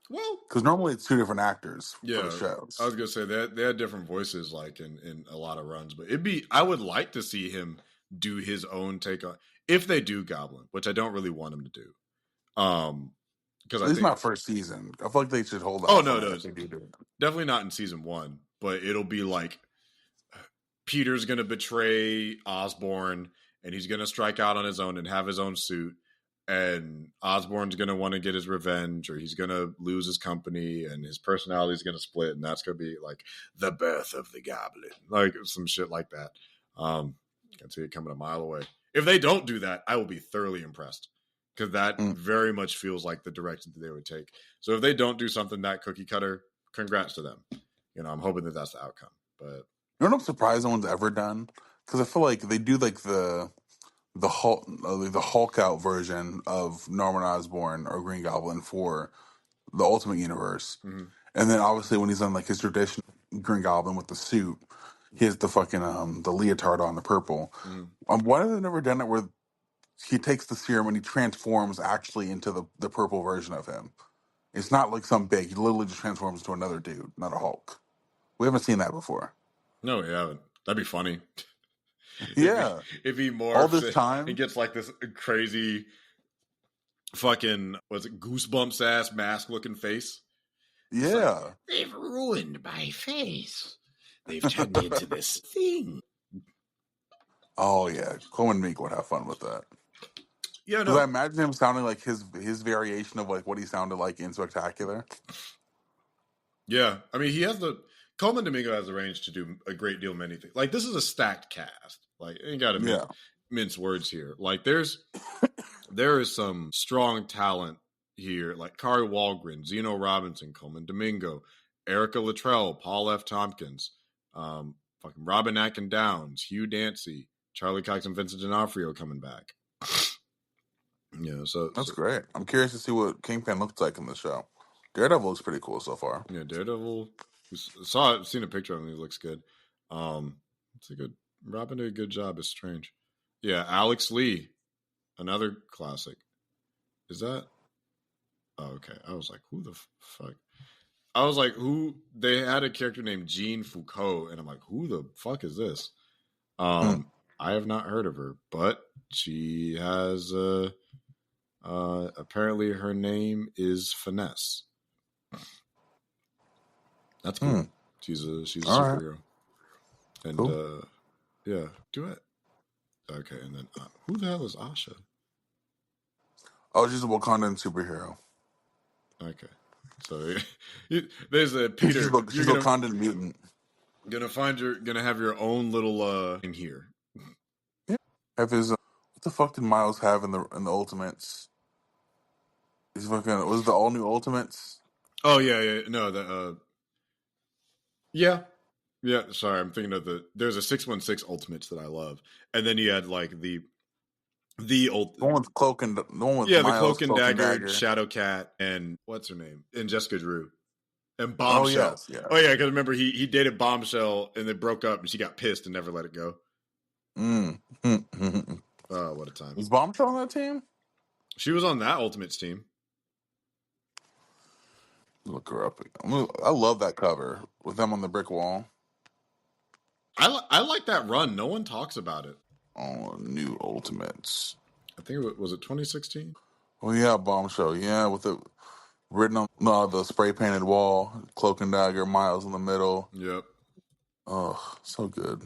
Well, because normally it's 2 different actors for the shows. I was gonna say they had different voices like in a lot of runs, but I would like to see him do his own take on if they do Goblin, which I don't really want him to do. Because it's not first season. I feel like they should hold off. Oh no, definitely not in season 1. But it'll be like Peter's gonna betray Osborn, and he's gonna strike out on his own and have his own suit. and Osborn's going to want to get his revenge, or he's going to lose his company, and his personality is going to split, and that's going to be like the birth of the Goblin, like some shit like that. I can see it coming a mile away. If they don't do that, I will be thoroughly impressed, because that very much feels like the direction that they would take. So if they don't do something that cookie cutter, congrats to them. I'm hoping that that's the outcome. But you know what I'm surprised no one's ever done? Because I feel like they do like the Hulk out version of Norman Osborn or Green Goblin for the Ultimate Universe, and then obviously when he's on like his traditional Green Goblin with the suit, he has the fucking the leotard on, the purple. Why have they never done it where he takes the serum and he transforms actually into the purple version of him? It's not like some big. He literally just transforms into another dude, not a Hulk. We haven't seen that before. No, we haven't. That'd be funny. Yeah. if he morphs all this time and gets like this crazy fucking goosebumps ass mask looking face. Yeah. Like, they've ruined my face. They've turned me into this thing. Oh yeah. Coleman Meek would have fun with that. Yeah, because I imagine him sounding like his variation of like what he sounded like in Spectacular. Yeah, I mean, he has Coleman Domingo has the range to do a great deal of many things. Like, this is a stacked cast. Like, ain't got to mince words here. Like, there is some strong talent here. Like Kari Walgren, Zeno Robinson, Coleman Domingo, Erica Luttrell, Paul F. Tompkins, fucking Robin Atkin Downs, Hugh Dancy, Charlie Cox, and Vincent D'Onofrio coming back. Yeah, so that's great. I'm curious to see what Kingpin looks like in the show. Daredevil looks pretty cool so far. Yeah, Daredevil. Seen a picture of him. He looks good. It's a good. Robin did a good job as Strange. Yeah, Alex Lee, another classic. Is that? Oh, okay. I was like, who the fuck? I was like, who? They had a character named Jean Foucault, and I'm like, who the fuck is this? I have not heard of her, but she has. Apparently, her name is Finesse. That's cool. She's a superhero. Right. And cool. Yeah, do it. Okay, and then who the hell is Asha? Oh, she's a Wakandan superhero. Okay, so there's a Peter. She's a Wakandan mutant. Gonna have your own little in here. Yeah, have his. What the fuck did Miles have in the Ultimates? He's fucking. Was the all new Ultimates? Oh yeah. No, yeah. Sorry, I'm thinking of there's a 616 Ultimates that I love, and then you had like the one with Cloak and the one with Miles, the Cloak and Dagger, Shadowcat, and what's her name, and Jessica Drew, and Bombshell. Oh, yes, yeah. Oh yeah, because remember he dated Bombshell and they broke up, and she got pissed and never let it go. Oh, what a time! Was Bombshell on that team? She was on that Ultimates team. Look her up. I love that cover with them on the brick wall. I like that run. No one talks about it. Oh, new Ultimates. I think was it 2016? Oh yeah, Bombshell. Yeah, with the written on the spray painted wall, Cloak and Dagger, Miles in the middle. Yep. Oh, so good.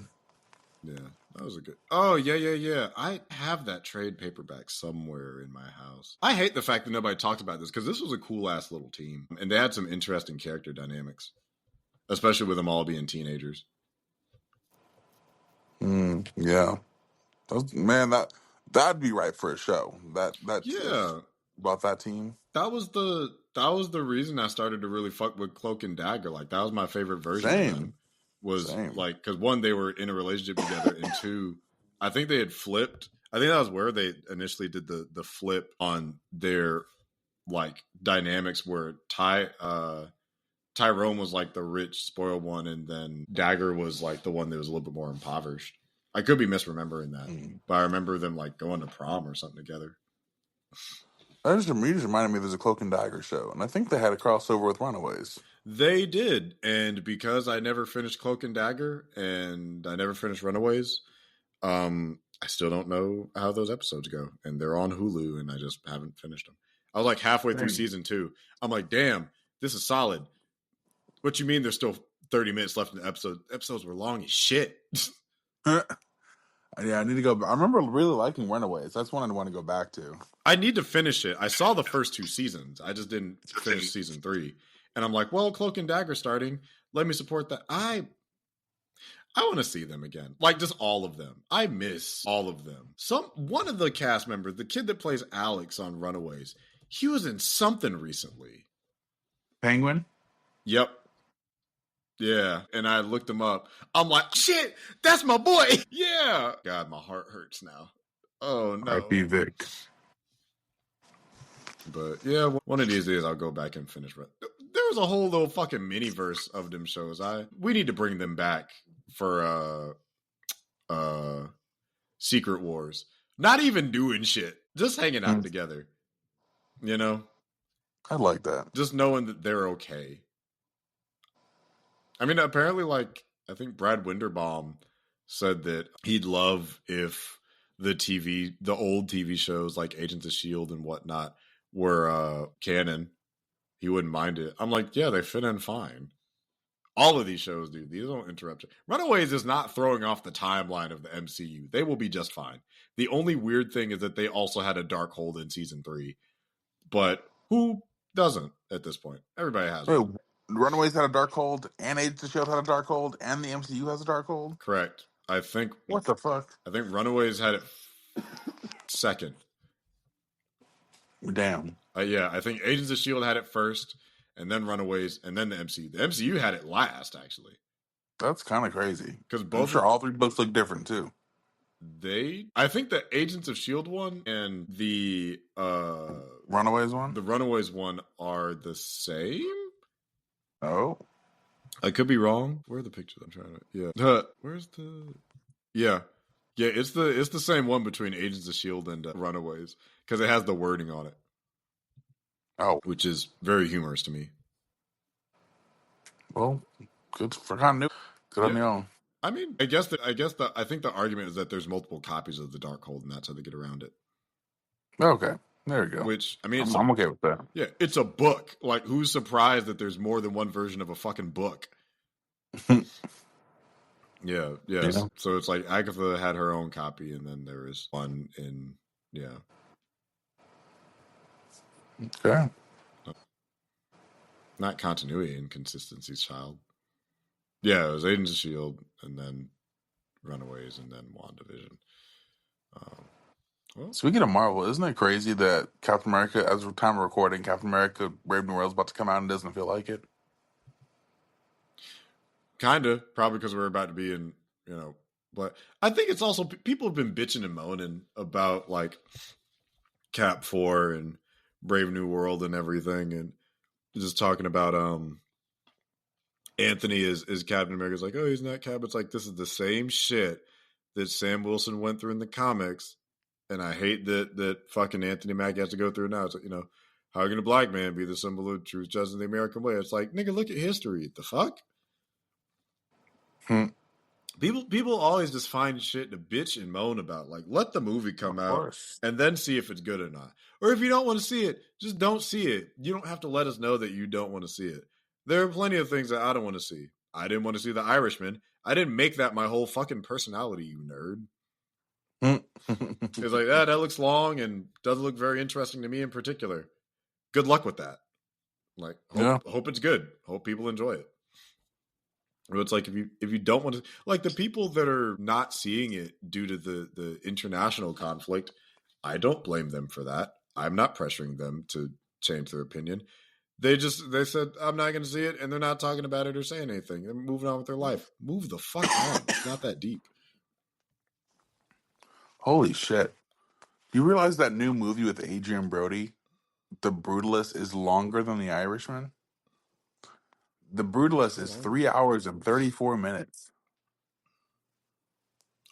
Yeah, that was a good. Oh yeah. I have that trade paperback somewhere in my house. I hate the fact that nobody talked about this because this was a cool ass little team, and they had some interesting character dynamics, especially with them all being teenagers. Yeah. Man, that'd be right for a show. That about that team. That was the reason I started to really fuck with Cloak and Dagger. Like that was my favorite version of them. Like because one, they were in a relationship together, and two, I think they had flipped. I think that was where they initially did the flip on their like dynamics, where Tyrone was like the rich, spoiled one, and then Dagger was like the one that was a little bit more impoverished. I could be misremembering that, but I remember them like going to prom or something together. You just reminded me there's a Cloak and Dagger show, and I think they had a crossover with Runaways. They did, and because I never finished Cloak and Dagger and I never finished Runaways, I still don't know how those episodes go, and they're on Hulu, and I just haven't finished them. I was like halfway through season 2. I'm like, damn, this is solid. What you mean there's still 30 minutes left in the episode? Episodes were long as shit. Yeah, I need to go. I remember really liking Runaways. That's one I want to go back to. I need to finish it. I saw the first 2 seasons. I just didn't finish season 3. And I'm like, well, Cloak and Dagger starting. Let me support that. I want to see them again. Like, just all of them. I miss all of them. One of the cast members, the kid that plays Alex on Runaways, he was in something recently. Penguin? Yep. Yeah. And I looked him up. I'm like, shit, that's my boy. Yeah. God, my heart hurts now. Oh, no. R.I.P. Vic. But yeah, one of these days I'll go back and finish. There was a whole little fucking mini-verse of them shows. We need to bring them back for Secret Wars. Not even doing shit. Just hanging out together. You know? I like that. Just knowing that they're okay. I mean, apparently, like, I think Brad Winderbaum said that he'd love if the old TV shows like Agents of S.H.I.E.L.D. and whatnot were canon. He wouldn't mind it. I'm like, yeah, they fit in fine. All of these shows do. These don't interrupt you. Runaways is not throwing off the timeline of the MCU. They will be just fine. The only weird thing is that they also had a Darkhold in season 3. But who doesn't at this point? Everybody has one. Runaways had a Darkhold, and Agents of S.H.I.E.L.D. had a Darkhold, and the MCU has a Darkhold? Correct. I think... What the fuck? I think Runaways had it second. Damn. Yeah, I think Agents of S.H.I.E.L.D. had it first, and then Runaways, and then the MCU. The MCU had it last, actually. That's kind of crazy. Because I'm sure all 3 books look different, too. I think the Agents of S.H.I.E.L.D. one and the... Runaways one? The Runaways one are the same? Oh. I could be wrong. Where are the pictures? I'm trying to... Yeah. Where's the... Yeah. Yeah, it's the same one between Agents of S.H.I.E.L.D. and Runaways, because it has the wording on it. Oh. Which is very humorous to me. Well, good for continuity. Good on your own. I mean, I think the argument is that there's multiple copies of the Darkhold, and that's how they get around it. Okay. There we go. Which, I mean, I'm okay with that. Yeah, it's a book. Like, who's surprised that there's more than one version of a fucking book? Yeah. So it's like Agatha had her own copy, and then there is one in, Okay. Not continuity, inconsistencies, child. Yeah, it was Agents of S.H.I.E.L.D., and then Runaways, and then WandaVision. Well, speaking of Marvel, isn't it crazy that Captain America, as of time of recording, Captain America Brave New World is about to come out and doesn't feel like it? Kinda, probably because we're about to be in, but I think it's also, people have been bitching and moaning about, like, Cap 4 and Brave New World and everything, and just talking about, Anthony is Captain America's like, oh, he's not Cap. It's like, this is the same shit that Sam Wilson went through in the comics, and I hate that fucking Anthony Mackie has to go through it now. It's like, how can a black man be the symbol of truth, justice, and the American way? It's like, nigga, look at history. The fuck? People always just find shit to bitch and moan about. Like, let the movie come out and then see if it's good or not. Or if you don't want to see it, just don't see it. You don't have to let us know that you don't want to see it. There are plenty of things that I don't want to see. I didn't want to see The Irishman. I didn't make that my whole fucking personality, you nerd. It's like, that looks long and doesn't look very interesting to me in particular. Good luck with that. Like, hope it's good. Hope people enjoy it. It's like, if you don't want to, like, the people that are not seeing it due to the international conflict, I don't blame them for that. I'm not pressuring them to change their opinion. They said, I'm not going to see it, and they're not talking about it or saying anything. They're moving on with their life. Move the fuck on. It's not that deep. Holy shit. You realize that new movie with Adrian Brody, The Brutalist, is longer than The Irishman? The Brutalist is 3 hours and 34 minutes.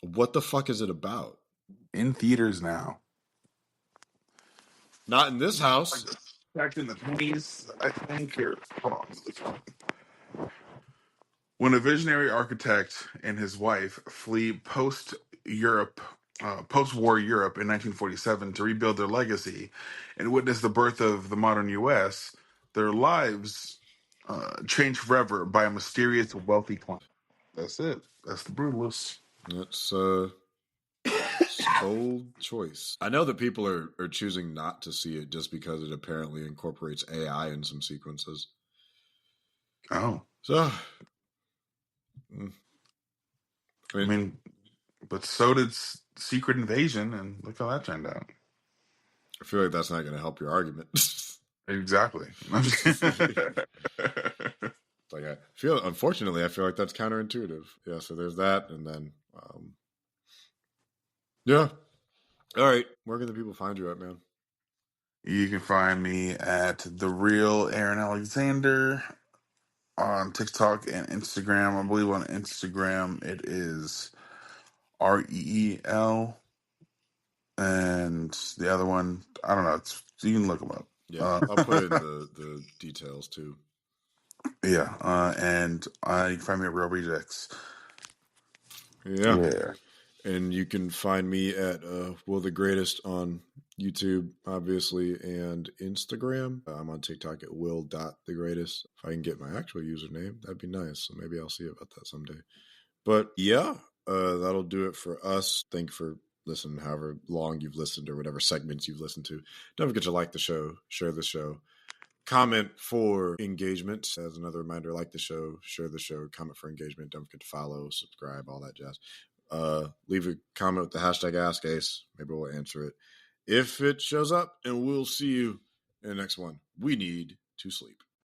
What the fuck is it about? In theaters now. Not in this house. Back in the 20s, I think. Hold on. When a visionary architect and his wife flee post-war Europe in 1947 to rebuild their legacy and witness the birth of the modern U.S., their lives changed forever by a mysterious wealthy client. That's it. That's The Brutalist. It's Bold choice. I know that people are choosing not to see it just because it apparently incorporates AI in some sequences. Oh. So, I mean, but so did Secret Invasion, and look how that turned out. I feel like that's not going to help your argument. Exactly. Like unfortunately, I feel like that's counterintuitive. Yeah, so there's that, and then, yeah. All right, where can the people find you at, man? You can find me at The Real Aaron Alexander on TikTok and Instagram. I believe on Instagram it is REEL, and the other one, I don't know. You can look them up. Yeah, I'll put it in the details too. Yeah, and you can find me at Real Rejects. Yeah. And you can find me at Will the Greatest on YouTube, obviously, and Instagram. I'm on TikTok at will.thegreatest. If I can get my actual username, that'd be nice. So maybe I'll see about that someday. But yeah, that'll do it for us. Thank you for listening, however long you've listened or whatever segments you've listened to. Don't forget to like the show, share the show, comment for engagement. As another reminder, like the show, share the show, comment for engagement. Don't forget to follow, subscribe, all that jazz. Leave a comment with the hashtag AskAce. Maybe we'll answer it if it shows up, and we'll see you in the next one. We need to sleep.